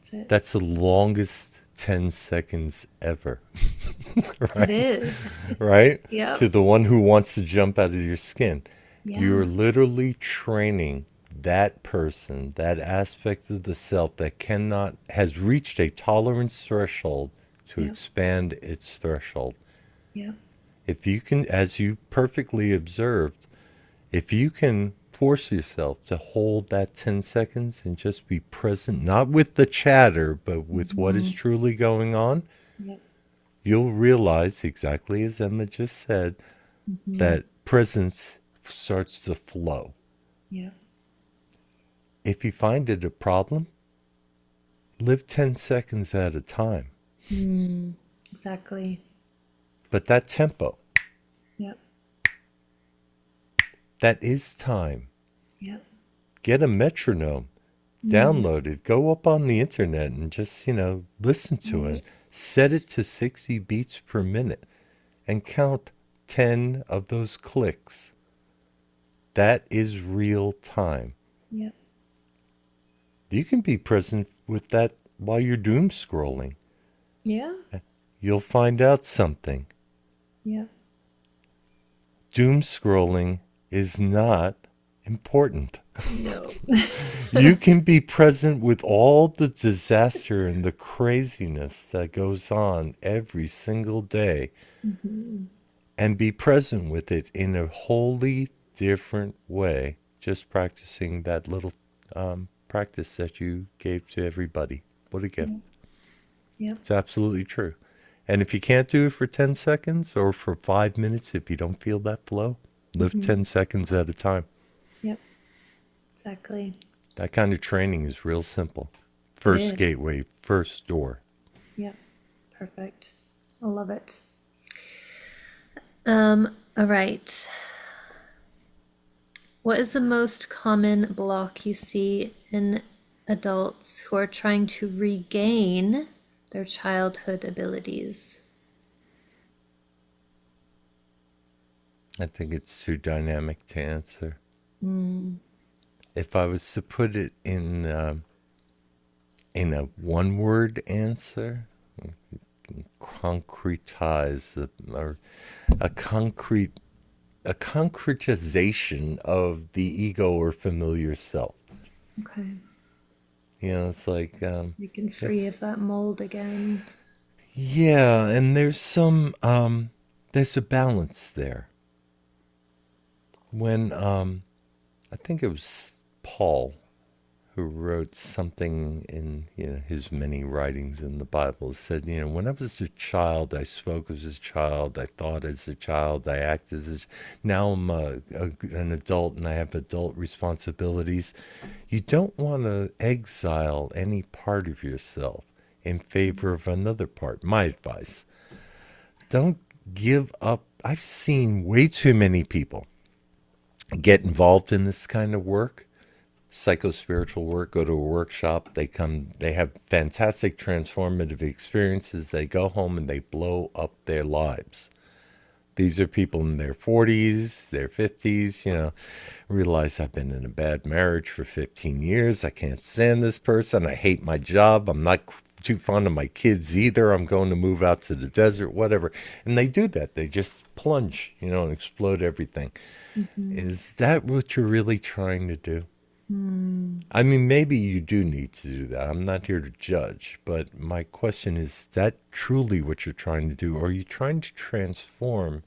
It's it. That's the longest 10 seconds ever. It Right? is. Right? To Yep. the one who wants to jump out of your skin. You're Yeah. literally training that person, that aspect of the self that cannot, has reached a tolerance threshold to Yep. expand its threshold. Yep. If you can, as you perfectly observed, if you can force yourself to hold that 10 seconds and just be present, not with the chatter, but with what is Hmm. truly going on, Yep. you'll realize, exactly as Emma just said, Hmm. that presence starts to flow. Yep. If you find it a problem, live 10 seconds at a time. Mm. Exactly. But that tempo, Yep. that is time. Yep. Get a metronome, Mm. download it, go up on the internet and just, listen to it. Right. Set it to 60 beats per minute and count 10 of those clicks. That is real time. Yep. You can be present with that while you're doom scrolling. Yeah. You'll find out something. Yep. Doom scrolling is not important. No. You can be present with all the disaster and the craziness that goes on every single day Hmm. and be present with it in a wholly different way, just practicing that little practice that you gave to everybody. What a gift. Yep. Yep. It's absolutely true. And if you can't do it for 10 seconds or for 5 minutes, if you don't feel that flow, live Hmm. 10 seconds at a time. Yep. Exactly. That kind of training is real simple. It First is. gateway, first door. Yep. Perfect. I love it. All right. What is the most common block you see in adults who are trying to regain their childhood abilities? I think it's too dynamic to answer. Mm. If I was to put it in a one word answer, concretize the, or a concrete a concretization of the ego or familiar self. Okay. It's like Breaking free yes, of that mold again. yeah, and there's a balance there. When I think it was Paul who wrote something in his many writings in the Bible, said, when I was a child, I spoke as a child, I thought as a child, I acted as now I'm an adult and I have adult responsibilities. You don't want to exile any part of yourself in favor of another part. My advice: don't give up. I've seen way too many people get involved in this kind of work, psycho-spiritual work, go to a workshop, they have fantastic transformative experiences, they go home and they blow up their lives. These are people in their 40s, their 50s, realize I've been in a bad marriage for 15 years, I can't stand this person, I hate my job, I'm not too fond of my kids either, I'm going to move out to the desert, whatever. And they do that, they just plunge, and explode everything. Hmm. Is that what you're really trying to do? Hmm. I mean, maybe you do need to do that. I'm not here to judge, but my question is that truly what you're trying to do? Or are you trying to transform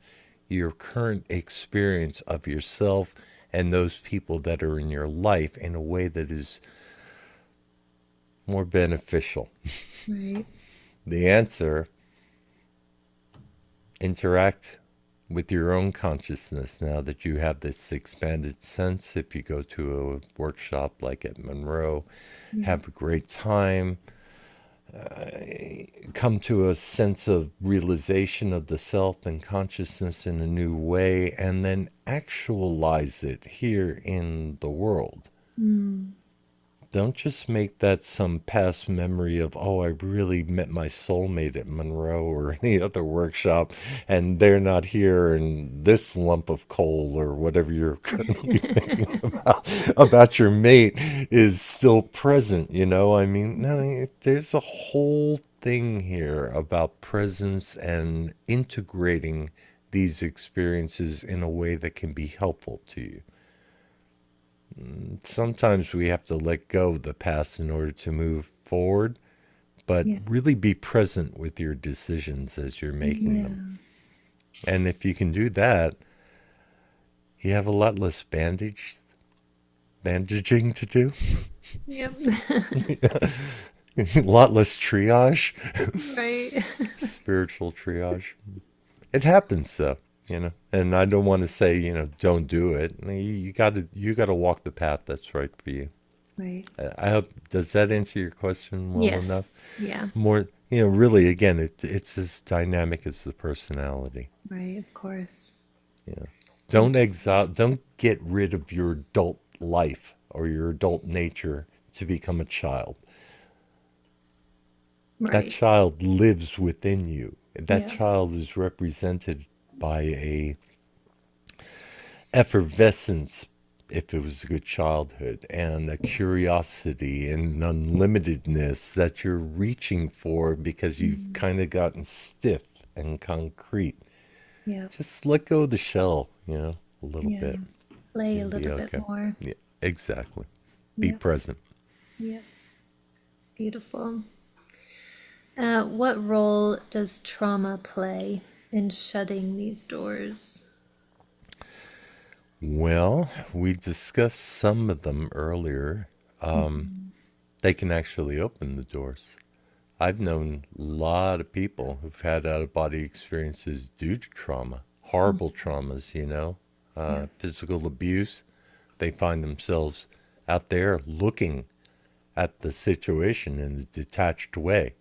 your current experience of yourself and those people that are in your life in a way that is more beneficial? Right. The answer: interact with your own consciousness now that you have this expanded sense. If you go to a workshop like at Monroe, Yeah. have a great time, come to a sense of realization of the self and consciousness in a new way, and then actualize it here in the world. Mm. don't just make that some past memory of, oh, I really met my soulmate at Monroe or any other workshop, and they're not here, and this lump of coal or whatever you're currently thinking about your mate is still present, you know? I mean, no, there's a whole thing here about presence and integrating these experiences in a way that can be helpful to you. Sometimes we have to let go of the past in order to move forward, but Yeah. really be present with your decisions as you're making them. Yeah. And if you can do that, you have a lot less bandaging to do, Yep. a lot less triage, Right. spiritual triage. It happens though, you know. And I don't want to say, you know, don't do it. You gotta walk the path that's right for you. Right. I hope, does that answer your question well Yes. enough? Yeah. More, you know, really, again, it's as dynamic as the personality. Right. Of course. Yeah. Don't get rid of your adult life or your adult nature to become a child. That Right. child lives within you. That Yeah. child is represented by a effervescence, if it was a good childhood, and a curiosity and an unlimitedness that you're reaching for because you've Mm. kind of gotten stiff and concrete. Yeah. Just let go of the shell, you know, a little Yeah. bit. Play a You'll be little bit okay. more. Yeah, exactly. Be Yep. present. Yep. Beautiful. What role does trauma play in shutting these doors? Well, we discussed some of them earlier. Mhm. They can actually open the doors. I've known a lot of people who've had out of body experiences due to trauma, Mm. horrible traumas, you know, Yeah. physical abuse. They find themselves out there looking at the situation in a detached way.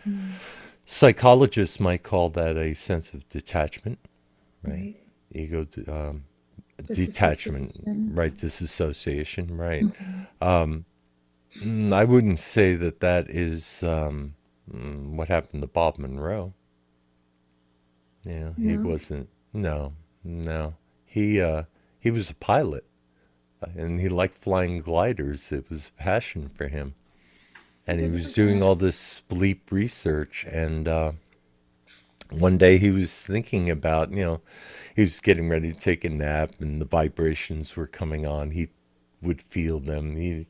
Hmm. Psychologists might call that a sense of detachment, right? Right. Ego detachment, Disassociation. right? Disassociation, right? Hmm. I wouldn't say that that is what happened to Bob Monroe. You know, he No. wasn't. No, no. He was a pilot, and he liked flying gliders. It was a passion for him, I and he didn't was know doing that. all this bleep research. And one day he was thinking about, you know, he was getting ready to take a nap, and the vibrations were coming on. He would feel them. He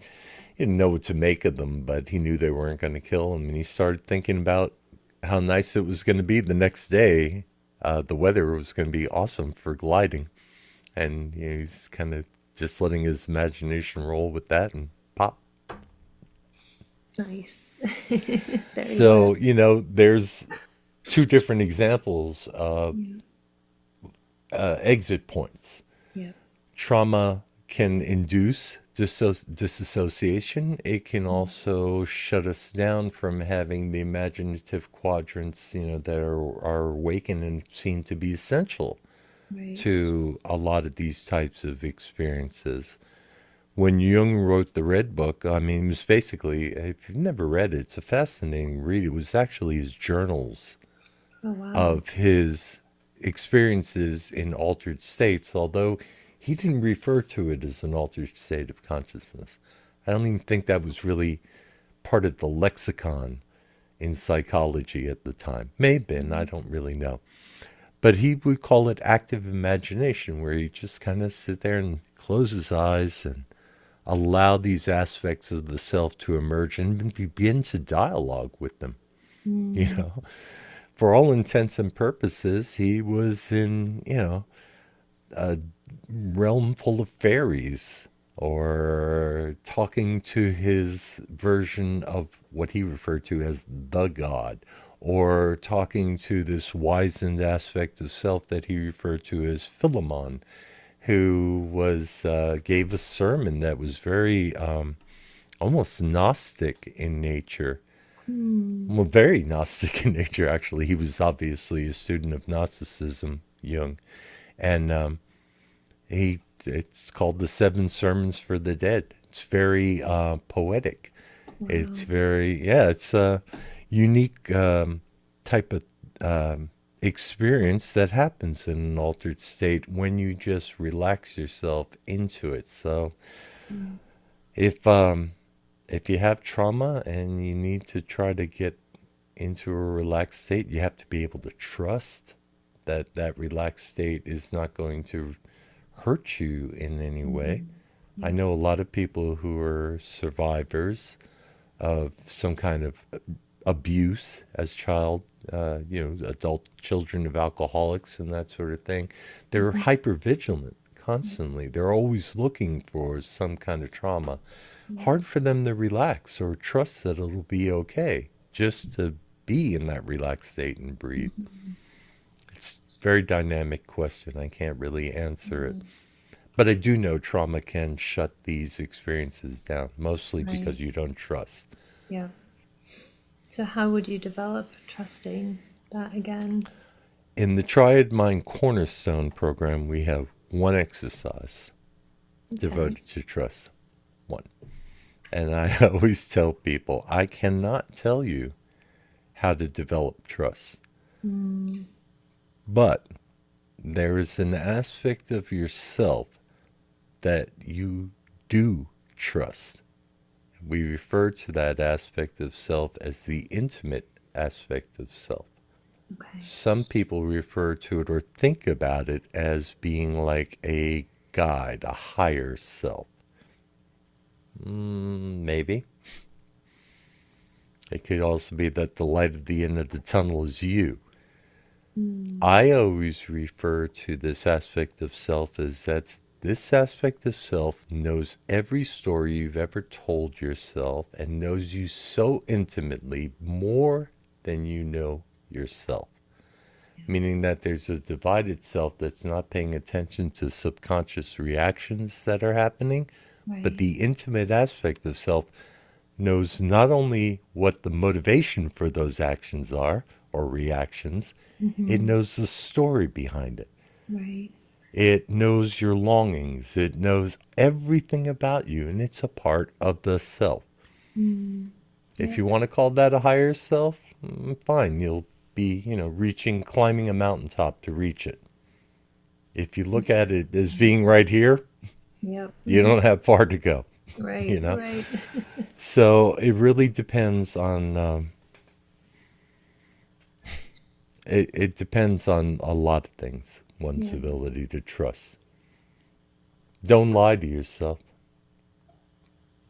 didn't know what to make of them, but he knew they weren't going to kill him. And he started thinking about how nice it was going to be the next day. The weather was going to be awesome for gliding. And you know, he's kind of just letting his imagination roll with that and pop. Nice. There you are. So, you know, there's two different examples of Yeah. exit points. Yeah. Trauma can induce disassociation. It can also shut us down from having the imaginative quadrants, you know, that are awakened and seem to be essential Right. to a lot of these types of experiences. When Jung wrote the Red Book, I mean, it was basically, if you've never read it, it's a fascinating read. It was actually his journals Oh, wow. of his experiences in altered states, although he didn't refer to it as an altered state of consciousness. I don't even think that was really part of the lexicon in psychology at the time. May have been, I don't really know. But he would call it active imagination, where he just kind of sit there and close his eyes and allow these aspects of the self to emerge and begin to dialogue with them. You Mm. know, for all intents and purposes, he was in, you know, a realm full of fairies or talking to his version of what he referred to as the God, or talking to this wizened aspect of self that he referred to as Philemon, who was gave a sermon that was very almost Gnostic in nature. Mm. Well, very Gnostic in nature, actually. He was obviously a student of Gnosticism, Jung. And it's called the Seven Sermons for the Dead. It's very poetic. It's Wow. very, yeah, it's a unique type of experience that happens in an altered state when you just relax yourself into it. So Mm. if if you have trauma and you need to try to get into a relaxed state, you have to be able to trust that that relaxed state is not going to hurt you in any way. Mhm. I Yeah. know a lot of people who are survivors of some kind of abuse as child, adult children of alcoholics and that sort of thing. They're Mhm. hyper vigilant constantly. They're always looking for some kind of trauma. Yeah. Hard for them to relax or trust that it'll be okay just to be in that relaxed state and breathe. Mhm. It's a very dynamic question. I can't really answer it. Mhm. But I do know trauma can shut these experiences down, mostly Right. because you don't trust. Yeah. So how would you develop trusting that again? In the Triad Mind Cornerstone program, we have one exercise Okay. devoted to trust. One. And I always tell people I cannot tell you how to develop trust, Mm. but there is an aspect of yourself that you do trust. We refer to that aspect of self as the intimate aspect of self. Okay. Some people refer to it or think about it as being like a guide, a higher self. Maybe. It could also be that the light at the end of the tunnel is you. Mm. I always refer to this aspect of self as that this aspect of self knows every story you've ever told yourself and knows you so intimately more than you know yourself. Yeah. Meaning that there's a divided self that's not paying attention to subconscious reactions that are happening, but Right. the intimate aspect of self knows not only what the motivation for those actions are or reactions, it Mm-hmm. knows the story behind it. Right. It knows your longings. It knows everything about you, and it's a part of the self. Mm. If Yep. you want to call that a higher self, fine. You'll be, climbing a mountaintop to reach it. If you look Yes. at it as being right here, Yep. you don't have far to go, you Right. know? Right. So it really depends on, it depends on a lot of things, one's Yeah. ability to trust. Don't lie to yourself.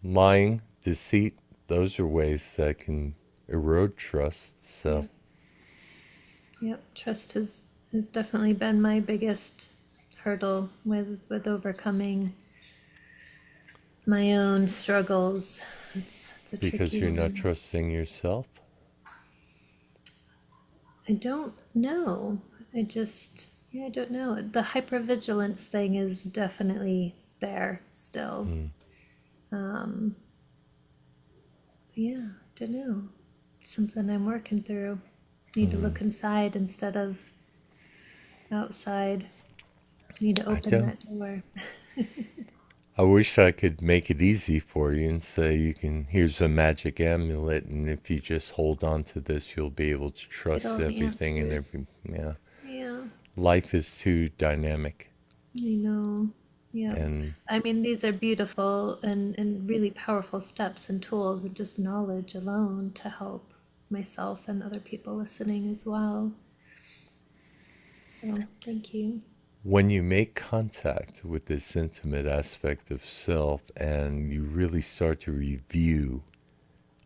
Lying, deceit, those are ways that can erode trust. So, Yep. Yep. Trust has definitely been my biggest hurdle with overcoming my own struggles. It's a because tricky you're not one. trusting yourself, I don't know. I don't know. The hypervigilance thing is definitely there still. Um, but yeah, don't know. Something I'm working through. Need to look inside instead of outside. Need to I open don't. that door. I wish I could make it easy for you and say here's a magic amulet, and if you just hold on to this, you'll be able to Get trust all the everything and answers. every, yeah. Yeah, Life is too dynamic, I know. Yeah. and I mean, these are beautiful and really powerful steps and tools and just knowledge alone to help myself and other people listening as well. So, thank you. when you make contact with this intimate aspect of self and you really start to review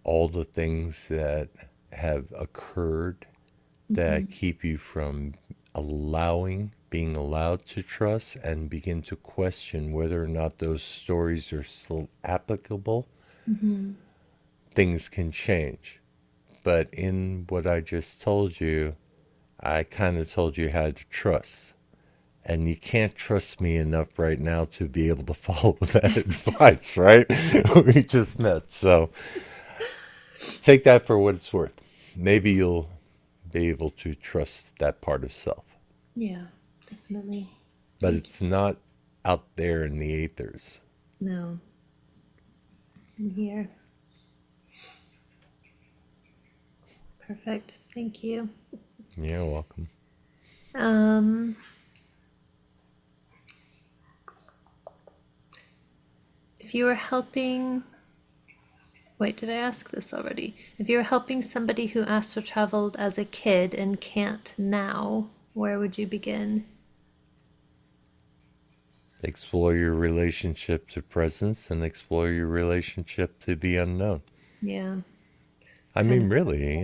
all the things that have occurred Hmm. that keep you from being allowed to trust and begin to question whether or not those stories are still applicable, Hmm. things can change. But in what I just told you, I kind of told you how to trust. And you can't trust me enough right now to be able to follow that advice, right? We just met. So take that for what it's worth. Maybe you'll be able to trust that part of self. Yeah, definitely. But Thank you. it's not out there in the ethers. No, I'm here. Perfect. Thank you. You're welcome. Um, if you were helping, wait, did I ask this already? If you were helping somebody who astral traveled as a kid and can't now, where would you begin? Explore your relationship to presence and explore your relationship to the unknown. Yeah, I kind mean, of. really,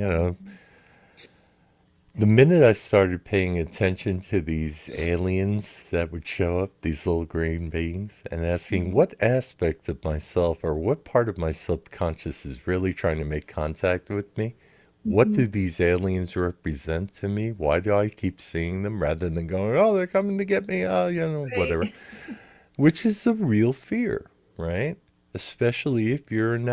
the minute I started paying attention to these aliens that would show up, these little green beings, and asking what aspect of myself or what part of my subconscious is really trying to make contact with me, what Mm-hmm. do these aliens represent to me? Why do I keep seeing them rather than going, oh, they're coming to get me, whatever. Right. Which is a real fear, right? Especially if you're an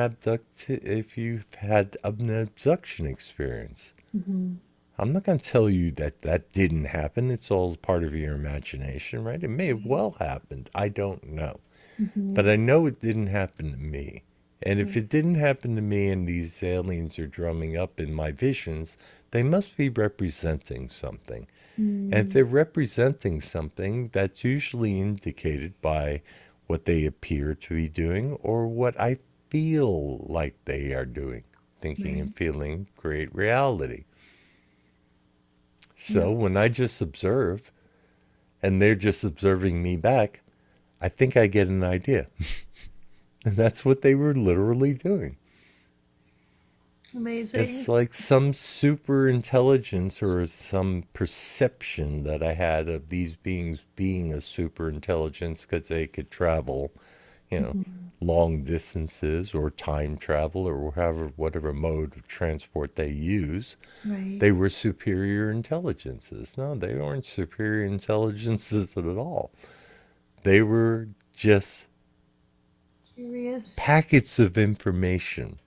if you've had an abduction experience. Mm-hmm. I'm not going to tell you that that didn't happen. It's all part of your imagination, right? It may have Right. well happened. I don't know. Mm-hmm. But I know it didn't happen to me. And if Right. it didn't happen to me and these aliens are drumming up in my visions, they must be representing something. And if Mm. they're representing something, that's usually indicated by what they appear to be doing or what I feel like they are doing. Thinking Right. and feeling create reality. So Yep. when I just observe and they're just observing me back, I think I get an idea. And that's what they were literally doing. It's Amazing. like some super intelligence or some perception that I had of these beings being a super intelligence because they could travel, you know, Mm-hmm. long distances or time travel or however, whatever mode of transport they use. Right. They were superior intelligences. No, they weren't superior intelligences at all. They were just Curious. packets of information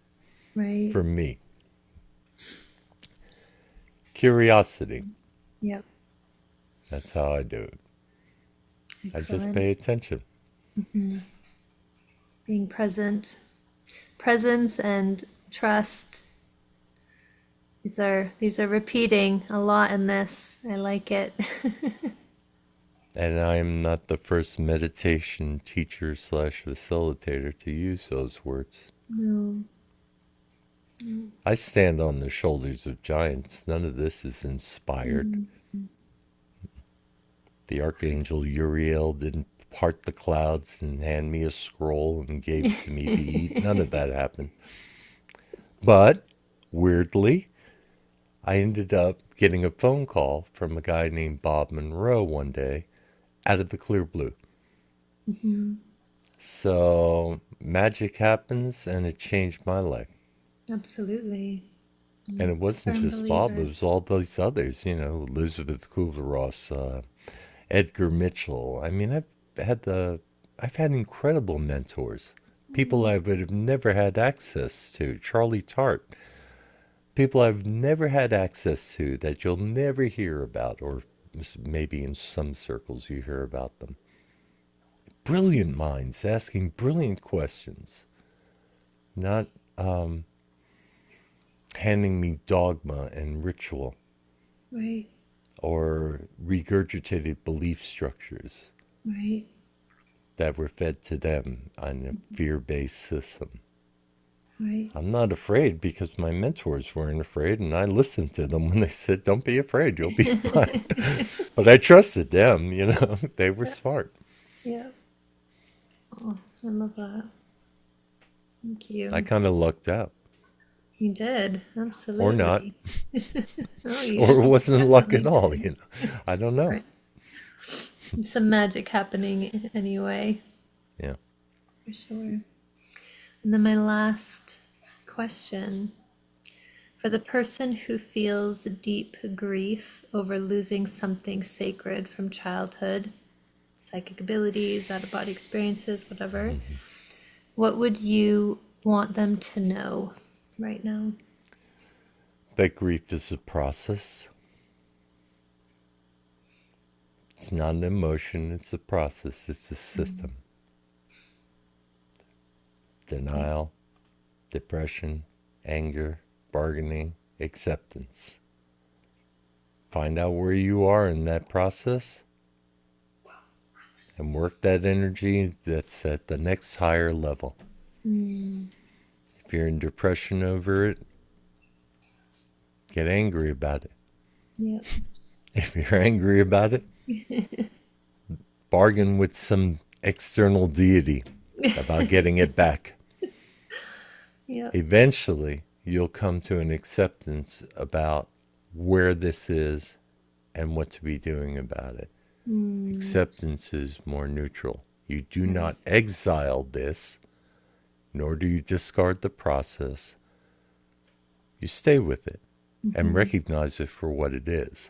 Right. for me. Curiosity. Yep. That's how I do it. I just Excellent. pay attention. Mm-hmm. Being present. Presence and trust. These are repeating a lot in this. I like it. And I am not the first meditation teacher slash facilitator to use those words. No. No. I stand on the shoulders of giants. None of this is inspired. Mm. The archangel Uriel didn't part the clouds and hand me a scroll and gave it to me to eat. None of that happened. But weirdly, I ended up getting a phone call from a guy named Bob Monroe one day out of the clear blue. Mm-hmm. So magic happens and it changed my life. Absolutely. And I'm it a wasn't firm just Bob, it believer. was all those others, Elizabeth Kubler-Ross, Edgar Mitchell. I mean, I've had incredible mentors, people Mm. I would have never had access to. Charlie Tart, people I've never had access to that you'll never hear about, or maybe in some circles you hear about them. Brilliant minds asking brilliant questions, not handing me dogma and ritual Right. or regurgitated belief structures Right. that were fed to them on a fear based system. Right. I'm not afraid because my mentors weren't afraid, and I listened to them when they said, don't be afraid, you'll be fine. But I trusted them, they were Yeah. smart. Yeah. Oh, I love that. Thank I you. kind of lucked out. You did. Or not. Absolutely. Oh, Or it you wasn't luck definitely at all, did. I don't know. Right. Some magic happening anyway, Yeah. for sure. And then my last question. For the person who feels deep grief over losing something sacred from childhood, psychic abilities, out of body experiences, whatever, what would you want them to know right now? That grief is a process. It's not an emotion, it's a process, it's a Mm. system. Yeah. Denial, depression, anger, bargaining, acceptance. Find out where you are in that process and work that energy that's at the next higher level. If you're in depression over it, get angry about it. Yep. If you're angry about it, bargain with some external deity about getting it back. Yep. Eventually, you'll come to an acceptance about where this is and what to be doing about it. Acceptance is more neutral. You do not exile this, nor do you discard the process. You stay with it and recognize it for what it is.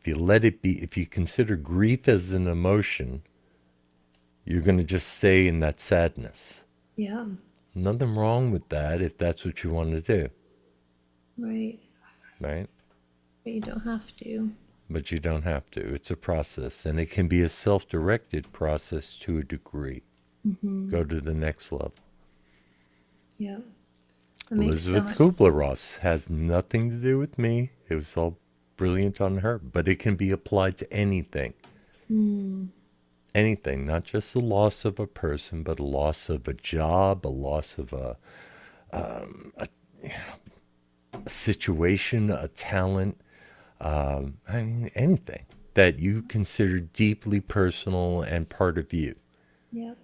If you let it be, if you consider grief as an emotion, you're going to just stay in that sadness. Yeah. Nothing wrong with that if that's what you want to do, Right. right? But you don't have to. But you don't have to. It's a process, and it can be a self-directed process to a degree. Go to the next level. Yeah. That makes so Elizabeth much. Kubler-Ross has nothing to do with me. It was all brilliant on her, but it can be applied to anything. Anything, not just the loss of a person, but a loss of a job, a loss of a situation, a talent. I mean, anything that you consider deeply personal and part of you. Yep.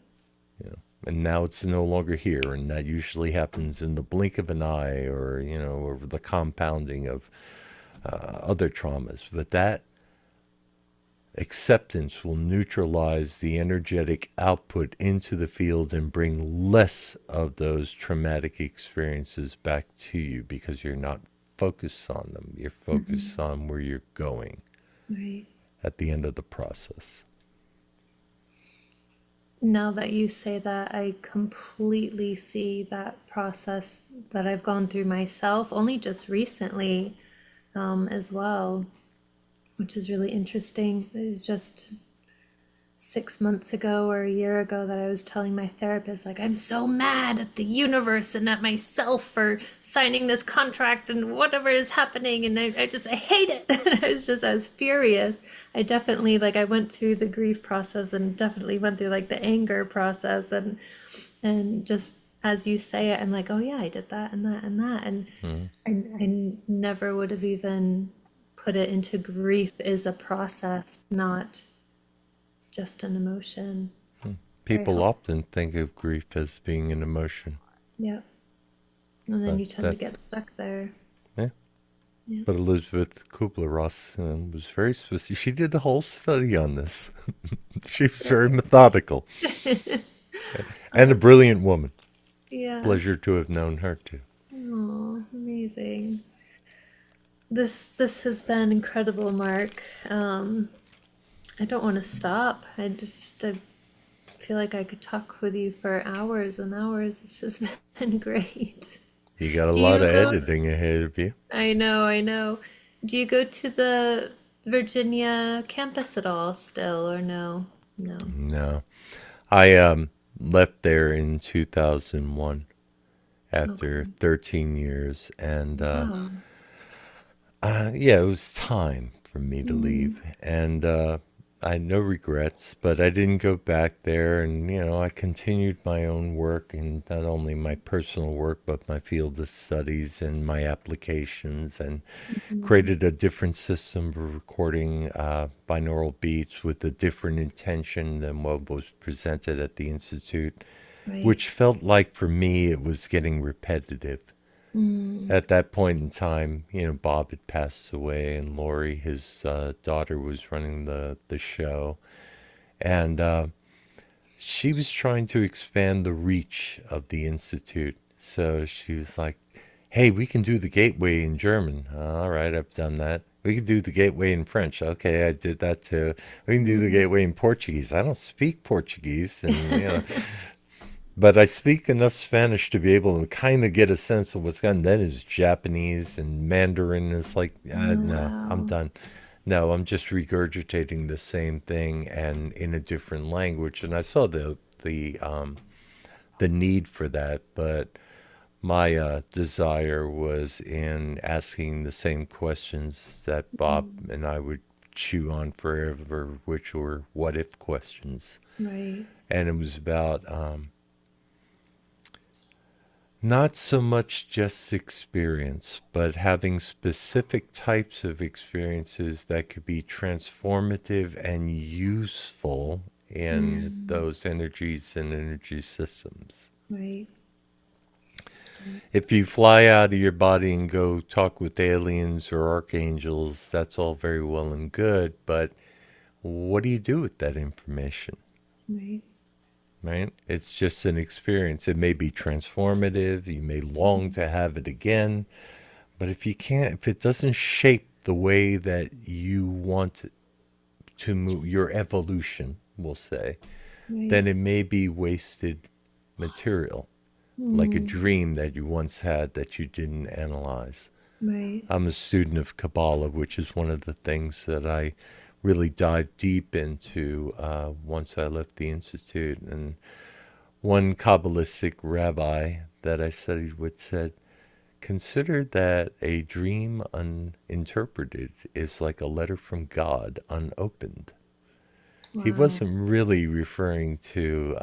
You know, and now it's no longer here, and that usually happens in the blink of an eye, or or the compounding of other traumas. But that acceptance will neutralize the energetic output into the field and bring less of those traumatic experiences back to you, because you're not focused on them. You're focused on where you're going Right. at the end of the process. Now that you say that, I completely see that process that I've gone through myself only just recently, as well, which is really interesting. It was just 6 months ago or a year ago that I was telling my therapist, like, I'm so mad at the universe and at myself for signing this contract and whatever is happening. And I hate it. And I was furious. I definitely, like, I went through the grief process and definitely went through like the anger process. And just as you say it, I'm like, oh yeah, I did that and that and that. And I never would have even put it into grief is a process, not just an emotion. Very People helpful. often think of grief as being an emotion, Yeah. And then but you tend to that's, get stuck there. yeah. Yeah. But Elizabeth Kubler-Ross was very specific. She did a whole study on this. She was very methodical and a brilliant woman. Yeah. Pleasure to have known her too. Oh, amazing. This has been incredible, Mark. I don't want to stop. I feel like I could talk with you for hours and hours. This has been great. You got a Do lot you of go? editing ahead of you. I know, I know. Do you go to the Virginia campus at all still, or no? No. No. I left there in 2001 after Okay. 13 years, and Wow. yeah, it was time for me to Mm, leave, and I had no regrets, but I didn't go back there, and I continued my own work, and not only my personal work, but my field of studies and my applications, and mhm. created a different system of recording binaural beats with a different intention than what was presented at the Institute, Right. which felt like for me it was getting repetitive. Mm, At that point in time, Bob had passed away, and Lori, his daughter, was running the show. And she was trying to expand the reach of the Institute. So she was like, hey, we can do the gateway in German. All right, I've done that. We can do the gateway in French. Okay, I did that too. We can do the mm. gateway in Portuguese. I don't speak Portuguese, and but I speak enough Spanish to be able to kind of get a sense of what's going on. Then is Japanese and Mandarin. It's like, no, I'm Wow. done. No, I'm just regurgitating the same thing and in a different language. And I saw the need for that, but my desire was in asking the same questions that Bob and I would chew on forever, which were what if questions. Right. And it was about not so much just experience, but having specific types of experiences that could be transformative and useful in those energies and energy systems. Right. If you fly out of your body and go talk with aliens or archangels, that's all very well and good, but what do you do with that information? Right. Right? It's just an experience. It may be transformative, you may long to have it again, but if you can't, if it doesn't shape the way that you want to move, your evolution, we'll say, Right. then it may be wasted material, like a Mm. dream that you once had that you didn't analyze. Right. I'm a student of Cabala, which is one of the things that I really dived deep into once I left the Institute. And one Kabbalistic rabbi that I studied with said, consider that a dream uninterpreted is like a letter from God unopened. He Wow. wasn't really referring to,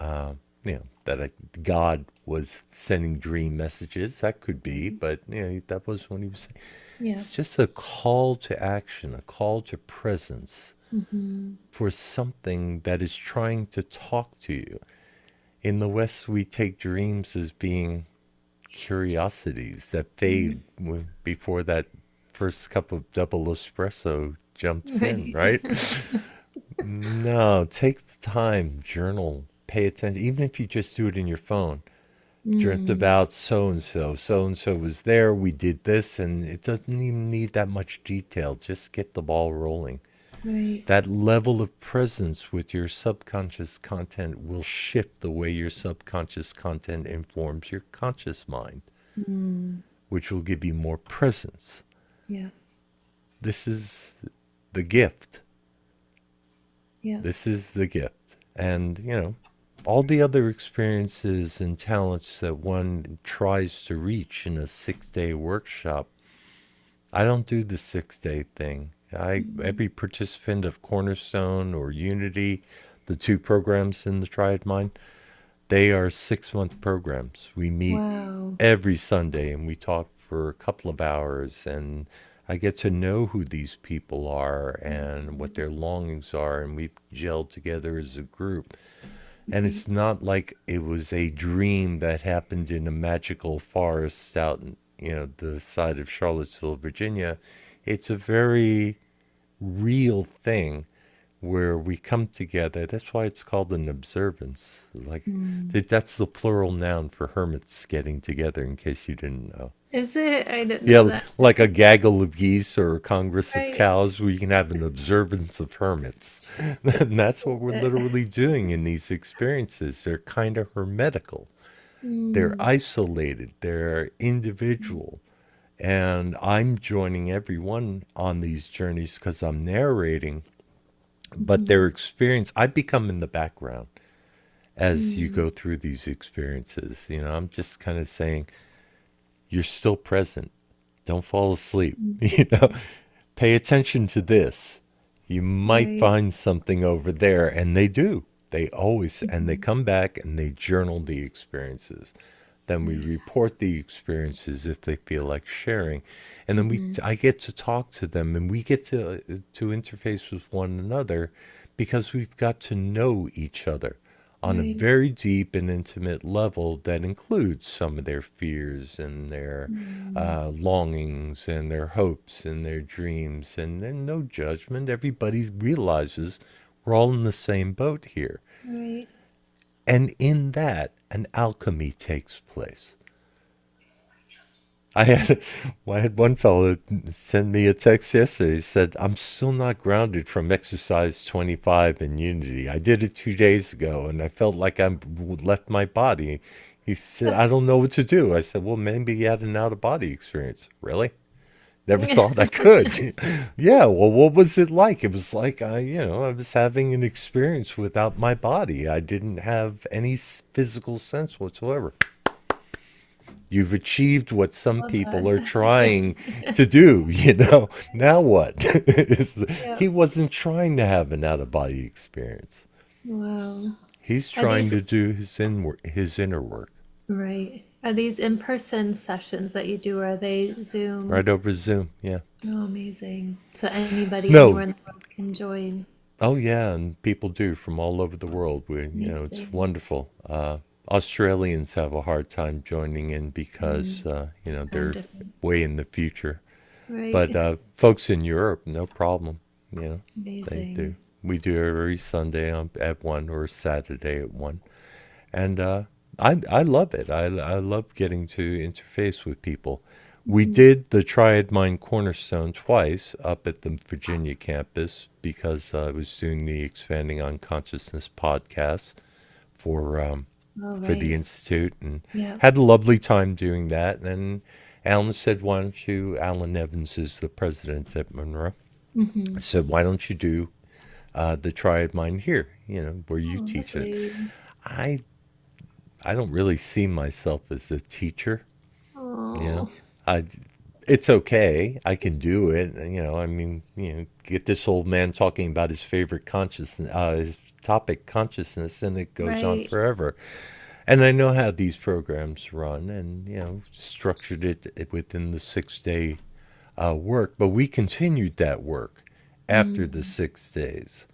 that God was sending dream messages. That could be, but that was what he was saying. Yeah. It's just a call to action, a call to presence Mm-hmm. for something that is trying to talk to you. In the West, we take dreams as being curiosities that fade before that first cup of double espresso jumps in, Right. right? No, take the time, journal, pay attention, even if you just do it in your phone. Dreamt Mm. about so and so. So and so was there. We did this, and it doesn't even need that much detail. Just get the ball rolling. Right. That level of presence with your subconscious content will shift the way your subconscious content informs your conscious mind, Mm. which will give you more presence. Yeah. This is the gift. Yeah. This is the gift. And, all the other experiences and talents that one tries to reach in a 6-day workshop, I don't do the 6-day thing. Every participant of Cornerstone or Unity, the two programs in the Triad Mind, they are 6-month programs. We meet Wow. every Sunday and we talk for a couple of hours, and I get to know who these people are and what their longings are, and we've gelled together as a group. And Right. it's not like it was a dream that happened in a magical forest out in, the side of Charlottesville, Virginia. It's a very real thing where we come together. That's why it's called an observance. Like Mm. that's the plural noun for hermits getting together, in case you didn't know. Is it? I didn't know Yeah, that. like a gaggle of geese or a congress of Right. cows, we can have an observance of hermits. And that's what we're literally doing in these experiences. They're kind of hermetical, they're Mm. isolated, they're individual. And I'm joining everyone on these journeys because I'm narrating, but their Mm-hmm. experience, I become in the background as you Mm. go through these experiences. I'm just kind of saying, you're still present. Don't fall asleep. Mm. Pay attention to this. You might Right. find something over there, and they do. They always, and they Mm-hmm. come back and they journal the experiences. Then we Nice. report the experiences if they feel like sharing, and then Mm-hmm. I get to talk to them, and we get to interface with one another because we've got to know each other on a Right. very deep and intimate level that includes some of their fears and their Mm. longings and their hopes and their dreams, and no judgment. Everybody realizes we're all in the same boat here. Right. And in that, an alchemy takes place. I had one fellow send me a text yesterday. He said, I'm still not grounded from exercise 25 in Unity. I did it 2 days ago and I felt like I left my body. He said, I don't know what to do. I said, well, maybe you had an out of body experience. Really? Never thought I could. Yeah, well, what was it like? It was like I was having an experience without my body. I didn't have any physical sense whatsoever. You've achieved what some Well people are done. trying to do, you know. Now what? Yep. He wasn't trying to have an out of body experience. Wow. He's Are trying these to do his inner work right? Are these in-person sessions that you do, or are they Zoom? right over Zoom. Yeah. Oh, amazing. So anybody anywhere No. in the world can join. Oh yeah, and people do from all over the world. It's Amazing. wonderful. Australians have a hard time joining in because Mm, time they're difference. way in the future. But Right. folks in Europe, no problem. They do. Amazing. We do it every Sunday at 1 or Saturday at 1. And I love it. I love getting to interface with people. We Mhm. did the Triad Mind Cornerstone twice up at the Virginia campus because I was doing the Expanding on Consciousness podcast for um, Oh, for the right. Institute and Yeah. had a lovely time doing that. And Alan said, why don't you, Alan Evans is the president at Monroe, Mm-hmm. said, why don't you do the Triad Mind here, where you Oh, teach it. lovely. I I don't really see myself as a teacher, you know. Oh, I it's okay. I can do it, I mean, get this old man talking about his favorite consciousness his topic consciousness and it goes on right. forever. And I know how these programs run and, structured it within the 6 day work, but we continued that work after the Mm, 6 days.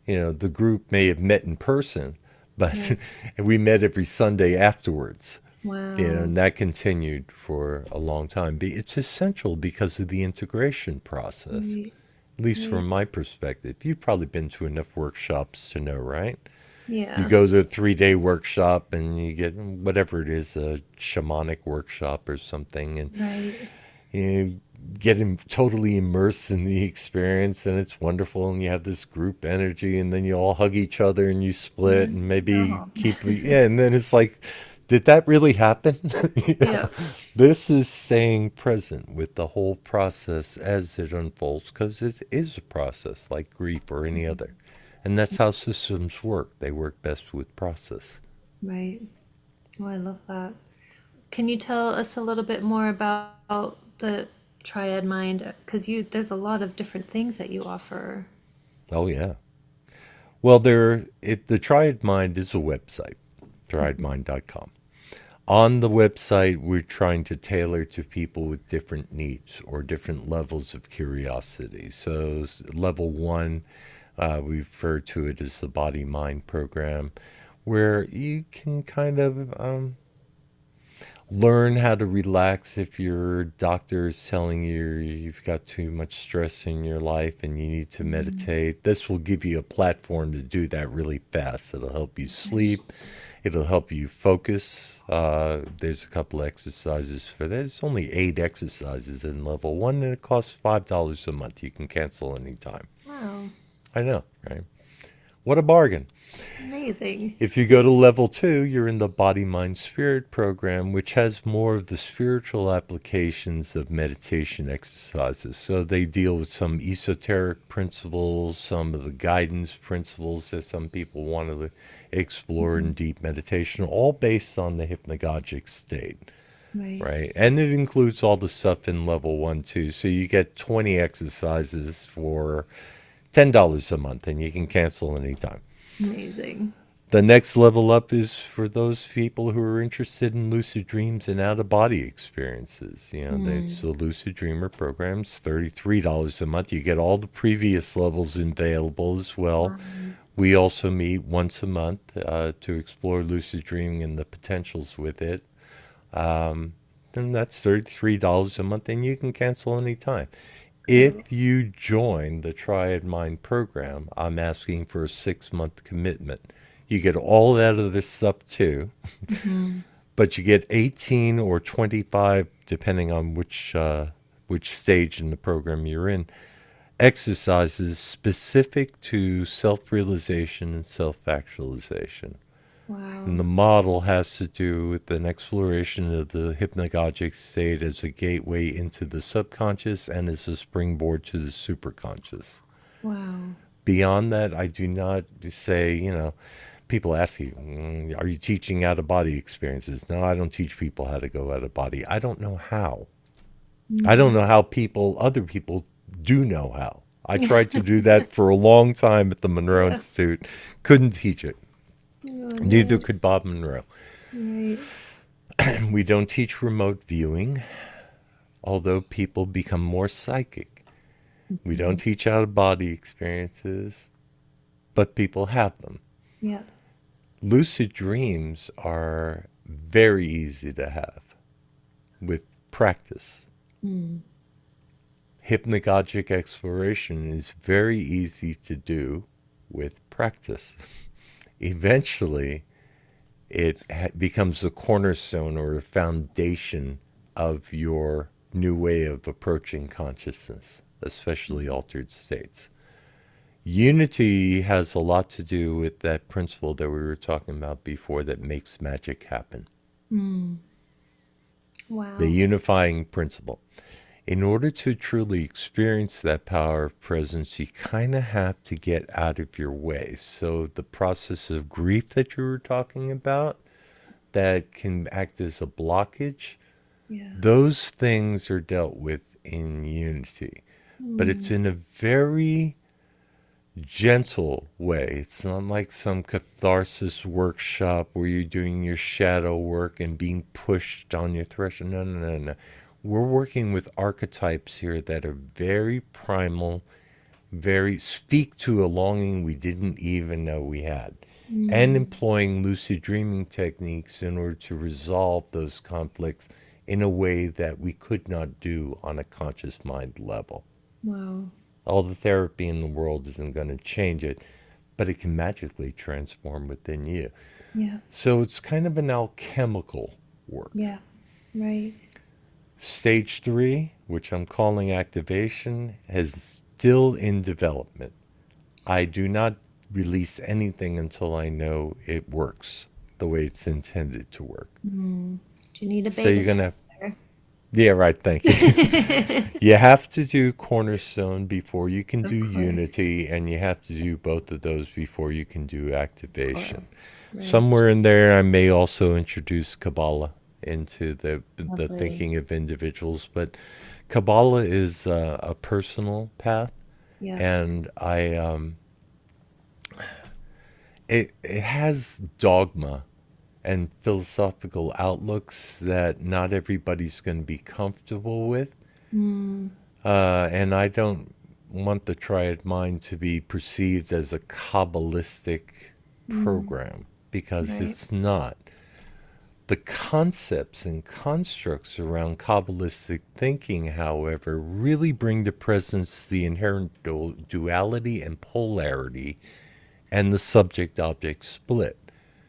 The group may have met in person, but yeah. we met every Sunday afterwards. Wow. And that continued for a long time. It's essential because of the integration process, Right. at least Right. from my perspective. You've probably been to enough workshops to know, right? You Yeah. go to a 3 day workshop and you get whatever it is, a shamanic workshop or something, and Right. you get totally immersed in the experience and it's wonderful and you have this group energy and then you all hug each other and you And split then and go maybe home. yeah, and then it's like, did that really happen? Yeah. This is staying present with the whole process as it unfolds because it is a process like grief or any other, and that's how systems work. They work best with process. Right. Oh, I love that. Can you tell us a little bit more about the Triad Mind? Because there's a lot of different things that you offer. Oh yeah. Well, the Triad Mind is a website, Mhm. triadmind.com. On the website, we're trying to tailor to people with different needs or different levels of curiosity. So, level one, we refer to it as the body mind program, where you can kind of learn how to relax if your doctor is telling you you've got too much stress in your life and you need to Mm, meditate. This will give you a platform to do that really fast. It'll help you okay. sleep. It'll help you focus. There's a couple exercises for that. There's only 8 exercises in level one, and it costs $5 a month. You can cancel anytime. Wow. I know, right? What a bargain. Amazing. If you go to level two, you're in the Body, Mind, Spirit program, which has more of the spiritual applications of meditation exercises. So they deal with some esoteric principles, some of the guidance principles that some people want to explore in Mhm. deep meditation, all based on the hypnagogic state, Right. right? And it includes all the stuff in level one, too. So you get 20 exercises for $10 a month, and you can cancel anytime. Amazing. The next level up is for those people who are interested in lucid dreams and out of body experiences. It's Mm. the Lucid Dreamer program's $33 a month. You get all the previous levels available as well. Wow. We also meet once a month to explore lucid dreaming and the potentials with it. Um, and that's $33 a month, and you can cancel anytime. Cool. If you join the Triad Mind program, I'm asking for a 6 month commitment. You get all that other stuff too, Hmm. but you get 18 or 25, depending on which stage in the program you're in, exercises specific to self realization and self actualization. And Wow. the model has to do with an exploration of the hypnagogic state as a gateway into the subconscious and as a springboard to the superconscious. Wow. Beyond that, I do not say, People ask you, are you teaching out of body experiences? No, I don't teach people how to go out of body. I don't know how. I don't Mm. know how other people do know how. I tried to do that for a long time at the Monroe Yeah. Institute. Couldn't teach it. Oh Neither no. could Bob Monroe. Right. We don't teach remote viewing, although people become more psychic. We don't Mhm. teach out of body experiences, but people have them. Yeah. Lucid dreams are very easy to have with practice. Mm. Hypnagogic exploration is very easy to do with practice. Eventually, becomes the cornerstone or a foundation of your new way of approaching consciousness, especially altered states. Unity has a lot to do with that principle that we were talking about before that makes magic happen. Mm. The Wow. unifying principle. In order to truly experience that power of presence, you kind of have to get out of your way. So, the process of grief that you were talking about, that can act as a blockage, Yeah. those things are dealt with in unity. But it's Mm. in a very gentle way. It's not like some catharsis workshop where you're doing your shadow work and being pushed on your threshold. No, no, no, no. We're working with archetypes here that are very primal, very speak to a longing we didn't even know we had, and Mm. employing lucid dreaming techniques in order to resolve those conflicts in a way that we could not do on a conscious mind level. Wow. All the therapy in the world isn't going to change it, but it can magically transform within you. Yeah. So it's kind of an alchemical work. Yeah. Right. Stage three, which I'm calling activation, is still in development. I do not release anything until I know it works the way it's intended to work. Mm. Do you need a So beta you're going to, tester? yeah, right, thank you. You have to do Cornerstone before you can do Of course. Unity, and you have to do both of those before you can do Cool. Activation. Right. Somewhere in there, I may also introduce Cabala into the Lovely. thinking of individuals, but Cabala is a personal path, Yeah. and it has dogma and philosophical outlooks that not everybody's going to be comfortable with. Mm. And I don't want the Triad Mind to be perceived as a Kabbalistic Mm. program because Right. it's not. The concepts and constructs around Kabbalistic thinking, however, really bring to presence the inherent duality and polarity and the subject object split.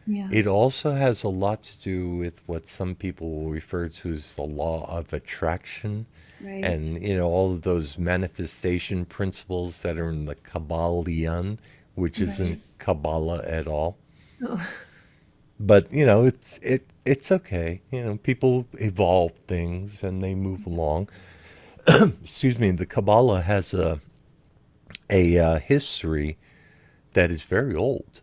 Yeah. It also has a lot to do with what some people will refer to as the law of attraction, Right. and all of those manifestation principles that are in the Kabbalion, which isn't Right. Kabbalah at all. Oh. But it's okay. People evolve things and they move along. Excuse me. The Kabbalah has a history that is very old.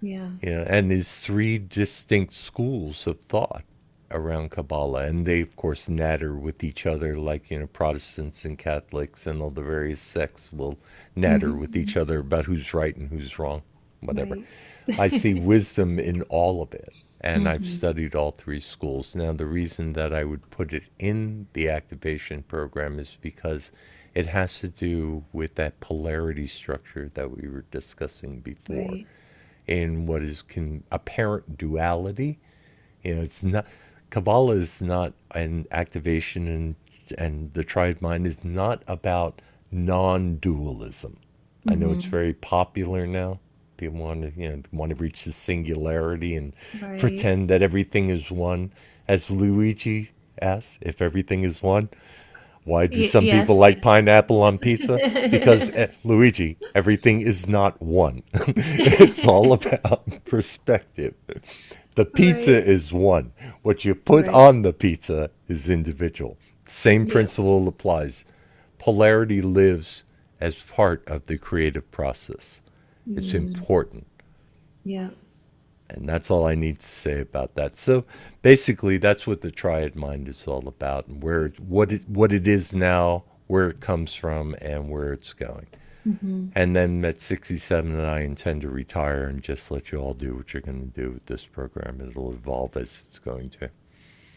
Yeah. And is three distinct schools of thought around Kabbalah, and they of course natter with each other, like Protestants and Catholics and all the various sects will natter with Hmm. each other about who's right and who's wrong, whatever. Right. I see wisdom in all of it, and I've Hmm. studied all three schools. Now, the reason that I would put it in the activation program is because it has to do with that polarity structure that we were discussing before, Right. in what is apparent duality. It's not Kabbalah is not an activation, and the Triad Mind is not about non-dualism. I know it's Hmm. very popular now. People want to reach the singularity and Right. pretend that everything is one. As Luigi asks, if everything is one, why do some people Yes. like pineapple on pizza? Because, Luigi, everything is not one. It's all about perspective. The pizza Right. is one. What you put Right. on the pizza is individual. Same Yep. principle applies. Polarity lives as part of the creative process. It's Mm. important. Yeah. And that's all I need to say about that. So basically, that's what the Triad Mind is all about, and what it is now, where it comes from, and where it's going. Mm-hmm. And then at 67, I intend to retire and just let you all do what you're going to do with this program. It'll evolve as it's going to.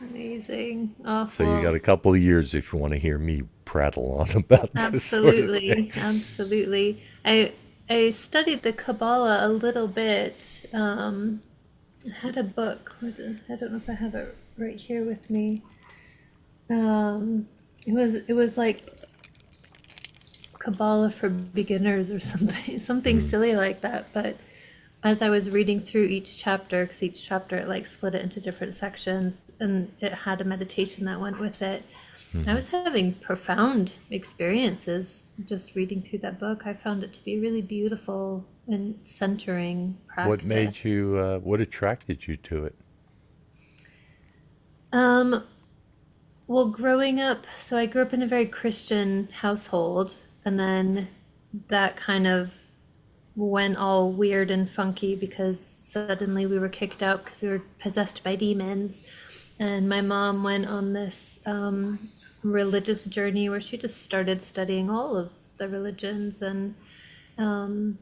Amazing. Oh, So you got well, a couple of years if you want to hear me prattle on about this sort of thing. absolutely. Absolutely. I studied the Kabbalah a little bit. I had a book. I don't know if I have it right here with me. Um, it was like Kabbalah for beginners or something, something Mm, silly like that. But as I was reading through each chapter, because each chapter it like split it into different sections, and it had a meditation that went with it. I mhm. was having profound experiences just reading through that book. I found it to be really beautiful and centering What practice. made you, what attracted you to it? Um, well, growing up, so I grew up in a very Christian household, and then that kind of went all weird and funky because suddenly we were kicked out because we were possessed by demons. And my mom went on this religious journey where she just started studying all of the religions um,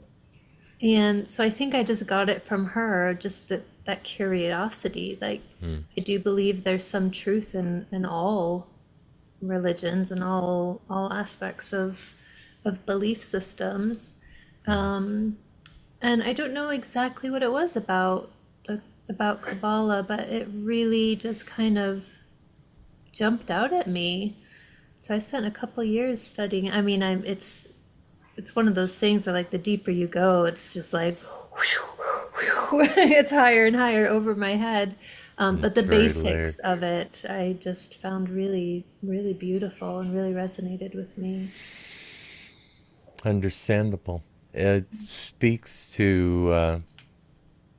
and so I think I just got it from her, just that curiosity. Like Mm, I do believe there's some truth in all religions and all aspects of belief systems. mm. Um, and I don't know exactly what it was about Kabbalah, but it really just kind of jumped out at me. So I spent a couple years studying. I mean, it's one of those things where like the deeper you go, it's just like it's higher and higher over my head. But It's the very basics layered. of it, I just found really, really beautiful and really resonated with me. Understandable. It speaks to,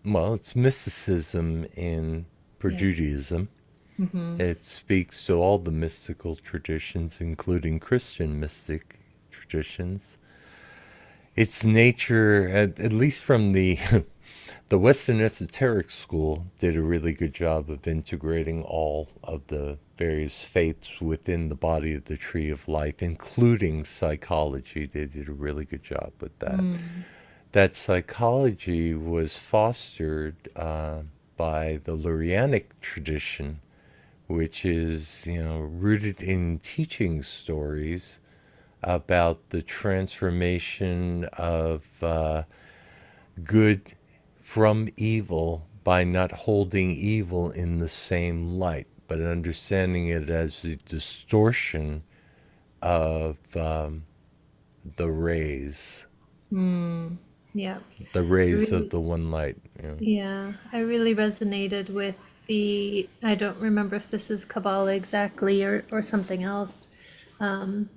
well, it's mysticism in for Yeah. Judaism. Hmm. It speaks to all the mystical traditions, including Christian mystic traditions. Its nature, at least from the the Western esoteric school, did a really good job of integrating all of the various faiths within the body of the tree of life, including psychology. They did a really good job with that. Mm. That psychology was fostered by the Lurianic tradition, which is, rooted in teaching stories about the transformation of good from evil by not holding evil in the same light, but understanding it as the distortion of the rays, Mm. Yeah. the I rays of really, the one light. yeah, I really resonated with I don't remember if this is Kabbalah exactly or something else. Um,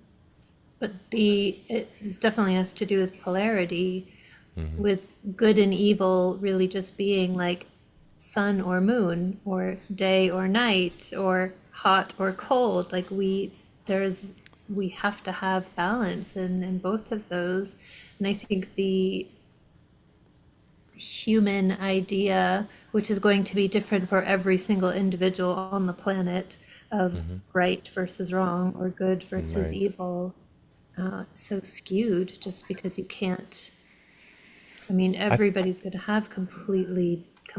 but it definitely has to do with polarity, Mm-hmm. with good and evil really just being like sun or moon or day or night or hot or cold. Like there's we have to have balance in both of those. And I think the human idea, which is going to be different for every single individual on the planet, of right versus wrong or good Mm-hmm. versus Right. evil, so skewed just because you can't. I mean, I everybody's going to have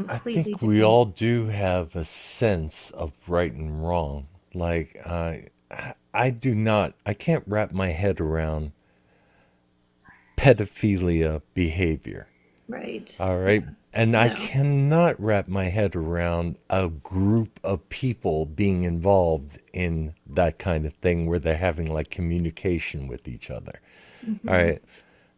I completely think we different. all do have a sense of right and wrong. Like I do not. I can't wrap my head around pedophilia behavior. Right. All right. Yeah. And I No. cannot wrap my head around a group of people being involved in that kind of thing where they're having like communication with each other. All Hmm. right.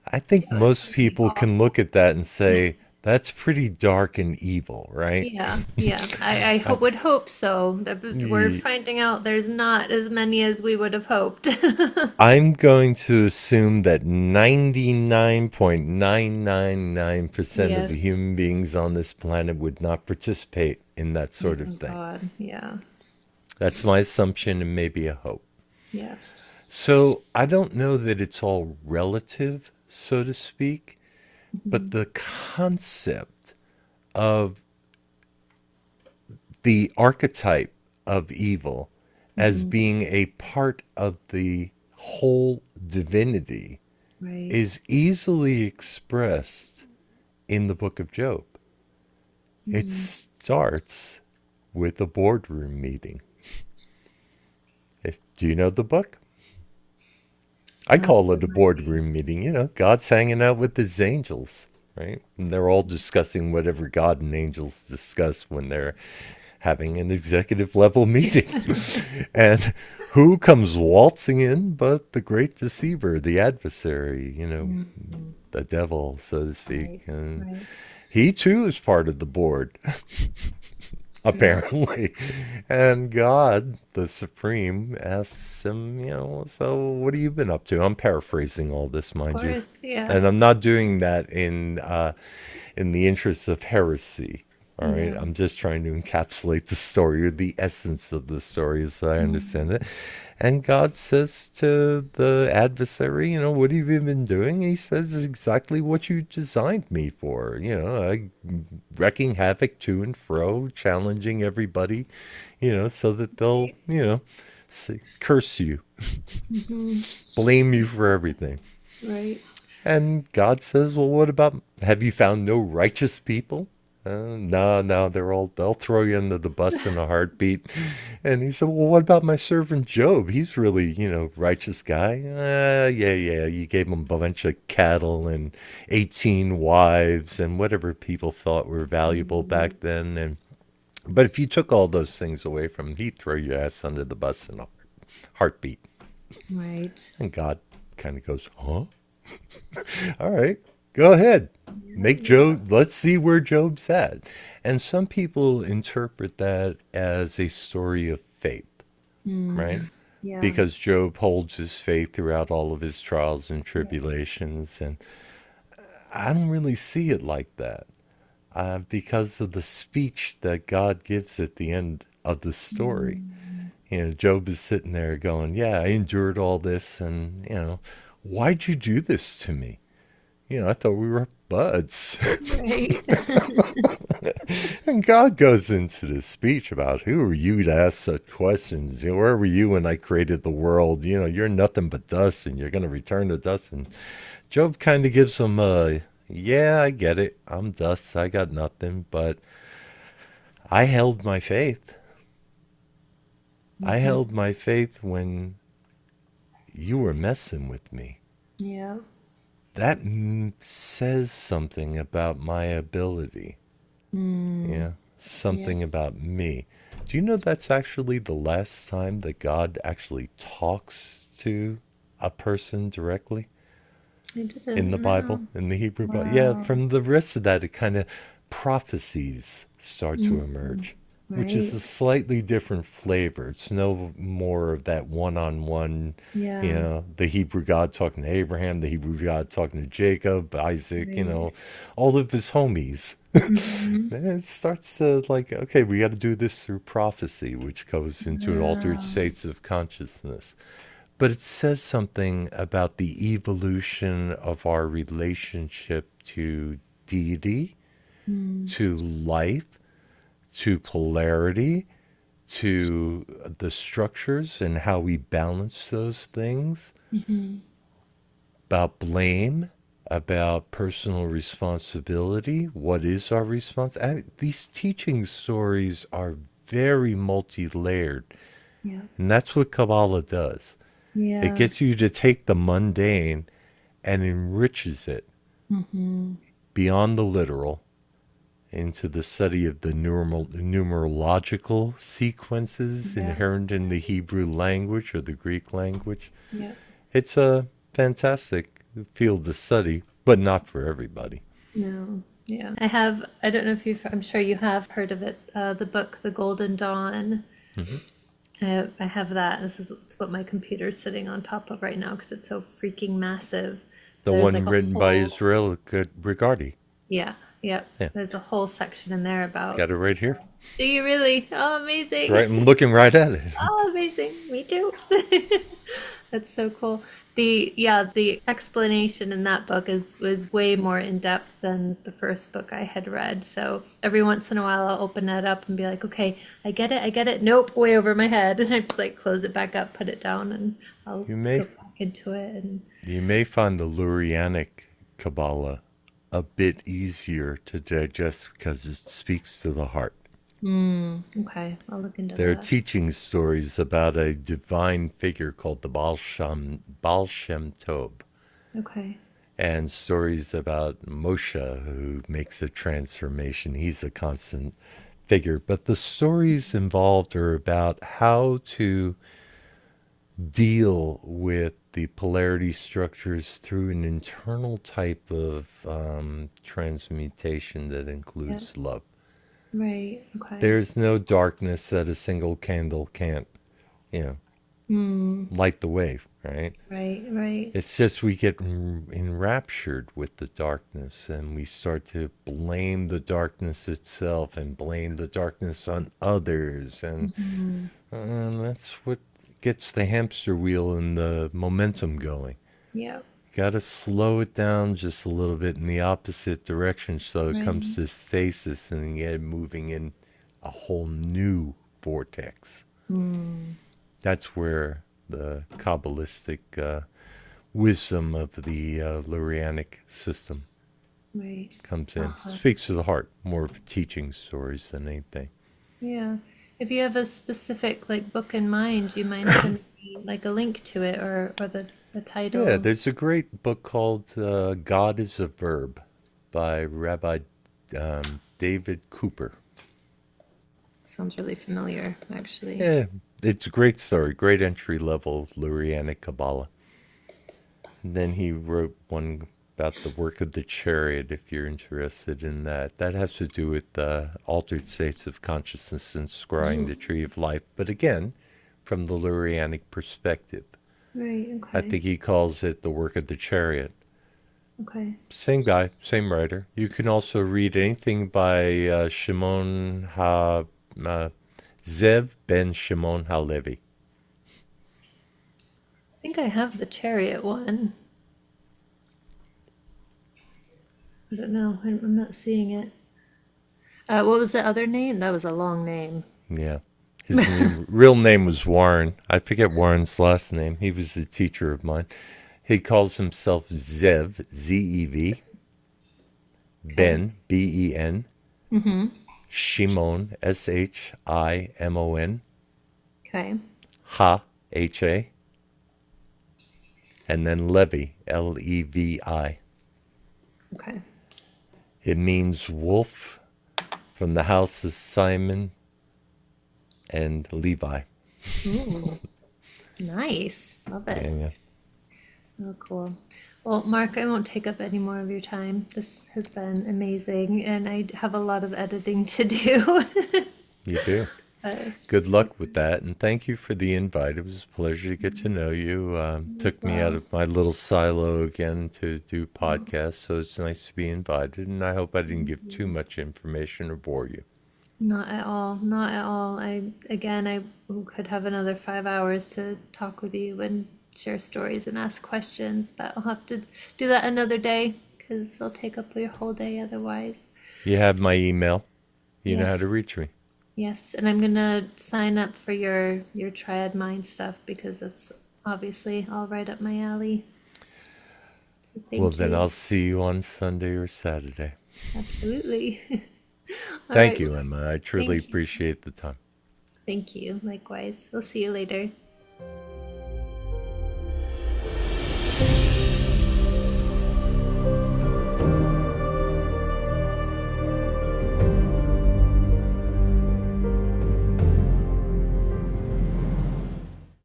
I think Yeah, that's most really people can awful. look at that and say, that's pretty dark and evil, right? Yeah, yeah. I would hope so. We're I, finding out there's not as many as we would have hoped. I'm going to assume that 99.999% of Yes. the human beings on this planet would not participate in that sort of Oh thing. God. Yeah. That's my assumption and maybe a hope. Yeah. So I don't know that it's all relative, so to speak, but Mhm. the concept of the archetype of evil as Mm-hmm. being a part of the whole divinity Right. is easily expressed in the book of Job. It Mm-hmm. starts with a boardroom meeting. Do you know the book? I call it a Remind me. boardroom meeting. You know, God's hanging out with his angels, right? And they're all discussing whatever God and angels discuss when they're having an executive level meeting. And who comes waltzing in but the great deceiver, the adversary, Mm-hmm. the devil, so to speak. Right. And Right. he too is part of the board, Yeah. apparently. And God, the Supreme, asks him, so what have you been up to? I'm paraphrasing all this, Of mind you. course. Yeah. And I'm not doing that in the interests of heresy. All right. No. I'm just trying to encapsulate the story or the essence of the story as I understand Mm-hmm. it. And God says to the adversary, what have you been doing? He says exactly what you designed me for. Wrecking havoc to and fro, challenging everybody, so that they'll, curse you, Mm-hmm. blame you for everything. Right. And God says, well, what about, have you found no righteous people? No, no, they'll throw you under the bus in a heartbeat. And he said, well, what about my servant Job? He's really, righteous guy. Yeah, you gave him a bunch of cattle and 18 wives and whatever people thought were valuable Mm-hmm. back then. But if you took all those things away from him, he'd throw your ass under the bus in a heartbeat. Right. And God kind of goes, huh? All right, go ahead. Yeah. Make Yeah. Job, let's see where Job's at. And some people interpret that as a story of faith, right? Mm. Yeah. Because Job holds his faith throughout all of his trials and Right. tribulations. And I don't really see it like that because of the speech that God gives at the end of the story. Mm. Job is sitting there going, yeah, I endured all this. And, why'd you do this to me? I thought we were buds. Right. And God goes into this speech about who are you to ask such questions? Where were you when I created the world? You're nothing but dust and you're going to return to dust. And Job kind of gives him yeah, I get it. I'm dust. I got nothing. But I held my faith. I Mm-hmm. held my faith when you were messing with me. Yeah. That says something about my ability. Mm. Yeah, Yeah. something about me. Do you know that's actually the last time that God actually talks to a person directly I in the didn't Bible, know. in the Hebrew Bible? Yeah, Wow. from the rest of that, it kind of prophecies start to Mm-hmm. emerge, which is Right. a slightly different flavor. It's no more of that one on one, Yeah. the Hebrew God talking to Abraham, the Hebrew God talking to Jacob, Isaac, Right. all of his homies. Mm-hmm. Then it starts to like, okay, we got to do this through prophecy, which goes into altered Wow. states of consciousness. But it says something about the evolution of our relationship to deity, Mm. to life, to polarity, to the structures and how we balance those things, Mm-hmm. about blame, about personal responsibility. What is our response? These teaching stories are very multi-layered, Yeah. and that's what Kabbalah does. It Yeah. gets you to take the mundane and enriches it Mm-hmm. beyond the literal into the study of the numerological sequences Yeah. inherent in the Hebrew language or the Greek language. Yeah. It's a fantastic field to study, but not for everybody. No. Yeah. I don't know if I'm sure you have heard of it, the book, The Golden Dawn. Hmm. I have that. This is what my computer's sitting on top of right now because it's so freaking massive. The There's one like a written by whole, Israel Regardie. yeah, Yep. Yeah, There's a whole section in there about. got it right here. Do you really? Oh, It's amazing. right, I'm looking right at it. Oh, amazing. Me too. That's so cool. The explanation in that book is was way more in depth than the first book I had read. So every once in a while I'll open that up and be like, okay, I get it, I get it. Nope, way over my head. And I just like close it back up, put it down, and I'll You go may back into it. And you may find the Lurianic Kabbalah a bit easier to digest because it speaks to the heart. okay, I'll look into There are that. teaching stories about a divine figure called the Baal Shem Tov, Okay. and stories about Moshe who makes a transformation. He's a constant figure. But the stories involved are about how to deal with the polarity structures through an internal type of transmutation that Yeah. includes love. Right. Okay. There's no darkness that a single candle can't, you know, light the way, right? Right. Right. It's just we get enraptured with the darkness and we start to blame the darkness itself and blame the darkness on others. And that's what gets the hamster wheel and the momentum going. Yeah. Got to slow it down just a little bit in the opposite direction so it comes Right. to stasis and you get moving in a whole new vortex. That's where the Kabbalistic wisdom of the Lurianic system Right. comes in. Awesome. Speaks to the heart, more of teaching stories than anything. Yeah. If you have a specific like book in mind, do you mind sending me like a link to it or the Yeah, title? there's a great book called God is a Verb by Rabbi David Cooper. Sounds really familiar, actually. Yeah, it's a great story, great entry level Lurianic Kabbalah. And then he wrote one about the work of the chariot, if you're interested in that. That has to do with altered states of consciousness and scrying Oh, the tree of life, but again, from the Lurianic perspective. right. I Okay. think he calls it the work of the chariot. Okay. Same guy, same writer. You can also read anything by Shimon uh, Zev ben Shimon Halevi. I think I have the chariot one. I don't know. I'm not seeing it. What was the other name? That was a long name. Yeah. His real name was Warren. I forget Warren's last name. He was a teacher of mine. He calls himself Zev, Z-E-V, Okay. Ben, B-E-N, Mm-hmm. Shimon, S-H-I-M-O-N, Okay. Ha, H-A, and then Levi, L-E-V-I. Okay. It means wolf from the house of Simon and Levi. Ooh, nice. Love it. Yeah, yeah. Oh, cool. Well, Mark, I won't take up any more of your time. This has been amazing, and I have a lot of editing to do. You do. Uh, Good luck with that, and thank you for the invite. It was a pleasure to get to know you. as Took me out well. of my little silo again to do podcasts, so it's nice to be invited, and I hope I didn't give too much information or bore you. Not at all. Not at all. I could have another 5 hours to talk with you and share stories and ask questions, but I'll have to do that another day because I'll take up your whole day otherwise. You have my email. You know how to Yes, reach me. yes, and I'm gonna sign up for your Triad Mind stuff because it's obviously all right up my alley. So Well, thank then you. I'll see you on Sunday or Saturday. Absolutely. All Thank right. you, Emma. I truly Thank you. appreciate the time. Thank you. Likewise. We'll see you later.